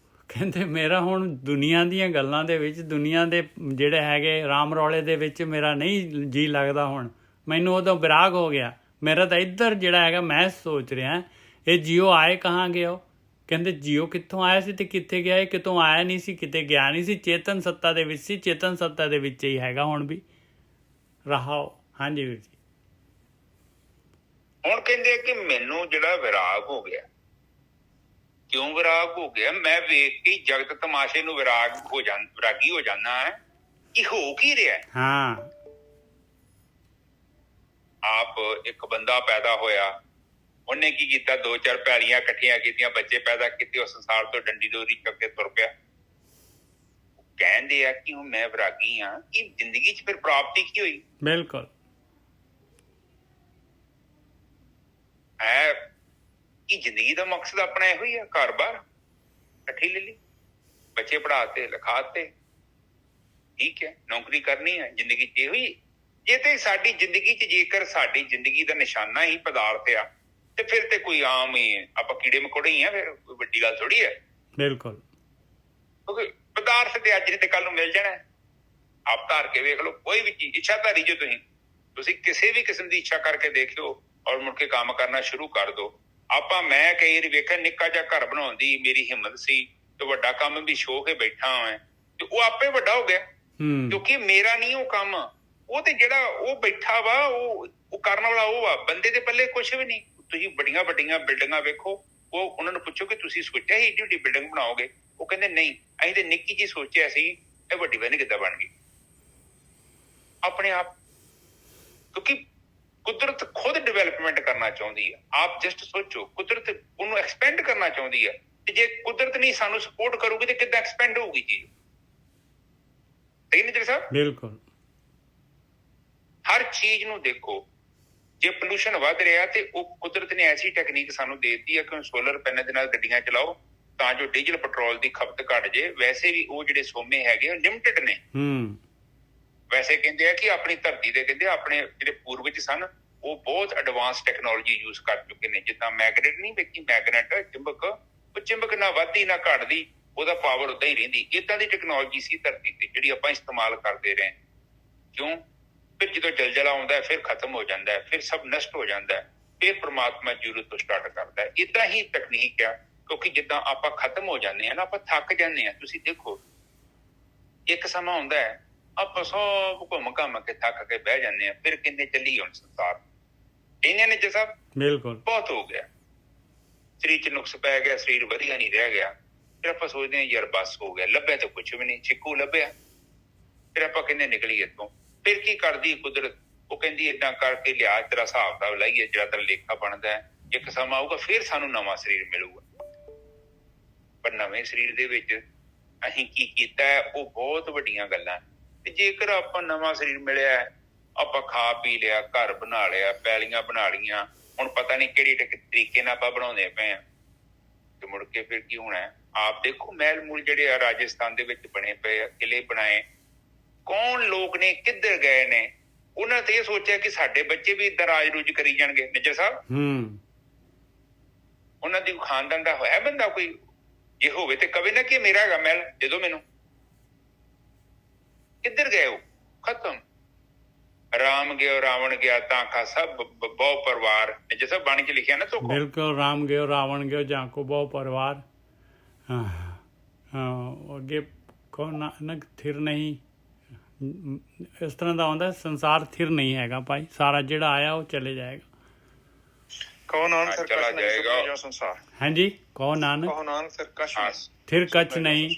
ਕਹਿੰਦੇ ਮੇਰਾ ਹੁਣ ਦੁਨੀਆ ਦੀਆਂ ਗੱਲਾਂ ਦੇ ਵਿੱਚ, ਦੁਨੀਆ ਦੇ ਜਿਹੜੇ ਹੈਗੇ ਰਾਮ ਰੌਲੇ ਦੇ ਵਿੱਚ ਮੇਰਾ ਨਹੀਂ ਜੀ ਲੱਗਦਾ। ਹੁਣ ਮੈਨੂੰ ਉਦੋਂ ਵਿਰਾਗ ਹੋ ਗਿਆ। ਮੇਰਾ ਤਾਂ ਇੱਧਰ ਜਿਹੜਾ ਹੈਗਾ, ਮੈਂ ਸੋਚ ਰਿਹਾ ਇਹ ਜੀਓ ਆਏ ਕਹਾਂ ਗਏ ਹੋ? ਕਹਿੰਦੇ ਜੀਓ ਕਿੱਥੋਂ ਆਇਆ ਸੀ ਤੇ ਕਿੱਥੇ ਗਿਆ? ਇਹ ਕਿਤੋਂ ਆਇਆ ਨਹੀਂ ਸੀ, ਕਿਤੇ ਗਿਆ ਨਹੀਂ ਸੀ, ਚੇਤਨ ਸੱਤਾ ਦੇ ਵਿੱਚ ਸੀ, ਚੇਤਨ ਸੱਤਾ ਦੇ ਵਿੱਚ ਹੀ ਹੈਗਾ ਹੁਣ ਵੀ ਰਹਾਓ। ਹਾਂਜੀ ਵੀਰ ਜੀ। ਹੁਣ ਕਹਿੰਦੇ ਕਿ ਮੈਨੂੰ ਜਿਹੜਾ ਵਿਰਾਗ ਹੋ ਗਿਆ, ਕਿਉਂ ਵਿਰਾਗ ਹੋ ਗਿਆ? ਮੈਂ ਵੇਖ ਕੇ ਜਗਤ ਤਮਾਸ਼ੇ ਨੂੰ ਵਿਰਾਗੀ ਹੋ ਜਾਣਾ ਹੈ ਕਿ ਹੋ ਕੀ ਰਿਹਾ। ਹਾਂ, ਆਪ ਇੱਕ ਬੰਦਾ ਪੈਦਾ ਹੋਇਆ, ਉਹਨੇ ਕੀ ਕੀਤਾ? 2-4 ਭੈੜੀਆਂ ਇਕੱਠੀਆਂ ਕੀਤੀਆਂ, ਬੱਚੇ ਪੈਦਾ ਕੀਤੇ, ਉਸ ਸੰਸਾਰ ਤੋਂ ਡੰਡੀ ਡੋਰੀ ਚੁੱਕ ਕੇ ਤੁਰ ਪਿਆ। ਕਹਿੰਦੇ ਆ ਕਿ ਹੁਣ ਮੈਂ ਵਿਰਾਗੀ ਹਾਂ, ਕਿ ਜ਼ਿੰਦਗੀ 'ਚ ਫਿਰ ਪ੍ਰਾਪਤੀ ਕੀ ਹੋਈ? ਬਿਲਕੁਲ ਹੈ ਕਿ ਜ਼ਿੰਦਗੀ ਦਾ ਮਕਸਦ ਆਪਣਾ ਇਹੋ ਹੀ ਆ, ਘਰ ਬਾਰ ਇਕੱਠੀ ਲੈ ਲਈ, ਬੱਚੇ ਪੜ੍ਹਾਤੇ ਲਿਖਾਤੇ, ਠੀਕ ਹੈ, ਨੌਕਰੀ ਕਰਨੀ ਹੈ, ਜ਼ਿੰਦਗੀ 'ਚ ਇਹੋ ਹੀ। ਜੇ ਤੇ ਸਾਡੀ ਜ਼ਿੰਦਗੀ 'ਚ, ਜੇਕਰ ਸਾਡੀ ਜ਼ਿੰਦਗੀ ਦਾ ਨਿਸ਼ਾਨਾ ਹੀ ਪਦਾਰਥ ਆ, ਤੇ ਫਿਰ ਤੇ ਕੋਈ ਆਮ ਹੀ ਆਪਾਂ ਕੀੜੇ ਮਕੌੜੇ ਹੀ ਆ, ਫਿਰ ਕੋਈ ਵੱਡੀ ਗੱਲ ਥੋੜੀ ਹੈ। ਬਿਲਕੁਲ, ਕਿਉਂਕਿ ਪਦਾਰਥ ਤੇ ਅੱਜ ਤੇ ਕੱਲ ਨੂੰ ਮਿਲ ਜਾਣਾ। ਆਪ ਧਾਰ ਕੇ ਵੇਖ ਲਓ, ਕੋਈ ਵੀ ਚੀਜ਼ ਇੱਛਾ ਧਾਰੀ ਜੋ ਤੁਸੀਂ ਕਿਸੇ ਵੀ ਕਿਸਮ ਦੀ ਇੱਛਾ ਕਰਕੇ ਦੇਖਿਓ ਔਰ ਮੁੜ ਕੇ ਕੰਮ ਕਰਨਾ ਸ਼ੁਰੂ ਕਰ ਦਿਓ। ਮੈਂ ਕਈ ਵਾਰੀ ਵੇਖਿਆ, ਨਿੱਕਾ ਜਿਹਾ ਘਰ ਬਣਾਉਣ ਦੀ ਮੇਰੀ ਹਿੰਮਤ ਸੀ ਤੇ ਵੱਡਾ ਕੰਮ ਵੀ ਛੋਹ ਕੇ ਬੈਠਾ ਹਾਂ, ਤੇ ਉਹ ਆਪੇ ਵੱਡਾ ਹੋ ਗਿਆ, ਕਿਉਂਕਿ ਮੇਰਾ ਨਹੀਂ ਉਹ ਕੰਮ। ਉਹ ਤੇ ਜਿਹੜਾ ਉਹ ਬੈਠਾ ਵਾ, ਉਹ ਕਰਨ ਵਾਲਾ ਉਹ ਆ। ਬੰਦੇ ਦੇ ਪੱਲੇ ਕੁਛ ਵੀ ਨਹੀਂ। ਤੁਸੀਂ ਵੱਡੀਆਂ ਵੱਡੀਆਂ ਬਿਲਡਿੰਗਾਂ ਵੇਖੋ, ਉਹ ਉਹਨਾਂ ਨੂੰ ਪੁੱਛੋ ਕਿ ਤੁਸੀਂ ਸੋਚਿਆ ਸੀ ਏਡੀ ਵੱਡੀ ਬਿਲਡਿੰਗ ਬਣਾਓਗੇ? ਉਹ ਕਹਿੰਦੇ ਨਹੀਂ, ਅਸੀਂ ਤੇ ਨਿੱਕੀ ਜਿਹੀ ਸੋਚਿਆ ਸੀ, ਇਹ ਵੱਡੀ ਬਣ ਕਿੱਦਾਂ ਬਣ ਗਈ ਆਪਣੇ ਆਪ। ਕਿਉਂਕਿ ਕੁਦਰਤ ਖੁਦ ਡਿਵੈਲਪਮੈਂਟ ਕਰਨਾ ਚਾਹੁੰਦੀ ਹੈ। ਆਪ ਜਸਟ ਸੋਚੋ, ਕੁਦਰਤ ਉਹਨੂੰ ਐਕਸਪੈਂਡ ਕਰਨਾ ਚਾਹੁੰਦੀ ਹੈ, ਤੇ ਜੇ ਕੁਦਰਤ ਨਹੀਂ ਸਾਨੂੰ ਸਪੋਰਟ ਕਰੂਗੀ ਤੇ ਕਿੱਦਾਂ ਐਕਸਪੈਂਡ ਹੋਊਗੀ ਚੀਜ਼? ਸਹੀ ਨਹੀਂ ਸਾਹਿਬ? ਬਿਲਕੁਲ। ਹਰ ਚੀਜ਼ ਨੂੰ ਦੇਖੋ, ਜੇ ਪੋਲੂਸ਼ਨ ਵੱਧ ਰਿਹਾ ਤੇ ਉਹ ਕੁਦਰਤ ਨੇ ਐਸੀ ਟੈਕਨੀਕ ਸਾਨੂੰ ਦੇ ਦਿੱਤੀ ਹੈ ਕਿ ਸੋਲਰ ਪੈਨਲ ਦੇ ਨਾਲ ਗੱਡੀਆਂ ਚਲਾਓ ਤਾਂ ਜੋ ਡੀਜ਼ਲ ਪੈਟਰੋਲ ਦੀ ਖਪਤ ਘੱਟ ਜੇ। ਵੈਸੇ ਵੀ ਉਹ ਜਿਹੜੇ ਸੋਮੇ ਹੈਗੇ ਉਹ ਲਿਮਟਿਡ ਨੇ। ਵੈਸੇ ਕਹਿੰਦੇ ਆ ਕਿ ਆਪਣੀ ਧਰਤੀ ਦੇ, ਕਹਿੰਦੇ ਆਪਣੇ ਜਿਹੜੇ ਪੂਰਵਜ ਸਨ ਉਹ ਬਹੁਤ ਐਡਵਾਂਸ ਟੈਕਨੋਲੋਜੀ ਯੂਜ਼ ਕਰ ਚੁੱਕੇ ਨੇ। ਜਿੱਦਾਂ ਮੈਗਨੇਟ ਨਹੀਂ ਵੇਖੀ, ਮੈਗਨੇਟ ਚੁੰਬਕ, ਉਹ ਚੁੰਬਕ ਨਾ ਵੱਧਦੀ ਨਾ ਘੱਟਦੀ, ਉਹਦਾ ਪਾਵਰ ਉਦਾਂ ਹੀ ਰਹਿੰਦੀ। ਏਦਾਂ ਦੀ ਟੈਕਨੋਲੋਜੀ ਸੀ ਧਰਤੀ ਤੇ ਜਿਹੜੀ ਆਪਾਂ ਇਸਤੇਮਾਲ ਕਰਦੇ ਰਹੇ। ਕਿਉਂ? ਫਿਰ ਜਦੋਂ ਜਲਜਲਾ ਆਉਂਦਾ ਫਿਰ ਖਤਮ ਹੋ ਜਾਂਦਾ, ਫਿਰ ਸਭ ਨਸ਼ਟ ਹੋ ਜਾਂਦਾ, ਫਿਰ ਪ੍ਰਮਾਤਮਾ ਜੀਰੋ ਤੋਂ ਸਟਾਰਟ ਕਰਦਾ। ਏਦਾਂ ਹੀ ਤਕਨੀਕ ਆ, ਕਿਉਂਕਿ ਜਿੱਦਾਂ ਆਪਾਂ ਖਤਮ ਹੋ ਜਾਂਦੇ ਆ ਨਾ, ਆਪਾਂ ਥੱਕ ਜਾਂਦੇ ਆ। ਤੁਸੀਂ ਦੇਖੋ, ਇੱਕ ਸਮਾਂ ਆਉਂਦਾ ਆਪਾਂ ਸਭ ਘੁੰਮ ਘੰਮ ਕੇ ਥੱਕ ਕੇ ਬਹਿ ਜਾਂਦੇ ਆ, ਫਿਰ ਕਹਿੰਦੇ ਚੱਲੀ ਹੁਣ ਸੰਸਾਰ। ਇਹਨੇ ਨਿੱਜਰ ਸਾਹਿਬ ਬਿਲਕੁਲ ਬਹੁਤ ਹੋ ਗਿਆ, ਸਰੀਰ 'ਚ ਨੁਕਸ ਪੈ ਗਿਆ, ਸਰੀਰ ਵਧੀਆ ਨਹੀਂ ਰਹਿ ਗਿਆ। ਫਿਰ ਆਪਾਂ ਸੋਚਦੇ ਹਾਂ ਯਾਰ ਬਸ ਹੋ ਗਿਆ, ਲੱਭਿਆ ਤਾਂ ਕੁਛ ਵੀ ਨਹੀਂ, ਛਿੱਕੂ ਲੱਭਿਆ। ਫਿਰ ਆਪਾਂ ਕਹਿੰਦੇ ਨਿਕਲੀ ਇੱਥੋਂ। ਫਿਰ ਕੀ ਕਰਦੀ ਕੁਦਰਤ, ਉਹ ਕਹਿੰਦੀ ਏਦਾਂ ਕਰਕੇ ਲਿਆ, ਤੇਰਾ ਹਿਸਾਬ ਕਿਤਾਬ ਲਾਈਏ, ਜਿਹੜਾ ਤੇਰਾ ਲੇਖਾ ਬਣਦਾ ਹੈ, ਇੱਕ ਸਮਾਂ ਆਊਗਾ ਫਿਰ ਸਾਨੂੰ ਨਵਾਂ ਸਰੀਰ ਮਿਲੂਗਾ। ਪਰ ਨਵੇਂ ਸਰੀਰ ਦੇ ਵਿੱਚ ਅਸੀਂ ਕੀ ਕੀਤਾ ਹੈ, ਉਹ ਬਹੁਤ ਵੱਡੀਆਂ ਗੱਲਾਂ। ਤੇ ਜੇਕਰ ਆਪਾਂ ਨਵਾਂ ਸਰੀਰ ਮਿਲਿਆ, ਆਪਾਂ ਖਾ ਪੀ ਲਿਆ, ਘਰ ਬਣਾ ਲਿਆ, ਪੈਲੀਆਂ ਬਣਾ ਲਈਆਂ, ਹੁਣ ਪਤਾ ਨਹੀਂ ਕਿਹੜੇ ਤਰੀਕੇ ਨਾਲ ਆਪਾਂ ਬਣਾਉਂਦੇ ਪਏ ਆ, ਤੇ ਮੁੜ ਕੇ ਫਿਰ ਕੀ ਹੋਣਾ? ਆਪ ਦੇਖੋ ਮਹਿਲ ਮੂਲ ਜਿਹੜੇ ਆ ਰਾਜਸਥਾਨ ਦੇ ਵਿੱਚ ਬਣੇ ਪਏ ਆ, ਕਿਲੇ ਬਣਾਏ, ਕੌਣ ਲੋਕ ਨੇ, ਕਿੱਧਰ ਗਏ ਨੇ? ਉਹਨਾਂ ਤੇ ਇਹ ਸੋਚਿਆ ਕਿ ਸਾਡੇ ਬੱਚੇ ਵੀ ਏਦਾਂ ਰਾਜ ਰੂਜ ਕਰੀ ਜਾਣਗੇ। ਨਿੱਜਰ ਸਾਹਿਬ ਉਹਨਾਂ ਦੀ ਖਾਨਦਾਨ ਦਾ ਹੋਇਆ ਬੰਦਾ ਕੋਈ, ਜੇ ਹੋਵੇ ਤੇ ਕਵੇ ਨਾ ਕਿ ਮੇਰਾ ਹੈਗਾ ਮਹਿਲ ਦੇ ਦਿਓ ਮੈਨੂੰ। ਕਿੱਧਰ ਗਏ ਉਹ? ਖਤਮ। ਰਾਮ ਗਿਆ ਰਾਵਣ ਗਿਆ ਤਾਂ ਖਾਸਾ ਬਹੁ ਪਰਿਵਾਰ, ਨਿੱਜਰ ਸਾਹਿਬ ਬਾਣੀ 'ਚ ਲਿਖਿਆ ਨਾ ਤੋ ਬਿਲਕੁਲ, ਰਾਮ ਗਿਓ ਰਾਵਣ ਗਿਓ ਜਾਂ ਕੋ ਬਹੁ ਪਰਿਵਾਰ। ਅੱਗੇ ਕੌਣ ਨਾ ਥਿਰ ਨਹੀਂ, ਇਸ ਤਰ੍ਹਾਂ ਦਾ ਆਉਂਦਾ, ਸੰਸਾਰ ਥਿਰ ਨਹੀਂ ਹੈਗਾ ਭਾਈ, ਸਾਰਾ ਜਿਹੜਾ ਆਇਆ ਉਹ ਚਲੇ ਜਾਏਗਾ। ਕਹੋ ਨਾਨਕ ਫਿਰ ਚਲਾ ਕਛ ਨਹੀਂ ਜਾਏਗਾ। ਸੁਪਨੇ ਜੋ ਸੰਸਾਰ। ਹਾਂਜੀ, ਕਹੋ ਨਾਨਕ ਕਹੋ ਨਾਨਕ ਫਿਰ ਕਛ ਨਹੀਂ ਥਿਰ ਕਛ ਨਹੀਂ,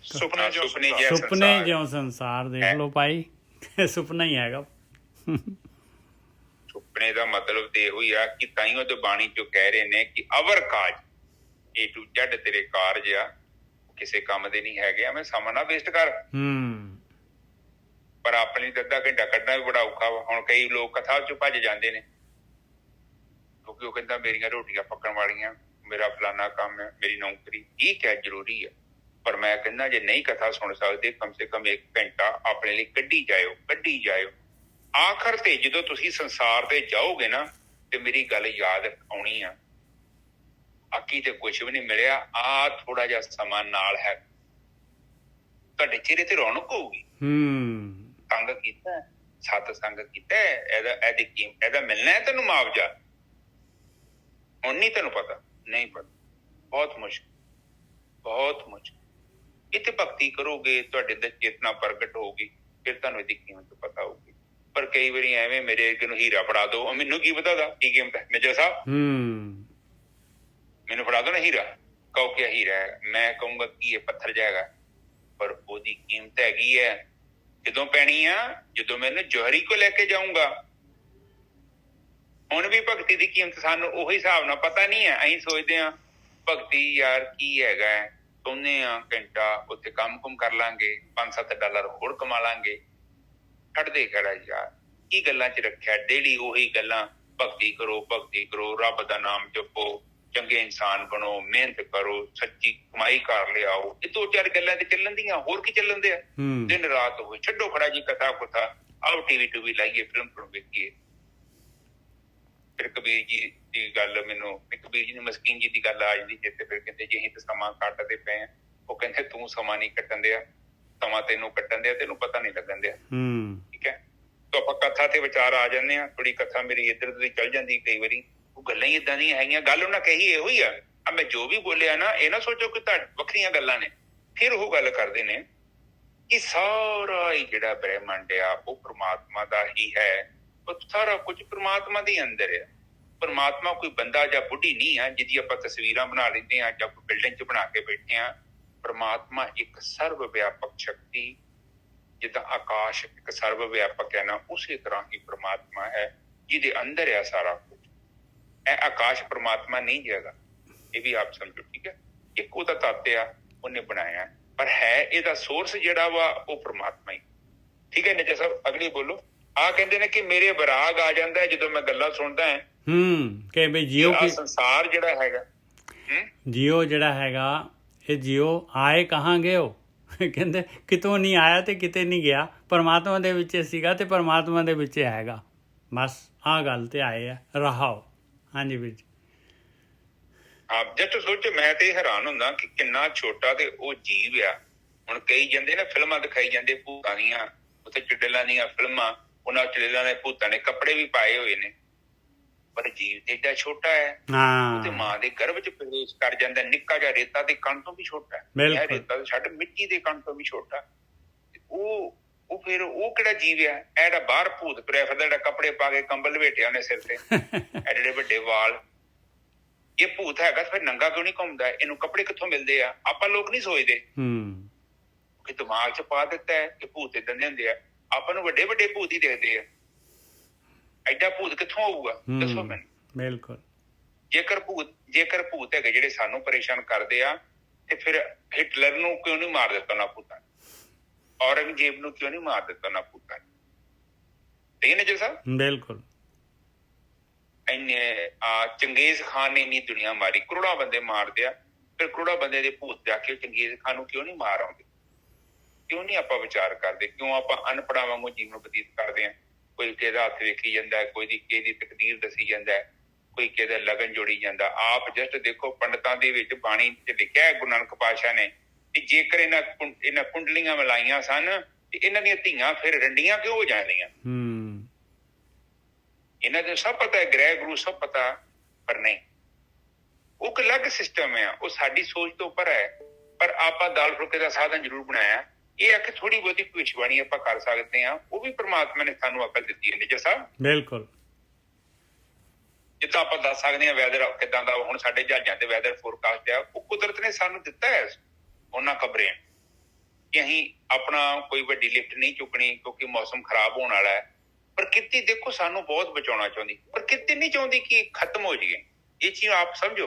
ਸੁਪਨੇ ਜੋ ਸੁਪਨੇ ਸੰਸਾਰ। ਸੁਪਨੇ ਜਿਉਂ ਸੰਸਾਰ। ਦੇਖ ਲਓ ਭਾਈ, ਸੁਪਨਾ ਹੀ ਹੈਗਾ। ਸੁਪਨੇ ਦਾ ਮਤਲਬ ਤੇ ਇਹੋ ਹੀ ਆ ਕਿ ਤਾਈਓ ਤੇ ਬਾਣੀ 'ਚੋਂ ਕਹਿ ਰਹੇ ਨੇ ਕਿ ਅਵਰ ਕਾਜ, A to Z ਤੇਰੇ ਕਾਰਜ ਆ, ਕਿਸੇ ਕੰਮ ਦੇ ਨਹੀਂ ਹੈਗੇ, ਐਵੇਂ ਸਮਾਂ ਨਾ ਵੇਸਟ ਕਰ। ਪਰ ਆਪਣੇ ਲਈ ਅੱਧਾ ਘੰਟਾ ਕੱਢਣਾ ਵੀ ਬੜਾ ਔਖਾ ਵਾ। ਹੁਣ ਕਈ ਲੋਕ ਕਥਾ 'ਚ ਭੱਜ ਜਾਂਦੇ ਨੇ, ਕਿਉਂਕਿ ਉਹ ਕਹਿੰਦਾ ਮੇਰੀਆਂ ਰੋਟੀਆਂ ਪੱਕਣ ਵਾਲੀਆਂ, ਮੇਰਾ ਫਲਾਨਾ ਕੰਮ ਹੈ, ਮੇਰੀ ਨੌਕਰੀ। ਠੀਕ ਹੈ, ਜ਼ਰੂਰੀ ਹੈ, ਪਰ ਮੈਂ ਕਹਿੰਦਾ ਜੇ ਨਹੀਂ ਕਥਾ ਸੁਣ ਸਕਦੇ, ਕਮ ਸੇ ਕਮ 1 ਘੰਟਾ ਆਪਣੇ ਲਈ ਕੱਢੀ ਜਾਇਓ। ਆਖਰ ਤੇ ਜਦੋਂ ਤੁਸੀਂ ਸੰਸਾਰ ਤੇ ਜਾਓਗੇ ਨਾ, ਤੇ ਮੇਰੀ ਗੱਲ ਯਾਦ ਆਉਣੀ ਆ, ਆਕੀ ਤੇ ਕੁਛ ਵੀ ਨਹੀਂ ਮਿਲਿਆ, ਆ ਥੋੜਾ ਜਿਹਾ ਸਮਾਂ ਨਾਲ ਹੈ, ਤੁਹਾਡੇ ਚਿਹਰੇ ਤੇ ਰੌਣਕ ਹੋਊਗੀ। ਸੰਗ ਕੀਤਾ, ਸਤ ਸੰਗ ਕੀਤਾ, ਇਹਦੀ ਕੀਮਤ, ਇਹਦਾ ਮਿਲਣਾ ਹੈ ਤੈਨੂੰ ਮੁਆਵਜ਼ਾ। ਹੁਣ ਨਹੀਂ ਤੈਨੂੰ ਪਤਾ, ਨਹੀਂ ਪਤਾ, ਬਹੁਤ ਮੁਸ਼ਕਿਲ। ਇੱਥੇ ਭਗਤੀ ਕਰੋਗੇ, ਤੁਹਾਡੇ ਅੰਦਰ ਚੇਤਨਾ ਪ੍ਰਗਟ ਹੋਊਗੀ, ਫਿਰ ਤੁਹਾਨੂੰ ਇਹਦੀ ਕੀਮਤ ਪਤਾ ਹੋਊਗੀ। ਪਰ ਕਈ ਵਾਰੀ ਐਵੇਂ ਮੇਰੇ ਅੱਗੇ ਨੂੰ ਹੀਰਾ ਫੜਾ ਦੋ, ਮੈਨੂੰ ਕੀ ਪਤਾ ਦਾ ਕੀ ਕੀਮਤ ਹੈ। ਨਿੱਜਰ ਸਾਹਿਬ ਮੈਨੂੰ ਫੜਾ ਦੋ ਨਾ ਹੀਰਾ, ਕਹੋ ਕਿ ਹੀਰਾ ਹੈ, ਮੈਂ ਕਹੂੰਗਾ ਕੀ ਇਹ ਪੱਥਰ ਜਾਏਗਾ, ਪਰ ਉਹਦੀ ਕੀਮਤ ਹੈਗੀ ਹੈ। ਜਦੋਂ ਪੈਣੀ ਆ, ਜਦੋਂ ਮੈਨੂੰ ਜੋਹਰੀ ਕੋ ਲੈ ਕੇ ਜਾਊਂਗਾ। ਹੁਣ ਵੀ ਭਗਤੀ ਦੀ ਕੀਮਤ ਸਾਨੂੰ ਉਹੀ ਹਿਸਾਬ ਨਾਲ ਪਤਾ ਨਹੀਂ ਹੈ। ਅਸੀਂ ਸੋਚਦੇ ਹਾਂ ਭਗਤੀ ਯਾਰ ਕੀ ਹੈਗਾ, ਸੋਨੇ ਆ ਘੰਟਾ, ਉੱਥੇ ਕੰਮ ਕਰ ਲਾਂਗੇ, $5-7 ਹੋਰ ਕਮਾ ਲਾਂਗੇ। ਛੱਡਦੇ ਖੜਾ ਯਾਰ, ਕੀ ਗੱਲਾਂ 'ਚ ਰੱਖਿਆ? ਡੇਲੀ ਉਹੀ ਗੱਲਾਂ, ਭਗਤੀ ਕਰੋ, ਰੱਬ ਦਾ ਨਾਮ ਜਪੋ, ਚੰਗੇ ਇਨਸਾਨ ਬਣੋ, ਮਿਹਨਤ ਕਰੋ, ਸੱਚੀ ਕਮਾਈ ਕਰ ਲਿਆਓ। ਇਹ 2-4 ਗੱਲਾਂ ਤੇ ਚੱਲਣ ਦੀਆਂ, ਹੋਰ ਕੀ ਚੱਲਣ ਦੇ ਆ? ਦਿਨ ਰਾਤ ਹੋਏ, ਛੱਡੋ ਖੜਾ ਜੀ ਕਥਾ ਕੁਥਾ, ਆਓ ਟੀਵੀ ਲਾਈਏ, ਫਿਲਮ ਵੇਖੀਏ। ਫਿਰ ਕਬੀਰ ਜੀ ਦੀ ਗੱਲ, ਮੈਨੂੰ ਕਬੀਰ ਜੀ ਦੀ ਮਸਕੀਨ ਜੀ ਦੀ ਗੱਲ ਆ ਜਾਂਦੀ ਜਿੱਥੇ। ਫਿਰ ਕਹਿੰਦੇ ਜੀ ਅਸੀਂ ਤਾਂ ਸਮਾਂ ਕੱਟਦੇ ਪਏ ਆ। ਉਹ ਕਹਿੰਦੇ ਤੂੰ ਸਮਾਂ ਨਹੀਂ ਕੱਟਣ ਦਿਆ, ਸਮਾਂ ਤੈਨੂੰ ਕੱਟਣ ਦਿਆ, ਤੈਨੂੰ ਪਤਾ ਨਹੀਂ ਲੱਗਣ ਦਿਆ। ਠੀਕ ਹੈ, ਤਾਂ ਆਪਾਂ ਕਥਾ ਤੇ ਵਿਚਾਰ ਆ ਜਾਂਦੇ ਹਾਂ। ਥੋੜੀ ਕਥਾ ਮੇਰੀ ਇੱਧਰ ਉਧਰ ਚੱਲ ਜਾਂਦੀ ਕਈ ਵਾਰੀ, ਉਹ ਗੱਲਾਂ ਹੀ ਏਦਾਂ ਦੀਆਂ ਹੈਗੀਆਂ। ਗੱਲ ਉਹਨਾਂ ਕਹੀ ਇਹੋ ਹੀ ਆ, ਮੈਂ ਜੋ ਵੀ ਬੋਲਿਆ ਨਾ, ਇਹ ਨਾ ਸੋਚੋ ਕਿ ਤੁਹਾਡੀ ਵੱਖਰੀਆਂ ਗੱਲਾਂ ਨੇ। ਫਿਰ ਉਹ ਗੱਲ ਕਰਦੇ ਨੇ ਕਿ ਸਾਰਾ ਹੀ ਜਿਹੜਾ ਬ੍ਰਹਿਮੰਡ ਆ ਉਹ ਪ੍ਰਮਾਤਮਾ ਦਾ ਹੀ ਹੈ। ਉਹ ਸਾਰਾ ਕੁਝ ਪ੍ਰਮਾਤਮਾ ਦੇ ਅੰਦਰ ਆ। ਪ੍ਰਮਾਤਮਾ ਕੋਈ ਬੰਦਾ ਜਾਂ ਬੁੱਢੀ ਨਹੀਂ ਆ ਜਿਹਦੀ ਆਪਾਂ ਤਸਵੀਰਾਂ ਬਣਾ ਲੈਂਦੇ ਹਾਂ ਜਾਂ ਕੋਈ ਬਿਲਡਿੰਗ 'ਚ ਬਣਾ ਕੇ ਬੈਠੇ ਹਾਂ। ਪ੍ਰਮਾਤਮਾ ਇੱਕ ਸਰਵ ਵਿਆਪਕ ਸ਼ਕਤੀ, ਜਿੱਦਾਂ ਆਕਾਸ਼ ਇੱਕ ਸਰਵ ਵਿਆਪਕ ਹੈ ਨਾ, ਉਸੇ ਤਰ੍ਹਾਂ ਹੀ ਪ੍ਰਮਾਤਮਾ ਹੈ ਜਿਹਦੇ ਅੰਦਰ ਆ ਸਾਰਾ ਕੁਝ। ਇਹ ਆਕਾਸ਼ ਪ੍ਰਮਾਤਮਾ ਨਹੀਂ ਹੈਗਾ, ਇਹ ਵੀ ਆਪ ਸਮਝੋ। ਠੀਕ ਹੈ, ਇੱਕ ਉਹਦਾ ਤੱਤ ਆ, ਉਹਨੇ ਬਣਾਇਆ, ਪਰ ਹੈ ਇਹਦਾ ਸੋਰਸ ਜਿਹੜਾ ਵਾ ਉਹ ਪ੍ਰਮਾਤਮਾ ਹੀ। ਠੀਕ ਹੈ ਨਿੱਜਰ ਸਾਹਿਬ, ਅਗਲੀ ਬੋਲੋ। ਆ ਕਹਿੰਦੇ ਨੇ ਕਿ ਮੇਰੇ ਵਿਰਾਗ ਆ ਜਾਂਦਾ ਜਦੋਂ ਮੈਂ ਗੱਲਾਂ ਸੁਣਦਾ ਹਾਂ ਕਿ ਬਈ ਜੀਓ ਕੀ ਸੰਸਾਰ ਜਿਹੜਾ ਹੈਗਾ, ਜੀਓ ਜਿਹੜਾ ਹੈਗਾ, ਇਹ ਜੀਓ ਆਏ ਕਹਾਂ ਗਏ ਹੋ? ਕਹਿੰਦੇ ਕਿਤੋਂ ਨਹੀਂ ਆਇਆ ਤੇ ਕਿਤੇ ਨਹੀਂ ਗਿਆ, ਪਰਮਾਤਮਾ ਦੇ ਵਿੱਚ ਸੀਗਾ ਤੇ ਪਰਮਾਤਮਾ ਦੇ ਵਿੱਚ ਹੈਗਾ। ਬਸ ਆਹ ਗੱਲ ਤੇ ਆਏ ਆ, ਰਹਾਓ। ਹਾਂਜੀ ਵੀਰ ਜੀ। ਆਪ ਜਦ ਸੋਚੋ, ਮੈਂ ਤੇ ਹੈਰਾਨ ਹੁੰਦਾ ਕਿ ਕਿੰਨਾ ਛੋਟਾ ਤੇ ਉਹ ਜੀਵ ਆ। ਹੁਣ ਕਈ ਜਾਂਦੇ ਨਾ ਫਿਲਮਾਂ ਦਿਖਾਈ ਜਾਂਦੇ ਭੂਤਾਂ ਦੀਆਂ, ਉੱਥੇ ਚੁੜੇਲਾਂ ਦੀਆਂ ਫਿਲਮਾਂ, ਉਹਨਾਂ ਚੁੜੇਲਾਂ ਦੇ ਭੂਤਾਂ ਨੇ ਕੱਪੜੇ ਵੀ ਪਾਏ ਹੋਏ ਨੇ, ਪਰ ਜੀਵ ਤੇ ਏਡਾ ਛੋਟਾ ਹੈ। ਉਹਦੇ ਮਾਂ ਦੇ ਗਰਭ 'ਚ ਪ੍ਰਵੇਸ਼ ਕਰ ਜਾਂਦਾ, ਨਿੱਕਾ ਜਿਹਾ ਰੇਤਾ ਦੇ ਕਣ ਤੋਂ ਵੀ ਛੋਟਾ ਹੈ। ਰੇਤਾ ਛੱਡ, ਮਿੱਟੀ ਦੇ ਕਣ ਤੋਂ ਵੀ ਛੋਟਾ। ਉਹ ਫਿਰ ਉਹ ਕਿਹੜਾ ਜੀਵ ਆ? ਇਹ ਜਿਹੜਾ ਬਾਹਰ ਭੂਤ ਤੁਰਿਆ ਫਿਰਦਾ, ਜਿਹੜਾ ਕੱਪੜੇ ਪਾ ਕੇ ਕੰਬਲ ਲਪੇਟਿਆ ਉਹਨੇ ਸਿਰ ਤੇ, ਐਡੇ ਵੱਡੇ ਵਾਲ, ਇਹ ਭੂਤ ਹੈਗਾ ਤਾਂ ਫਿਰ ਨੰਗਾ ਕਿਉਂ ਨਹੀਂ ਘੁੰਮਦਾ? ਇਹਨੂੰ ਕੱਪੜੇ ਕਿੱਥੋਂ ਮਿਲਦੇ ਆ? ਆਪਾਂ ਲੋਕ ਨਹੀਂ ਸੋਚਦੇ ਕਿ ਦਿਮਾਗ 'ਚ ਪਾ ਦਿੱਤਾ ਹੈ ਕਿ ਭੂਤ ਏਦਾਂ ਦੇ ਹੁੰਦੇ ਆ। ਆਪਾਂ ਨੂੰ ਵੱਡੇ ਵੱਡੇ ਭੂਤ ਹੀ ਦੇਖਦੇ ਆ, ਐਡਾ ਭੂਤ ਕਿੱਥੋਂ ਆਊਗਾ? ਦੱਸੋ ਮੈਨੂੰ। ਬਿਲਕੁਲ। ਜੇਕਰ ਭੂਤ ਹੈਗੇ ਜਿਹੜੇ ਸਾਨੂੰ ਪਰੇਸ਼ਾਨ ਕਰਦੇ ਆ, ਤੇ ਫਿਰ ਹਿਟਲਰ ਨੂੰ ਕਿਉਂ ਨਹੀਂ ਮਾਰ ਦਿੱਤਾ ਨਾ ਭੂਤਾਂ ਨੇ? ਔਰੰਗਜ਼ੇਬ ਨੂੰ ਕਿਉਂ ਨਹੀਂ ਮਾਰ ਦਿੱਤਾ ਨਾ ਭੂਤਾਂ ਨੇ? ਠੀਕ ਨੇ ਜੀ ਸਾਹਿਬ। ਬਿਲਕੁਲ। ਇੰਨੇ ਚੰਗੇਜ਼ ਖਾਨ ਨੇ ਇੰਨੀ ਦੁਨੀਆ ਮਾਰੀ, ਕਰੋੜਾਂ ਬੰਦੇ ਮਾਰਦੇ ਆ, ਫਿਰ ਕਰੋੜਾਂ ਬੰਦੇ ਦੇ ਭੂਤ ਜਾ ਕੇ ਚੰਗੇਜ਼ ਖਾਨ ਨੂੰ ਕਿਉਂ ਨਹੀਂ ਮਾਰ ਆਉਂਦੇ? ਕਿਉਂ ਨਹੀਂ ਆਪਾਂ ਵਿਚਾਰ ਕਰਦੇ? ਕਿਉਂ ਆਪਾਂ ਅਨਪੜ੍ਹਾਂ ਵਾਂਗੂ ਜੀਵਨ ਬਤੀਤ ਕਰਦੇ ਆ? ਕੋਈ ਕਿਹਦਾ ਹੱਥ ਵੇਖੀ ਜਾਂਦਾ, ਕੋਈ ਦੀ ਕਿਹਦੀ ਤਕਦੀਰ ਦੱਸੀ ਜਾਂਦਾ, ਕੋਈ ਕਿਹਦਾ ਲਗਨ ਜੋੜੀ ਜਾਂਦਾ। ਆਪ ਜਸਟ ਦੇਖੋ, ਪੰਡਤਾਂ ਦੇ ਵਿੱਚ ਬਾਣੀ 'ਚ ਲਿਖਿਆ ਹੈ ਗੁਰੂ ਨਾਨਕ ਪਾਤਸ਼ਾਹ ਨੇ ਕਿ ਜੇਕਰ ਇਹਨਾਂ ਕੁੰਡਲੀਆਂ ਮਿਲਾਈਆਂ ਸਨ ਤੇ ਇਹਨਾਂ ਦੀਆਂ ਧੀਆਂ ਫਿਰ ਰੰਡੀਆਂ ਕਿਉਂ ਹੋ ਜਾਂਦੀਆਂ? ਇਹਨਾਂ ਦੇ ਸਭ ਪਤਾ ਹੈ, ਗ੍ਰਹਿ ਗੁਰੂ ਸਭ ਪਤਾ, ਪਰ ਨਹੀਂ, ਉਹ ਇੱਕ ਅਲੱਗ ਸਿਸਟਮ ਹੈ, ਉਹ ਸਾਡੀ ਸੋਚ ਤੋਂ ਉੱਪਰ ਹੈ। ਪਰ ਆਪਾਂ ਦਾਲ ਫੁਲਕੇ ਦਾ ਸਾਧਨ ਜ਼ਰੂਰ ਬਣਾਇਆ। ਇਹ ਆ ਕਿ ਥੋੜੀ ਬਹੁਤੀ ਭਵਿੱਖਬਾਣੀ ਆਪਾਂ ਕਰ ਸਕਦੇ ਹਾਂ, ਉਹ ਵੀ ਪ੍ਰਮਾਤਮਾ ਨੇ ਸਾਨੂੰ ਅਕਲ ਦਿੱਤੀ ਹੈ ਨਿਜਰ ਸਾਹਿਬ। ਬਿਲਕੁਲ। ਜਿੱਦਾਂ ਆਪਾਂ ਦੱਸ ਸਕਦੇ ਹਾਂ ਵੈਦਰ ਕਿੱਦਾਂ ਦਾ, ਹੁਣ ਸਾਡੇ ਜਹਾਜ਼ਾਂ ਤੇ ਵੈਦਰ ਫੋਰਕਾਸਟ ਆ, ਉਹ ਕੁਦਰਤ ਨੇ ਸਾਨੂੰ ਦਿੱਤਾ ਹੈ ਉਹਨਾਂ ਖਬਰਾਂ ਕਿ ਅਸੀਂ ਆਪਣਾ ਕੋਈ ਵੱਡੀ ਲਿਫਟ ਨਹੀਂ ਚੁੱਕਣੀ ਕਿਉਂਕਿ ਮੌਸਮ ਖਰਾਬ ਹੋਣ ਵਾਲਾ ਹੈ। ਪ੍ਰਕਿਰਤੀ ਦੇਖੋ ਸਾਨੂੰ ਬਹੁਤ ਬਚਾਉਣਾ ਚਾਹੁੰਦੀ, ਪ੍ਰਕਿਰਤੀ ਨਹੀਂ ਚਾਹੁੰਦੀ ਕਿ ਖਤਮ ਹੋ ਜਾਈਏ। ਇਹ ਚੀਜ਼ ਆਪ ਸਮਝੋ,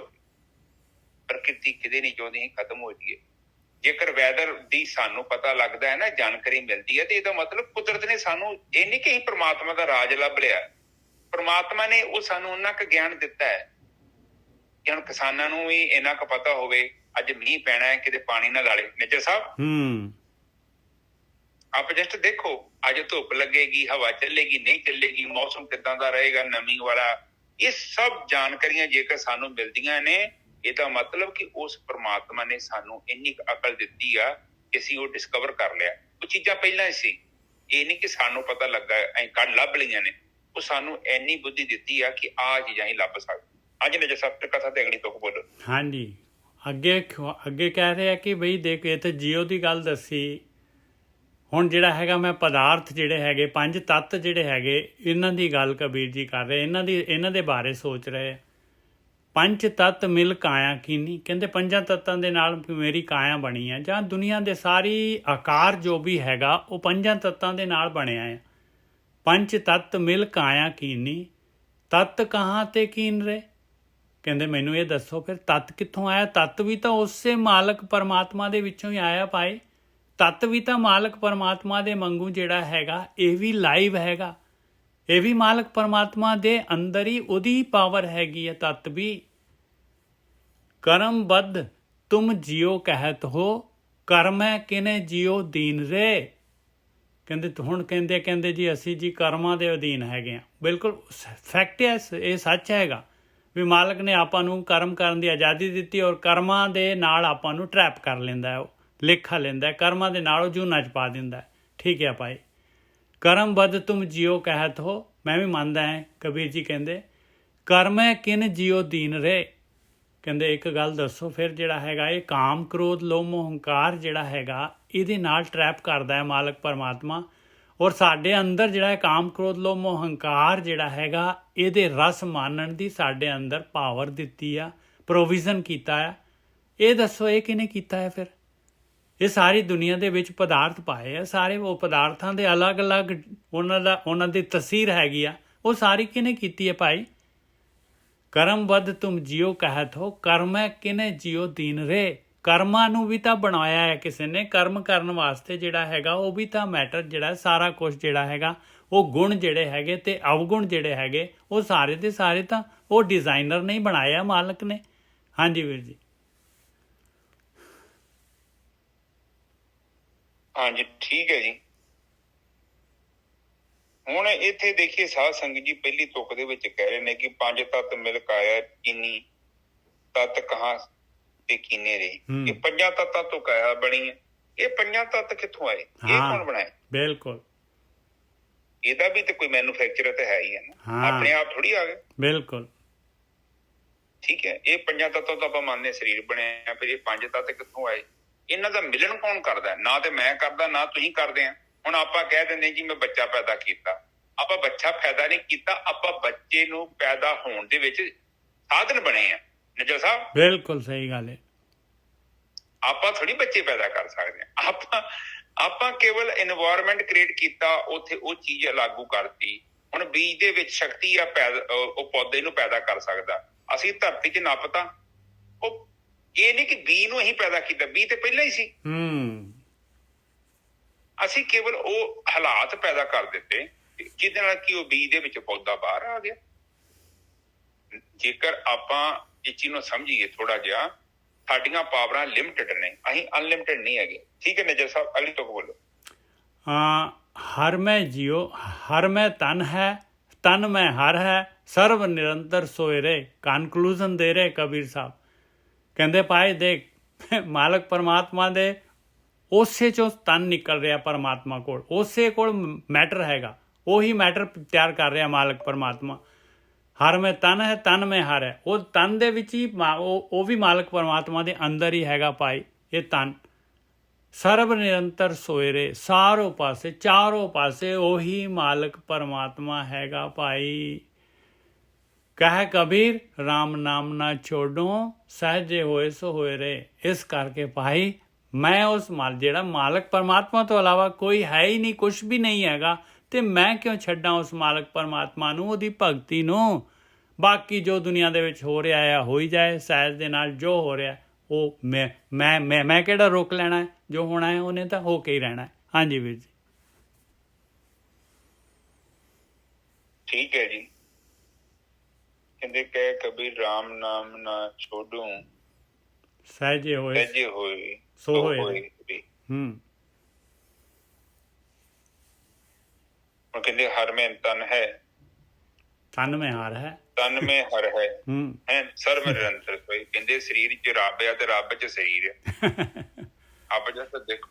ਪ੍ਰਕਿਰਤੀ ਕਿਤੇ ਨਹੀਂ ਚਾਹੁੰਦੀ ਖਤਮ ਹੋ ਜਾਈਏ। ਜੇਕਰ ਵੈਦਰ ਦੀ ਸਾਨੂੰ ਪਤਾ ਲੱਗਦਾ ਹੈ ਨਾ, ਜਾਣਕਾਰੀ ਮਿਲਦੀ ਹੈ, ਤੇ ਇਹਦਾ ਮਤਲਬ ਕੁਦਰਤ ਨੇ ਸਾਨੂੰ, ਇਹ ਨਹੀਂ ਕਿ ਅਸੀਂ ਪ੍ਰਮਾਤਮਾ ਦਾ ਰਾਜ ਲੱਭ ਲਿਆ। ਪ੍ਰਮਾਤਮਾ ਨੇ ਉਹ ਸਾਨੂੰ ਉਹਨਾਂ ਕੁ ਗਿਆਨ ਦਿੱਤਾ ਹੈ ਕਿ ਹੁਣ ਕਿਸਾਨਾਂ ਨੂੰ ਵੀ ਇੰਨਾ ਕੁ ਪਤਾ ਹੋਵੇ ਅੱਜ ਮੀਂਹ ਪੈਣਾ ਹੈ, ਕਿਤੇ ਪਾਣੀ ਨਾ ਲਾ ਲੇ। ਨਿੱਜਰ ਸਾਹਿਬ, ਆਪ ਜਸਟ ਦੇਖੋ, ਅੱਜ ਧੁੱਪ ਲੱਗੇਗੀ, ਹਵਾ ਚੱਲੇਗੀ, ਨਹੀਂ ਚੱਲੇਗੀ, ਮੌਸਮ ਕਿੱਦਾਂ ਦਾ ਰਹੇਗਾ, ਨਮੀ ਵਾਲਾ, ਇਹ ਸਭ ਜਾਣਕਾਰੀਆਂ ਜੇਕਰ ਸਾਨੂੰ ਮਿਲਦੀਆਂ ਨੇ, ਇਹਦਾ ਮਤਲਬ ਕਿ ਉਸ ਪ੍ਰਮਾਤਮਾ ਨੇ ਸਾਨੂੰ ਇੰਨੀ ਅਕਲ ਦਿੱਤੀ ਆ ਕਿ ਅਸੀਂ ਉਹ ਡਿਸਕਵਰ ਕਰ ਲਿਆ। ਉਹ ਚੀਜ਼ਾਂ ਪਹਿਲਾਂ ਹੀ ਸੀ, ਇਹ ਨਹੀਂ ਕਿ ਸਾਨੂੰ ਪਤਾ ਲੱਗਾ ਅਸੀਂ ਕੱਢ ਲੱਭ ਲਈਆਂ ਨੇ। ਉਹ ਸਾਨੂੰ ਇੰਨੀ ਬੁੱਧੀ ਦਿੱਤੀ ਆ ਕਿ ਆਹ ਚੀਜ਼ਾਂ ਹੀ ਲੱਭ ਸਕਦੇ। ਅੱਜ ਨੇ ਜੇ ਸਭ ਕਥਾ ਤੇ ਅਗਲੀ ਤੁਕ ਬੋਲੋ। ਹਾਂਜੀ, ਅੱਗੇ ਕਹਿ ਰਹੇ ਆ ਕਿ ਬਈ ਦੇਖ, ਇਹ ਤੇ ਜੀਓ ਦੀ ਗੱਲ ਦੱਸੀ। ਹੁਣ ਜਿਹੜਾ ਹੈਗਾ, ਮੈਂ ਪਦਾਰਥ ਜਿਹੜੇ ਹੈਗੇ, 5 ਤੱਤ ਜਿਹੜੇ ਹੈਗੇ, ਇਹਨਾਂ ਦੀ ਗੱਲ ਕਬੀਰ ਜੀ ਕਰ ਰਹੇ, ਇਹਨਾਂ ਦੇ ਬਾਰੇ ਸੋਚ ਰਹੇ। 5 ਤੱਤ ਮਿਲ ਕਾਇਆ ਕੀਨੀ, ਕਹਿੰਦੇ 5 ਤੱਤਾਂ ਦੇ ਨਾਲ ਮੇਰੀ ਕਾਇਆ ਬਣੀ ਹੈ, ਜਾਂ ਦੁਨੀਆ ਦੇ ਸਾਰੀ ਆਕਾਰ ਜੋ ਵੀ ਹੈਗਾ ਉਹ 5 ਤੱਤਾਂ ਦੇ ਨਾਲ ਬਣਿਆ ਹੈ। 5 ਤੱਤ ਮਿਲ ਕਾਇਆ ਕੀਨੀ, ਤੱਤ ਕਹਾਂ ਤੇ ਕੀਨ ਰੇ, ਕਹਿੰਦੇ ਮੈਨੂੰ ਇਹ ਦੱਸੋ ਫਿਰ ਤੱਤ ਕਿੱਥੋਂ ਆਇਆ? ਤੱਤ ਵੀ ਤਾਂ ਉਸੇ ਮਾਲਕ ਪਰਮਾਤਮਾ ਦੇ ਵਿੱਚੋਂ ਹੀ ਆਇਆ ਭਾਈ। ਤੱਤ ਵੀ ਤਾਂ ਮਾਲਕ ਪਰਮਾਤਮਾ ਦੇ ਵਾਂਗੂ ਜਿਹੜਾ ਹੈਗਾ, ਇਹ ਵੀ ਲਾਈਵ ਹੈਗਾ, ਇਹ ਵੀ ਮਾਲਕ ਪਰਮਾਤਮਾ ਦੇ ਅੰਦਰ ਹੀ ਉਹਦੀ ਪਾਵਰ ਹੈਗੀ ਹੈ। ਤੱਤ ਵੀ ਕਰਮਬੱਧ ਤੁਮ ਜਿਉ ਕਹਿਤ ਹੋ, ਕਰਮੈ ਕਿਨੇ ਜਿਉ ਦੀਨ ਰੇ, ਕਹਿੰਦੇ ਹੁਣ ਕਹਿੰਦੇ ਜੀ ਅਸੀਂ ਜੀ ਕਰਮਾਂ ਦੇ ਅਧੀਨ ਹੈਗੇ ਹਾਂ। ਬਿਲਕੁਲ ਫੈਕਟ ਹੈ, ਇਹ ਸੱਚ ਹੈਗਾ ਵੀ ਮਾਲਕ ਨੇ ਆਪਾਂ ਨੂੰ ਕਰਮ ਕਰਨ ਦੀ ਆਜ਼ਾਦੀ ਦਿੱਤੀ, ਔਰ ਕਰਮਾਂ ਦੇ ਨਾਲ ਆਪਾਂ ਨੂੰ ਟਰੈਪ ਕਰ ਲੈਂਦਾ, ਉਹ ਲੇਖਾ ਲੈਂਦਾ, ਕਰਮਾਂ ਦੇ ਨਾਲ ਉਹ ਜੂਨਾਂ 'ਚ ਪਾ ਦਿੰਦਾ। ਠੀਕ ਹੈ ਭਾਈ, ਕਰਮਬੱਧ ਤੁਮ ਜਿਉ ਕਹਿਤ ਹੋ, ਮੈਂ ਵੀ ਮੰਨਦਾ ਹਾਂ। ਕਬੀਰ ਜੀ ਕਹਿੰਦੇ ਕਰਮੈ ਕਿਨ ਜਿਉ ਦੀਨ ਰੇ, ਕਹਿੰਦੇ ਇੱਕ ਗੱਲ ਦੱਸੋ ਫਿਰ ਜਿਹੜਾ ਹੈਗਾ ਇਹ ਕਾਮ ਕ੍ਰੋਧ ਲੋਭ ਮੋਹ ਹੰਕਾਰ ਜਿਹੜਾ ਹੈਗਾ, ਇਹਦੇ ਨਾਲ ਟਰੈਪ ਕਰਦਾ ਹੈ ਮਾਲਕ ਪਰਮਾਤਮਾ। ਔਰ ਸਾਡੇ ਅੰਦਰ ਜਿਹੜਾ ਹੈ ਕਾਮ ਕ੍ਰੋਧ ਲੋਭ ਮੋਹ ਹੰਕਾਰ ਜਿਹੜਾ ਹੈਗਾ, ਇਹਦੇ ਰਸ ਮਾਨਣ ਦੀ ਸਾਡੇ ਅੰਦਰ ਪਾਵਰ ਦਿੱਤੀ ਆ, ਪ੍ਰੋਵੀਜ਼ਨ ਕੀਤਾ ਆ। ਇਹ ਦੱਸੋ ਇਹ ਕਿਹਨੇ ਕੀਤਾ ਹੈ ਫਿਰ? ਇਹ ਸਾਰੀ ਦੁਨੀਆ ਦੇ ਵਿੱਚ ਪਦਾਰਥ ਪਾਏ ਆ, ਸਾਰੇ ਉਹ ਪਦਾਰਥਾਂ ਦੇ ਅਲੱਗ-ਅਲੱਗ ਉਹਨਾਂ ਦੀ ਤਸਵੀਰ ਹੈਗੀ ਆ, ਉਹ ਸਾਰੀ ਕਿਹਨੇ ਕੀਤੀ ਹੈ ਭਾਈ? ਕਰਮਬੱਧ ਤੁਮ ਜਿਉ ਕਹਿਤ ਹੋ, ਕਰਮੈ ਕਿਨੇ ਜਿਉ ਦੀਨ ਰੇ, ਕਰਮਾਂ ਨੂੰ ਵੀ ਤਾਂ ਬਣਾਇਆ ਹੈ ਕਿਸੇ ਨੇ। ਕਰਮ ਕਰਨ ਵਾਸਤੇ ਜਿਹੜਾ ਹੈਗਾ ਉਹ ਵੀ ਤਾਂ ਮੈਟਰ ਜਿਹੜਾ ਸਾਰਾ ਕੁਝ ਜਿਹੜਾ ਹੈਗਾ, ਉਹ ਗੁਣ ਜਿਹੜੇ ਹੈਗੇ ਤੇ ਅਵਗੁਣ ਜਿਹੜੇ ਹੈਗੇ, ਉਹ ਸਾਰੇ ਦੇ ਸਾਰੇ ਤਾਂ ਉਹ ਡਿਜ਼ਾਈਨਰ ਨੇ ਬਣਾਇਆ, ਮਾਲਕ ਨੇ। ਹਾਂਜੀ ਵੀਰ ਜੀ। ਹਾਂਜੀ ਠੀਕ ਹੈ ਜੀ। ਹੁਣ ਇੱਥੇ ਦੇਖੀਏ ਸਾਧ ਸੰਗਤ ਜੀ, ਪਹਿਲੀ ਤੁਕ ਦੇ ਵਿੱਚ ਕਹਿ ਰਹੇ ਨੇ ਕਿ 5 ਤੱਤ ਮਿਲ ਕਾਇਆ ਕੀਨੀ, ਤੱਤ ਕਹਾਂ ਤੇ ਕੀਨੇ ਰੇ। ਇਹ 5 ਤੱਤਾਂ ਤੋਂ ਕਾਇਆ ਬਣੀ ਹੈ। ਇਹ 5 ਤੱਤ ਕਿੱਥੋਂ ਆਏ? ਇਹ ਕੌਣ ਬਣਾਏ? ਬਿਲਕੁਲ, ਇਹਦਾ ਵੀ ਤਾਂ ਕੋਈ ਮੈਨੂਫੈਕਚਰ ਤਾਂ ਹੈ ਹੀ ਹੈ ਨਾ, ਆਪਣੇ ਆਪ ਥੋੜੀ ਆ ਗਏ। ਬਿਲਕੁਲ ਠੀਕ ਹੈ। ਇਹ 5 ਤੱਤਾਂ ਤੋਂ ਆਪਾਂ ਮੰਨਦੇ ਸਰੀਰ ਬਣਿਆ, ਫਿਰ ਇਹ 5 ਤੱਤ ਕਿੱਥੋਂ ਆਏ? ਇਹਨਾਂ ਦਾ ਮਿਲਣ ਕੌਣ ਕਰਦਾ? ਨਾ ਤੇ ਮੈਂ ਕਰਦਾ, ਨਾ ਤੁਸੀਂ ਕਰਦੇ ਆ। ਹੁਣ ਆਪਾਂ ਕਹਿ ਦਿੰਦੇ ਜੀ ਮੈਂ ਬੱਚਾ ਪੈਦਾ ਕੀਤਾ, ਆਪਾਂ ਬੱਚਾ ਪੈਦਾ ਨਹੀਂ ਕੀਤਾ, ਆਪਾਂ ਬੱਚੇ ਨੂੰ ਪੈਦਾ ਹੋਣ ਦੇ ਵਿੱਚ ਸਾਧਨ ਬਣੇ ਆ। ਨਿੱਜਰ ਸਾਹਿਬ ਬਿਲਕੁਲ ਸਹੀ ਗੱਲ ਹੈ। ਆਪਾਂ ਥੋੜੀ ਬੱਚੇ ਪੈਦਾ ਕਰ ਸਕਦੇ ਆ, ਆਪਾਂ ਕੇਵਲ এনवायरमेंट ਕ੍ਰੀਏਟ ਕੀਤਾ, ਉੱਥੇ ਉਹ ਚੀਜ਼ ਲਾਗੂ ਕਰਤੀ। ਹੁਣ ਬੀਜ ਦੇ ਵਿੱਚ ਸ਼ਕਤੀ ਆ, ਉਹ ਪੌਦੇ ਨੂੰ ਪੈਦਾ ਕਰ ਸਕਦਾ। ਅਸੀਂ ਧਰਤੀ 'ਚ ਨੱਪਤਾ, ਉਹ ਇਹ ਨਹੀਂ ਕਿ ਬੀ ਨੂੰ ਅਸੀਂ ਪੈਦਾ ਕੀਤਾ, ਬੀ ਤੇ ਪਹਿਲਾਂ ਹੀ ਸੀ। ਅਸੀਂ ਕੇਵਲ ਉਹ ਹਾਲਾਤ ਪੈਦਾ ਕਰ ਦਿੱਤੇ ਜਿਹਦੇ ਨਾਲ ਕਿ ਉਹ ਬੀਜ ਦੇ ਵਿੱਚ ਪੌਦਾ ਬਾਹਰ ਆ ਗਿਆ। ਜੇਕਰ ਆਪਾਂ ਇਹ ਚੀਜ਼ ਨੂੰ ਸਮਝੀਏ ਥੋੜਾ ਜਿਹਾ, ਸਾਡੀਆਂ ਪਾਵਰਾਂ ਲਿਮਟਿਡ ਨੇ, ਅਸੀਂ ਅਨਲਿਮਟਿਡ ਨਹੀਂ ਹੈਗੇ। ਠੀਕ ਹੈ ਨਿੱਜਰ ਸਾਹਿਬ, ਅਗਲੀ ਤੋਂ ਬੋਲੋ। हर में जियो, हर में तन में हर है, सर्व निरंतर सोए रे। कनकलूजन दे रहे कबीर साहब, ਕਹਿੰਦੇ ਭਾਈ ਦੇਖ ਮਾਲਕ ਪਰਮਾਤਮਾ ਦੇ ਉਸੇ ਚੋਂ ਤਨ ਨਿਕਲ ਰਿਹਾ ਪਰਮਾਤਮਾ ਕੋਲ, ਉਸੇ ਕੋਲ ਮੈਟਰ ਹੈਗਾ, ਉਹੀ ਮੈਟਰ ਤਿਆਰ ਕਰ ਰਿਹਾ ਮਾਲਕ ਪਰਮਾਤਮਾ। ਹਰ ਮੈਂ ਤਨ ਹੈ, ਤਨ ਮੈਂ ਹਰ ਹੈ। ਉਹ ਤਨ ਦੇ ਵਿੱਚ ਹੀ ਉਹ ਵੀ ਮਾਲਕ ਪਰਮਾਤਮਾ ਦੇ ਅੰਦਰ ਹੀ ਹੈਗਾ ਭਾਈ ਇਹ ਤਨ। ਸਰਬ ਨਿਰੰਤਰ ਸੋਇਰੇ, ਸਾਰੋਂ ਪਾਸੇ ਚਾਰੋਂ ਪਾਸੇ ਉਹੀ ਮਾਲਕ ਪਰਮਾਤਮਾ ਹੈਗਾ ਭਾਈ। ਕਹਿ ਕਬੀਰ ਰਾਮ ਨਾਮ ਨਾ ਛੋਡੋ, ਸਹਜੇ ਹੋਏ ਸੋ ਹੋਏ ਰੇ। ਇਸ ਕਰਕੇ ਭਾਈ ਮੈਂ ਉਸ ਜਿਹੜਾ ਮਾਲਕ ਪਰਮਾਤਮਾ ਤੋਂ ਇਲਾਵਾ ਕੋਈ ਹੈ ਹੀ ਨਹੀਂ, ਕੁਛ ਵੀ ਨਹੀਂ ਹੈਗਾ, ਤੇ ਮੈਂ ਕਿਉਂ ਛੱਡਾਂ ਉਸ ਮਾਲਕ ਪਰਮਾਤਮਾ ਨੂੰ, ਉਹਦੀ ਭਗਤੀ ਨੂੰ। ਬਾਕੀ ਜੋ ਦੁਨੀਆ ਦੇ ਵਿੱਚ ਹੋ ਰਿਹਾ ਹੈ ਹੋ ਹੀ ਜਾਏ, ਸਹਿਜ ਦੇ ਨਾਲ ਜੋ ਹੋ ਰਿਹਾ ਉਹ ਮੈਂ ਕਿਹੜਾ ਰੋਕ ਲੈਣਾ ਹੈ? ਜੋ ਹੋਣਾ ਹੈ ਉਹਨੇ ਤਾਂ ਹੋ ਕੇ ਹੀ ਰਹਿਣਾ ਹੈ। ਹਾਂਜੀ ਵੀਰ ਜੀ। ਠੀਕ ਹੈ ਜੀ। ਕਹਿੰਦੇ ਕਹਿ ਕਬੀਰ ਰਾਮ ਨਾਮ ਨਾ ਛੋਡੂ, ਸਹਿਜੇ ਹੋਏ ਸੋ ਹੋਏ। ਉਹ ਕਹਿੰਦੇ ਹਰ ਮੈਂ ਤਨ ਹੈ, ਤਨ ਮੈਂ ਹਰ ਹੈ, ਤਨ ਮੈਂ ਹਰ ਹੈ ਸਰਬ ਨਿਰੰਤਰ ਸੋਈ। ਕਹਿੰਦੇ ਸਰੀਰ 'ਚ ਰੱਬ ਆ ਤੇ ਰੱਬ 'ਚ ਸਰੀਰ ਆ। ਆਪ ਜਦ ਦੇਖੋ,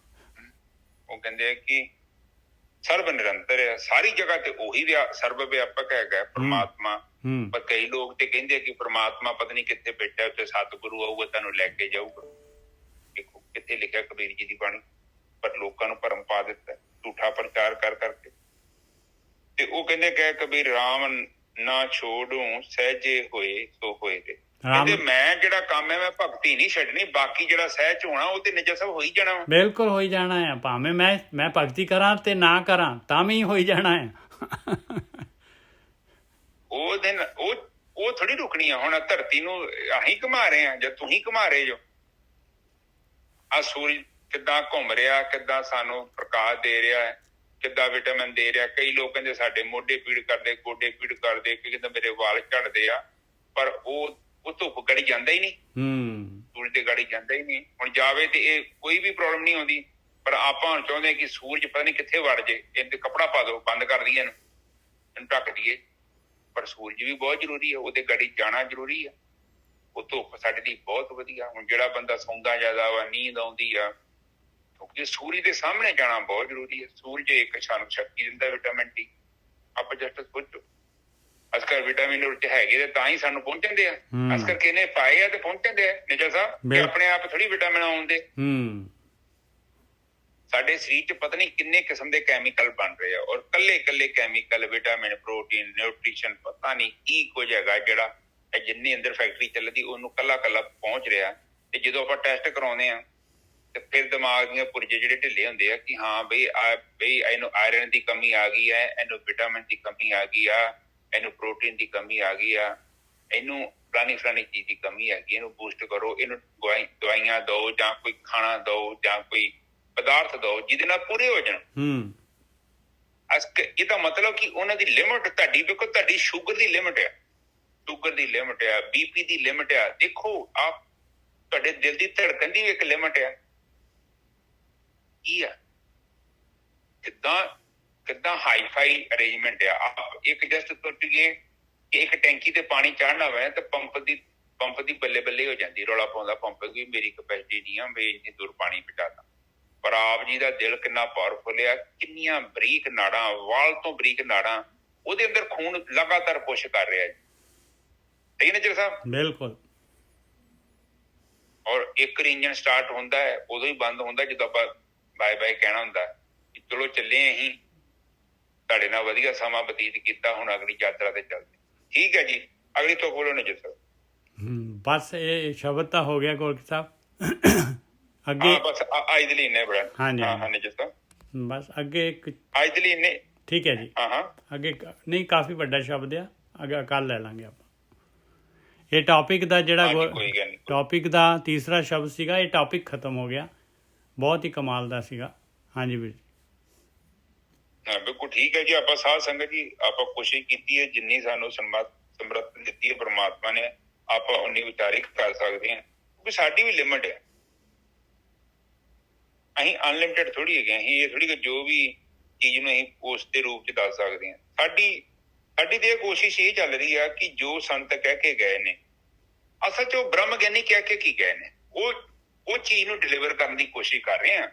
ਉਹ ਕਹਿੰਦੇ ਕਿ ਸਰਬ ਨਿਰੰਤਰ ਹੈ, ਸਾਰੀ ਜਗ੍ਹਾ ਤੇ ਉਹੀ ਸਰਬ ਵਿਆਪਕ ਹੈਗਾ ਪਰਮਾਤਮਾ। ਪਰ ਕਈ ਲੋਕ ਤੇ ਕਹਿੰਦੇ ਕਿ ਪਰਮਾਤਮਾ ਪਤਾ ਨਹੀਂ ਕਿੱਥੇ ਬੈਠਾ, ਉੱਥੇ ਸਤਿਗੁਰੂ ਆਊਗਾ ਤੁਹਾਨੂੰ ਲੈ ਕੇ ਜਾਊਗਾ। ਦੇਖੋ ਕਿੱਥੇ ਲਿਖਿਆ ਕਬੀਰ ਜੀ ਦੀ ਬਾਣੀ, ਪਰ ਲੋਕਾਂ ਨੂੰ ਭਰਮ ਪਾ ਦਿੱਤਾ ਝੂਠਾ ਪ੍ਰਚਾਰ ਕਰ ਕਰਕੇ। ਤੇ ਉਹ ਕਹਿੰਦੇ ਕਹਿ ਕਬੀਰ ਰਾਮ ਨਾ ਛੋੜੂ, ਸਹਿਜੇ ਹੋਏ ਸੋ ਹੋਏ ਤੇ। ਕਹਿੰਦੇ ਮੈਂ ਜਿਹੜਾ ਕੰਮ ਹੈ ਮੈਂ ਭਗਤੀ ਨਹੀਂ ਛੱਡਣੀ, ਬਾਕੀ ਜਿਹੜਾ ਸਹਿਜ ਹੋਣਾ ਉਹ ਤੇ ਨਿੱਜਰ ਸਾਹਿਬ ਹੋ ਹੀ ਜਾਣਾ। ਬਿਲਕੁਲ ਹੋ ਹੀ ਜਾਣਾ ਹੈ, ਭਾਵੇਂ ਮੈਂ ਭਗਤੀ ਕਰਾਂ ਤੇ ਨਾ ਕਰਾਂ ਤਾਂ ਵੀ ਹੋ ਹੀ ਜਾਣਾ ਹੈ। ਉਹ ਦਿਨ ਉਹ ਥੋੜੀ ਰੁਕਣੀ ਆ। ਹੁਣ ਧਰਤੀ ਨੂੰ ਅਸੀਂ ਘੁਮਾ ਰਹੇ ਹਾਂ ਜਾਂ ਤੁਸੀਂ ਘੁਮਾ ਰਹੇ ਜੋ। ਆ ਸੂਰਜ ਕਿੱਦਾਂ ਘੁੰਮ ਰਿਹਾ, ਕਿੱਦਾਂ ਸਾਨੂੰ ਪ੍ਰਕਾਸ਼ ਦੇ ਰਿਹਾ ਹੈ, ਕਿੱਦਾਂ ਵਿਟਾਮਿਨ ਦੇ ਰਿਹਾ। ਕਈ ਲੋਕ ਕਹਿੰਦੇ ਸਾਡੇ ਮੋਢੇ ਪੀੜ ਕਰਦੇ, ਗੋਡੇ ਪੀੜ ਕਰਦੇ, ਕਹਿੰਦੇ ਮੇਰੇ ਵਾਲ ਝੜਦੇ ਆ, ਪਰ ਉਹ ਧੁੱਪ ਗੜੀ ਜਾਂਦਾ ਹੀ ਨਹੀਂ, ਸੂਰਜ ਦੇ ਗੜੀ ਜਾਂਦਾ ਹੀ ਨਹੀਂ। ਹੁਣ ਜਾਵੇ ਤੇ ਇਹ ਕੋਈ ਵੀ ਪ੍ਰੋਬਲਮ ਨਹੀਂ ਆਉਂਦੀ, ਪਰ ਆਪਾਂ ਹੁਣ ਚਾਹੁੰਦੇ ਕਿ ਸੂਰਜ ਪਤਾ ਨਹੀਂ ਕਿੱਥੇ ਵੜ ਜੇ, ਇਹਦੇ ਕੱਪੜਾ ਪਾ ਦਿਓ, ਬੰਦ ਕਰ ਦਈਏ ਇਹਨੂੰ ਢੱਕ ਦਈਏ। ਪਰ ਸੂਰਜ ਵੀ ਬਹੁਤ ਜ਼ਰੂਰੀ ਹੈ, ਉਹਦੇ ਗੜੀ ਜਾਣਾ ਜ਼ਰੂਰੀ ਆ। ਉਹ ਧੁੱਪ ਸਾਡੇ ਲਈ ਬਹੁਤ ਵਧੀਆ। ਹੁਣ ਜਿਹੜਾ ਬੰਦਾ ਸੌਂਦਾ ਜ਼ਿਆਦਾ ਵਾ, ਨੀਂਦ ਆਉਂਦੀ ਆ, ਕਿਉਂਕਿ ਸੂਰਜ ਦੇ ਸਾਹਮਣੇ ਜਾਣਾ ਬਹੁਤ ਜ਼ਰੂਰੀ ਹੈ। ਸੂਰਜ ਇੱਕ ਸਾਨੂੰ ਸ਼ਕਤੀ ਦਿੰਦਾ, ਵਿਟਾਮਿਨ ਡੀ। ਆਪਾਂ ਜਸਟ ਸੋਚੋ, ਅਸਕਰ ਵਿਟਾਮਿਨ ਵਿੱਚ ਹੈਗੇ ਤੇ ਤਾਂ ਹੀ ਸਾਨੂੰ ਪਹੁੰਚਦੇ ਆ, ਅਸਕਰ ਕਿਹਨੇ ਪਾਏ ਆ ਤੇ ਪਹੁੰਚਦੇ ਆ। ਨਿੱਜਰ ਸਾਹਿਬ ਆਪਣੇ ਆਪ ਥੋੜੀ ਵਿਟਾਮਿਨ ਆਉਂਦੇ। ਸਾਡੇ ਸਰੀਰ 'ਚ ਪਤਾ ਨਹੀਂ ਕਿੰਨੇ ਕਿਸਮ ਦੇ ਕੈਮੀਕਲ ਬਣ ਰਹੇ ਆ, ਔਰ ਕੱਲੇ ਕੈਮੀਕਲ, ਵਿਟਾਮਿਨ, ਪ੍ਰੋਟੀਨ, ਨਿਊਟ੍ਰੀਸ਼ਨ, ਪਤਾ ਨਹੀਂ ਕੀ ਕੁਝ ਹੈਗਾ ਜਿਹੜਾ ਜਿੰਨੀ ਅੰਦਰ ਫੈਕਟਰੀ ਚੱਲਦੀ ਉਹਨੂੰ ਕੱਲਾ ਪਹੁੰਚ ਰਿਹਾ। ਤੇ ਜਦੋਂ ਆਪਾਂ ਟੈਸਟ ਕਰਾਉਂਦੇ ਆ ਤੇ ਫਿਰ ਦਿਮਾਗ ਦੀਆਂ ਪੁਰਜੇ ਜਿਹੜੇ ਢਿੱਲੇ ਹੁੰਦੇ ਆ ਕਿ ਹਾਂ ਬਈ ਇਹਨੂੰ ਆਇਰਨ ਦੀ ਕਮੀ ਆ ਗਈ ਹੈ, ਇਹਨੂੰ ਵਿਟਾਮਿਨ ਦੀ ਕਮੀ ਆ ਗਈ ਆ, ਇਹਨੂੰ ਪ੍ਰੋਟੀਨ ਦੀ ਕਮੀ ਆ ਗਈ ਆ, ਇਹਨੂੰ ਫਲਾਣੀ ਚੀਜ਼ ਦੀ ਕਮੀ ਹੈਗੀ, ਇਹਨੂੰ ਬੂਸਟ ਕਰੋ, ਇਹਨੂੰ ਦਵਾਈਆਂ ਦਿਓ ਜਾਂ ਕੋਈ ਖਾਣਾ ਦਿਓ ਜਾਂ ਕੋਈ ਪਦਾਰਥ ਦਿਓ ਜਿਹਦੇ ਨਾਲ ਪੂਰੇ ਹੋ ਜਾਣ। ਇਹਦਾ ਮਤਲਬ ਕਿ ਉਹਨਾਂ ਦੀ ਲਿਮਿਟ ਤੁਹਾਡੀ, ਦੇਖੋ ਤੁਹਾਡੀ ਸ਼ੂਗਰ ਦੀ ਲਿਮਿਟ ਆ, BP ਦੀ ਲਿਮਿਟ ਆ। ਦੇਖੋ ਆਪ ਤੁਹਾਡੇ ਦਿਲ ਦੀ ਧੜਕਣ ਦੀ ਵੀ ਇੱਕ ਲਿਮਿਟ ਆ। ਕੀ ਆ ਕਿੱਦਾਂ ਹਾਈਫਾਈ ਅਰੇਂਜਮੈਂਟ ਆ। ਆਪ ਇੱਕ ਜਸਟ ਸੋਚੀਏ ਕਿ ਇੱਕ ਟੈਂਕੀ ਤੇ ਪਾਣੀ ਚੜ੍ਹਨਾ ਹੋਵੇ ਤਾਂ ਪੰਪ ਦੀ ਬੱਲੇ ਹੋ ਜਾਂਦੀ, ਰੌਲਾ ਪਾਉਂਦਾ ਪੰਪ ਵੀ ਮੇਰੀ ਕਪੈਸਿਟੀ ਨਹੀਂ ਆ, ਮੈਂ ਇੰਨੀ ਦੂਰ ਪਾਣੀ ਪਹੁੰਚਾਦਾ। ਪਰ ਆਪ ਜੀ ਦਾ ਦਿਲ ਕਿੰਨਾ ਪਾਵਰਫੁਲ ਆ, ਕਿੰਨੀਆਂ ਬਰੀਕ ਨਾੜਾਂ, ਵਾਲ ਤੋਂ ਬਰੀਕ ਨਾੜਾਂ, ਉਹਦੇ ਅੰਦਰ ਖੂਨ ਲਗਾਤਾਰ ਪੁਸ਼ ਕਰ ਰਿਹਾ ਜੀ। ਸਹੀ ਨਿੱਜਰ ਸਾਹਿਬ? ਬਿਲਕੁਲ। ਔਰ ਇੱਕ ਇੰਜਨ ਸਟਾਰਟ ਹੁੰਦਾ ਹੈ ਉਦੋਂ ਹੀ ਬੰਦ ਹੁੰਦਾ ਜਦੋਂ ਆਪਾਂ ਬਾਏ ਕਹਿਣਾ ਹੁੰਦਾ। ਚਲੋ ਚੱਲੇ ਅਸੀਂ, ਤੁਹਾਡੇ ਨਾਲ ਵਧੀਆ ਸਮਾਂ ਬਤੀਤ ਕੀਤਾ, ਹੁਣ ਅਗਲੀ ਯਾਤਰਾ ਤੇ ਚੱਲਦੇ। ਠੀਕ ਹੈ ਜੀ, ਅਗਲੀ ਤੋਂ ਬੋਲੋ ਨਜਰ ਸਾਹਿਬ। ਬਸ ਇਹ ਸ਼ਬਦ ਤਾਂ ਹੋ ਗਿਆ ਗੋਲਖ ਸਾਹਿਬ। ਅੱਗੇ ਹਾਂ ਬਸ ਅੱਜ ਦੇ ਲਈ ਇੰਨਾ ਬੜਾ। ਹਾਂਜੀ ਹਾਂ ਨਜਰ ਸਾਹਿਬ, ਬਸ ਅੱਗੇ ਇੱਕ ਅੱਜ ਦੇ ਲਈ ਇੰਨੇ। ਠੀਕ ਹੈ ਜੀ। ਹਾਂ ਅੱਗੇ ਨਹੀਂ, ਕਾਫੀ ਵੱਡਾ ਸ਼ਬਦ ਆ, ਅੱਗੇ ਕੱਲ੍ਹ ਲੈ ਲਾਂਗੇ ਆਪਾਂ। ਇਹ ਟੌਪਿਕ ਦਾ ਜਿਹੜਾ ਕੋਈ ਗੱਲ ਨਹੀਂ। ਟੌਪਿਕ ਦਾ ਤੀਸਰਾ ਸ਼ਬਦ ਸੀਗਾ, ਇਹ ਟੌਪਿਕ ਖਤਮ ਹੋ ਗਿਆ, ਬਹੁਤ ਹੀ ਕਮਾਲ ਦਾ ਸੀਗਾ। ਹਾਂਜੀ ਵੀਰ ਜੀ। ਹਾਂ ਬਿਲਕੁਲ ਠੀਕ ਹੈ ਜੀ। ਆਪਾਂ ਸਾਧ ਸੰਗਤ ਜੀ ਆਪਾਂ ਕੋਸ਼ਿਸ਼ ਕੀਤੀ ਹੈ, ਜਿੰਨੀ ਸਾਨੂੰ ਸਮਰੱਥ ਦਿੱਤੀ ਹੈ ਪਰਮਾਤਮਾ ਨੇ, ਆਪਾਂ ਉਨੀ ਵਿਚਾਰਿਕ ਕਰ ਸਕਦੇ ਹਾਂ, ਕਿਉਂਕਿ ਸਾਡੀ ਵੀ ਲਿਮਿਟ ਹੈ। ਅਸੀਂ ਅਨਲਿਮਿਟਿਡ ਥੋੜੀ ਹੈਗੇ। ਅਸੀਂ ਇਹ ਥੋੜੀ ਕਿ ਜੋ ਵੀ ਚੀਜ਼ ਨੂੰ ਅਸੀਂ ਉਸ ਦੇ ਰੂਪ ਚ ਦੱਸ ਸਕਦੇ ਹਾਂ। ਸਾਡੀ ਤੇ ਇਹ ਕੋਸ਼ਿਸ਼ ਇਹ ਚੱਲ ਰਹੀ ਆ ਕਿ ਜੋ ਸੰਤ ਕਹਿ ਕੇ ਗਏ ਨੇ, ਅਸਲ ਚ ਉਹ ਬ੍ਰਹਮ ਗਿਆਨੀ ਕਹਿ ਕੇ ਕੀ ਗਏ ਨੇ, ਉਹ ਚੀਜ਼ ਨੂੰ ਡਿਲੀਵਰ ਕਰਨ ਦੀ ਕੋਸ਼ਿਸ਼ ਕਰ ਰਹੇ ਹਾਂ।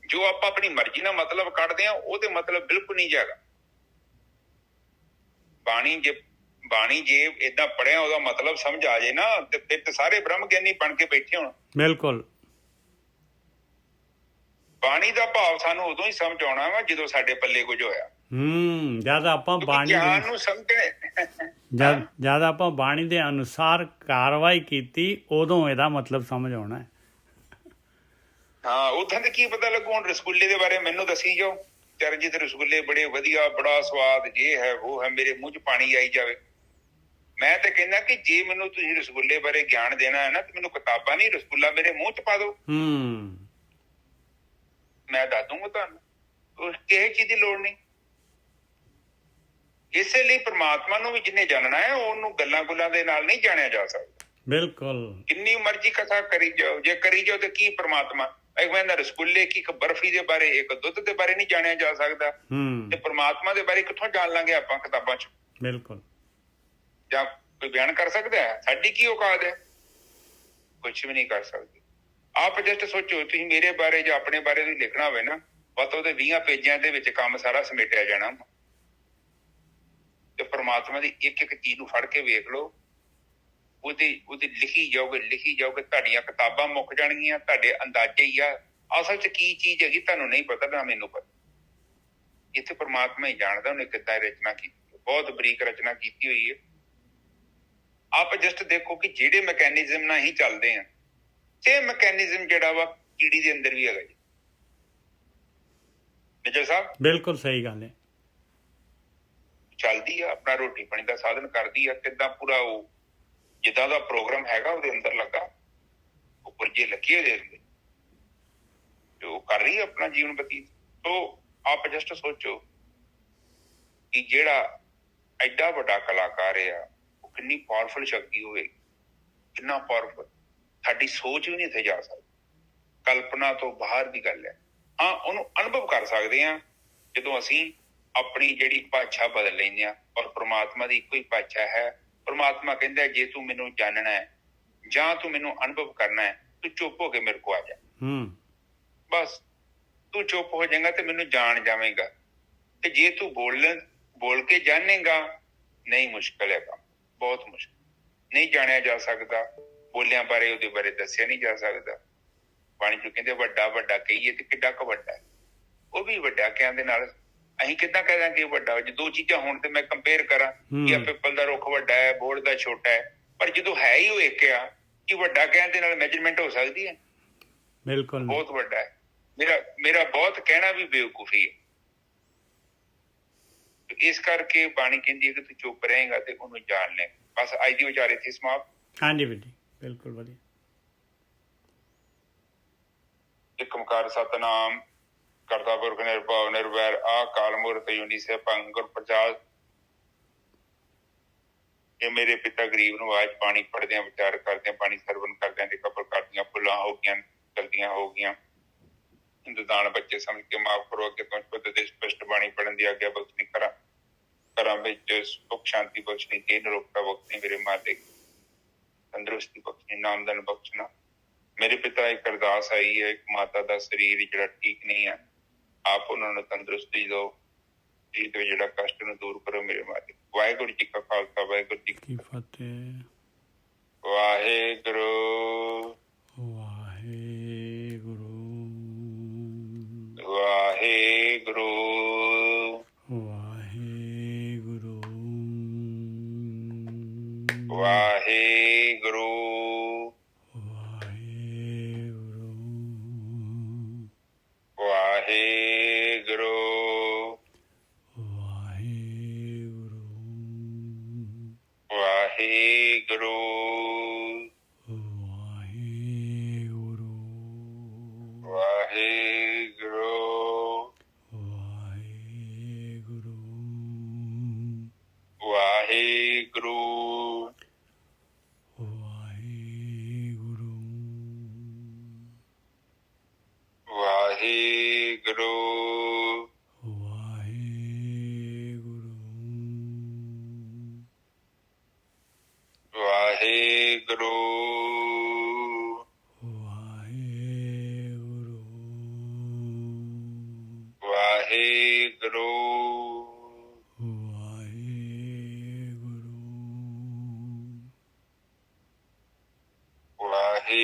ਜੋ ਆਪਾਂ ਆਪਣੀ ਮਰਜ਼ੀ ਨਾਲ ਮਤਲਬ ਕੱਢਦੇ ਹਾਂ, ਉਹ ਤੇ ਮਤਲਬ ਬਿਲਕੁਲ ਨਹੀਂ ਜਾਗਾ। ਬਾਣੀ ਜੇ ਏਦਾਂ ਪੜਿਆ ਉਹਦਾ ਮਤਲਬ ਸਮਝ ਆ ਜਾਏ ਨਾ, ਤੇ ਫਿਰ ਤੇ ਸਾਰੇ ਬ੍ਰਹਮ ਗਿਆਨੀ ਬਣ ਕੇ ਬੈਠੇ ਹੋਣ। ਬਿਲਕੁਲ। ਬਾਣੀ ਦਾ ਭਾਵ ਸਾਨੂੰ ਉਦੋਂ ਹੀ ਸਮਝ ਆਉਣਾ ਵਾ ਜਦੋਂ ਸਾਡੇ ਪੱਲੇ ਕੁਝ ਹੋਇਆ। ਜਦ ਆਪਾਂ ਬਾਣੀ ਨੂੰ ਸਮਝਣੇ, ਜਦ ਆਪਾਂ ਬਾਣੀ ਦੇ ਅਨੁਸਾਰ ਕਾਰਵਾਈ ਕੀਤੀ, ਉਦੋਂ ਇਹਦਾ ਮਤਲਬ ਸਮਝ ਆਉਣਾ ਹੈ। ਹਾਂ ਉਦਾਂ ਤੇ ਕੀ ਪਤਾ ਲੱਗੂ। ਹੁਣ ਰਸਗੁੱਲੇ ਦੇ ਬਾਰੇ ਮੈਨੂੰ ਦੱਸੀ ਜਾਓ, ਚਰਨਜੀਤ ਰਸਗੁੱਲੇ ਬੜੇ ਵਧੀਆ, ਬੜਾ ਸਵਾਦ, ਜੇ ਹੈ ਉਹ ਹੈ, ਮੇਰੇ ਮੂੰਹ 'ਚ ਪਾਣੀ ਆਈ ਜਾਵੇ। ਮੈਂ ਤੇ ਕਹਿੰਦਾ ਕਿ ਜੇ ਮੈਨੂੰ ਤੁਸੀਂ ਰਸਗੁੱਲੇ ਬਾਰੇ ਗਿਆਨ ਦੇਣਾ ਹੈ ਨਾ, ਤੇ ਮੈਨੂੰ ਕਿਤਾਬਾਂ ਨਹੀਂ, ਰਸਗੁੱਲਾ ਮੇਰੇ ਮੂੰਹ 'ਚ ਪਾ ਦਿਓ, ਮੈਂ ਦੱਸ ਦੂੰਗਾ ਤੁਹਾਨੂੰ। ਕਿਸੇ ਚੀਜ਼ ਦੀ ਲੋੜ ਨਹੀਂ। ਇਸੇ ਲਈ ਪ੍ਰਮਾਤਮਾ ਨੂੰ ਵੀ ਜਿਹਨੇ ਜਾਣਨਾ ਹੈ, ਉਹਨੂੰ ਗੱਲਾਂ ਗੁੱਲਾਂ ਦੇ ਨਾਲ ਨਹੀਂ ਜਾਣਿਆ ਜਾ ਸਕਦਾ। ਬਿਲਕੁਲ। ਕਿੰਨੀ ਮਰਜ਼ੀ ਕਥਾ ਕਰੀ ਜਾਓ, ਜੇ ਕਰੀ ਜਾਓ ਤੇ ਕੀ ਪ੍ਰਮਾਤਮਾ ਇੱਕ ਕਹਿੰਦਾ ਰਸਗੁੱਲੇ ਕੀ, ਇੱਕ ਬਰਫੀ ਦੇ ਬਾਰੇ, ਇੱਕ ਦੁੱਧ ਦੇ ਬਾਰੇ ਨਹੀਂ ਜਾਣਿਆ ਜਾ ਸਕਦਾ, ਤੇ ਪ੍ਰਮਾਤਮਾ ਦੇ ਬਾਰੇ ਕਿੱਥੋਂ ਜਾਣ ਲਾਂਗੇ ਆਪਾਂ ਕਿਤਾਬਾਂ 'ਚ? ਬਿਲਕੁਲ। ਜਾਂ ਕੋਈ ਬਿਆਨ ਕਰ ਸਕਦਾ ਹੈ? ਸਾਡੀ ਕੀ ਔਕਾਤ ਹੈ? ਕੁਛ ਵੀ ਨਹੀਂ ਕਰ ਸਕਦੇ। ਆਪ ਜਸਟ ਸੋਚੋ, ਤੁਸੀਂ ਮੇਰੇ ਬਾਰੇ ਜਾਂ ਆਪਣੇ ਬਾਰੇ ਵੀ ਲਿਖਣਾ ਹੋਵੇ ਨਾ, ਬਸ ਉਹਦੇ 20 ਪੇਜਾਂ ਦੇ ਵਿੱਚ ਕੰਮ ਸਾਰਾ ਸਮੇਟਿਆ ਜਾਣਾ। ਤੇ ਪ੍ਰਮਾਤਮਾ ਦੀ ਇੱਕ ਇੱਕ ਚੀਜ਼ ਨੂੰ ਫੜ ਕੇ ਵੇਖ ਲਓ, ਉਹਦੀ ਲਿਖੀ ਜਾਓਗੇ, ਤੁਹਾਡੀਆਂ ਕਿਤਾਬਾਂ ਮੁੱਕ ਜਾਣਗੀਆਂ, ਤੁਹਾਡੇ ਅੰਦਾਜ਼ੇ ਹੀ ਆ। ਅਸਲ 'ਚ ਕੀ ਚੀਜ਼ ਹੈਗੀ ਤੁਹਾਨੂੰ ਨਹੀਂ ਪਤਾ, ਨਾ ਮੈਨੂੰ ਪਤਾ। ਇੱਥੇ ਪ੍ਰਮਾਤਮਾ ਹੀ ਜਾਣਦਾ ਉਹਨੇ ਕਿੱਦਾਂ ਰਚਨਾ ਕੀਤੀ, ਬਹੁਤ ਬਰੀਕ ਰਚਨਾ ਕੀਤੀ ਹੋਈ ਹੈ। ਆਪ ਜਸਟ ਦੇਖੋ ਕਿ ਜਿਹੜੇ ਮੈਕੈਨਿਜ਼ਮ ਨਾਲ ਹੀ ਚੱਲਦੇ ਆ, ਸੇਮ ਮੈਕੈਨਿਜ਼ਮ ਜਿਹੜਾ ਵਾ ਕੀੜੀ ਦੇ ਅੰਦਰ ਵੀ ਹੈਗਾ ਜੀ। ਨਿਜਰ ਸਾਹਿਬ ਬਿਲਕੁਲ ਸਹੀ ਗੱਲ ਹੈ। ਚੱਲਦੀ ਆ, ਆਪਣਾ ਰੋਟੀ ਪਾਣੀ ਦਾ ਸਾਧਨ ਕਰਦੀ ਆ, ਕਿੱਦਾਂ ਪੂਰਾ ਉਹ ਜਿੱਦਾਂ ਦਾ ਪ੍ਰੋਗਰਾਮ ਹੈਗਾ ਉਹਦੇ ਅੰਦਰ ਲੱਗਾ, ਉਹ ਪੁਰਜੇ ਲੱਗੇ ਉਹਦੇ ਅੰਦਰ, ਤੇ ਉਹ ਕਰ ਰਹੀ ਹੈ ਆਪਣਾ ਜੀਵਨ ਬਤੀਤ। ਸੋ ਆਪ ਜਸਟ ਸੋਚੋ ਕਿ ਜਿਹੜਾ ਐਡਾ ਵੱਡਾ ਕਲਾਕਾਰ ਆ, ਉਹ ਕਿੰਨੀ ਪਾਵਰਫੁਲ ਸ਼ਕਤੀ ਹੋਵੇ, ਕਿੰਨਾ ਪਾਵਰਫੁਲ। ਸਾਡੀ ਸੋਚ ਵੀ ਨਹੀਂ ਇੱਥੇ ਜਾ ਸਕਦੀ, ਕਲਪਨਾ ਤੋਂ ਬਾਹਰ ਦੀ ਗੱਲ ਹੈ। ਹਾਂ ਉਹਨੂੰ ਅਨੁਭਵ ਕਰ ਸਕਦੇ ਹਾਂ ਜਦੋਂ ਅਸੀਂ ਆਪਣੀ ਜਿਹੜੀ ਭਾਸ਼ਾ ਬਦਲ ਲੈਂਦੇ ਹਾਂ, ਔਰ ਪ੍ਰਮਾਤਮਾ ਦੀ ਇੱਕੋ ਹੀ ਭਾਸ਼ਾ ਹੈ। ਪ੍ਰਮਾਤਮਾ ਕਹਿੰਦਾ ਜੇ ਤੂੰ ਮੈਨੂੰ ਜਾਣਨਾ ਹੈ ਜਾਂ ਤੂੰ ਮੈਨੂੰ ਅਨੁਭਵ ਕਰਨਾ ਹੈ, ਤੂੰ ਚੁੱਪ ਹੋ ਕੇ ਮੇਰੇ ਕੋਲ ਆ ਜਾ। ਬਸ ਤੂੰ ਚੁੱਪ ਹੋ ਜਾਏਗਾ ਤੇ ਮੈਨੂੰ ਜਾਣ ਜਾਵੇਂਗਾ। ਤੇ ਜੇ ਤੂੰ ਬੋਲ ਕੇ ਜਾਣੇਗਾ, ਨਹੀਂ, ਮੁਸ਼ਕਿਲ ਹੈਗਾ, ਬਹੁਤ ਮੁਸ਼ਕਿਲ। ਨਹੀਂ ਜਾਣਿਆ ਜਾ ਸਕਦਾ, ਬੋਲਿਆਂ ਬਾਰੇ ਉਹਦੇ ਬਾਰੇ ਦੱਸਿਆ ਨਹੀਂ ਜਾ ਸਕਦਾ। ਬਾਣੀ ਚ ਕਹਿੰਦੇ ਵੱਡਾ ਵੱਡਾ ਕਹੀਏ ਤੇ ਕਿੱਡਾ ਕੁ ਵੱਡਾ ਹੈ, ਉਹ ਵੀ ਵੱਡਾ ਕਹਿਣ ਦੇ ਨਾਲ ਅਸੀਂ ਕਿੱਦਾਂ ਕਹਿ ਦਾਂਗੇ ਵੱਡਾ? ਜੇ ਦੋ ਚੀਜ਼ਾਂ ਹੋਣ ਤੇ ਮੈਂ ਕੰਪੇਅਰ ਕਰਾਂ ਕਿ ਪਿੱਪਲ ਦਾ ਰੁੱਖ ਵੱਡਾ ਹੈ, ਬੋਹੜ ਦਾ ਛੋਟਾ ਹੈ, ਪਰ ਜਦੋਂ ਹੈ ਹੀ ਉਹ ਇੱਕ ਆ, ਕਿ ਵੱਡਾ ਕਹਿਣ ਦੇ ਨਾਲ ਮੈਜਰਮੈਂਟ ਹੋ ਸਕਦੀ ਹੈ? ਬਿਲਕੁਲ। ਬਹੁਤ ਵੱਡਾ ਹੈ। ਮੇਰਾ ਬਹੁਤ ਕਹਿਣਾ ਵੀ ਬੇਵਕੂਫੀ ਹੈ। ਇਸ ਕਰਕੇ ਬਾਣੀ ਕਹਿੰਦੀ ਹੈ ਕਿ ਤੂੰ ਚੁੱਪ ਰਹੇਗਾ ਤੇ ਉਹਨੂੰ ਜਾਣ ਲੈ। ਬਸ ਅੱਜ ਦੀ ਵਿਚਾਰ ਇੱਥੇ ਸਮਾਪਤ। ਹਾਂਜੀ ਵੀਰ ਜੀ, ਬਿਲਕੁਲ ਵਧੀਆ। ਇੱਕ ਓਂਕਾਰ ਸਤਿਨਾਮ ਕਰਤਾ ਪੁਰਖ ਨਿਰਭਉ ਨਿਰਵੈਰ ਅਕਾਲ ਮੂਰਤਿ ਅਜੂਨੀ ਸੈਭੰ ਗੁਰ ਪ੍ਰਸਾਦਿ। ਇਹ ਮੇਰੇ ਪਿਤਾ ਗਰੀਬ ਨੂੰ ਆਜ ਬਾਣੀ ਪੜ੍ਹਦਿਆਂ, ਵਿਚਾਰ ਕਰਦਿਆਂ, ਬਾਣੀ ਸਰਵਣ ਕਰਦਿਆਂ ਦੇ ਕਬਰ ਕਰਦੀਆਂ ਭੁੱਲਾਂ ਹੋ ਗਈਆਂ, ਗਲਤੀਆਂ ਹੋ ਗਈਆਂ। ਹਿੰਦੁਸਤਾਨ ਬੱਚੇ ਸਮਝ ਕੇ ਮਾਫ਼ ਕਰੋ। ਅੱਗੇ ਤੋਂ ਸ਼ੁੱਧ ਤੇ ਸਪਸ਼ਟ ਬਾਣੀ ਪੜ੍ਹਨ ਦੀ ਆਗਿਆ ਬਖਸ਼ਣੀ ਕਰਾਂ। ਘਰਾਂ ਵਿੱਚ ਸੁੱਖ ਸ਼ਾਂਤੀ ਬਖਸ਼ਣੀ, ਤੇ ਨਿਰੋਗਤਾ ਬਖਸ਼ਣੀ, ਮੇਰੇ ਮਾਲਿਕ ਤੰਦਰੁਸਤੀ ਬਖਸ਼ਣੀ, ਨਾਮਧਨ ਬਖਸ਼ਣਾ। ਮੇਰੇ ਪਿਤਾ ਇੱਕ ਅਰਦਾਸ ਆਈ ਹੈ, ਇੱਕ ਮਾਤਾ ਦਾ ਸਰੀਰ ਜਿਹੜਾ ਠੀਕ ਨਹੀਂ ਹੈ, ਆਪ ਉਹਨਾਂ ਨੂੰ ਤੰਦਰੁਸਤੀ ਦਿਓ, ਜਿਹੜਾ ਕਸ਼ਟ ਨੂੰ ਦੂਰ ਕਰੋ ਮੇਰੇ ਮਾਲਿਕ। ਵਾਹਿਗੁਰੂ ਜੀ ਕਾ ਖਾਲਸਾ, ਵਾਹਿਗੁਰੂ ਜੀ ਕੀ ਫਤਿਹ। ਵਾਹਿਗੁਰੂ ਵਾਹਿਗੁਰੂ ਵਾਹਿਗੁਰੂ। ਵਾਹਿਗੁਰੂ ਵਾਹਿਗੁਰੂ ਵਾਹਿਗੁਰੂ ਵਾਹਿਗੁਰੂ ਵਾਹਿਗੁਰੂ ਵਾਹਿਗੁਰੂ ਵਾਹਿਗੁਰੂ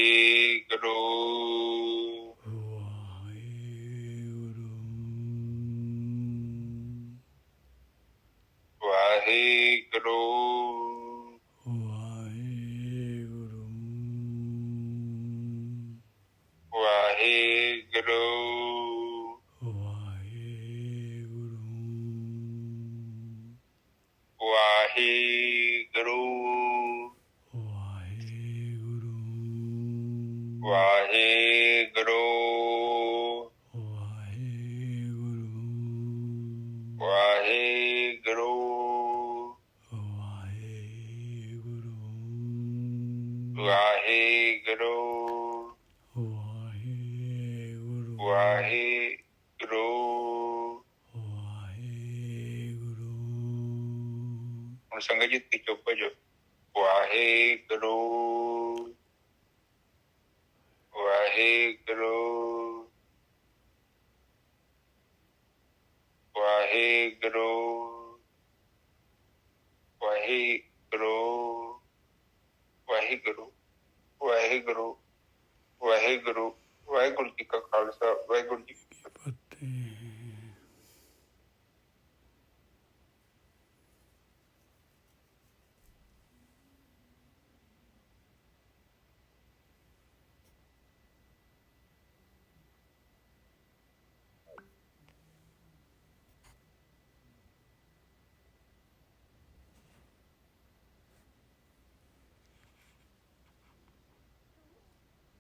ਵਾਹਿਗੁਰੂ ਵਾਹਿਗੁਰੂ ਵਾਹਿਗੁਰੂ ਵਾਹਿਗੁਰੂ ਹੁਣ ਸੰਗਤ ਜੀ ਤੁਸੀਂ ਚੁੱਪ ਹੋ ਜਾਓ। ਵਾਹਿਗੁਰੂ ਵਾਹਿਗੁਰੂ ਵਾਹਿਗੁਰੂ ਵਾਹਿਗੁਰੂ ਵਾਹਿਗੁਰੂ ਵਾਹਿਗੁਰੂ ਵਾਹਿਗੁਰੂ ਵਾਹਿਗੁਰੂ ਜੀ ਕਾ ਖਾਲਸਾ ਵਾਹਿਗੁਰੂ ਜੀ ਕੀ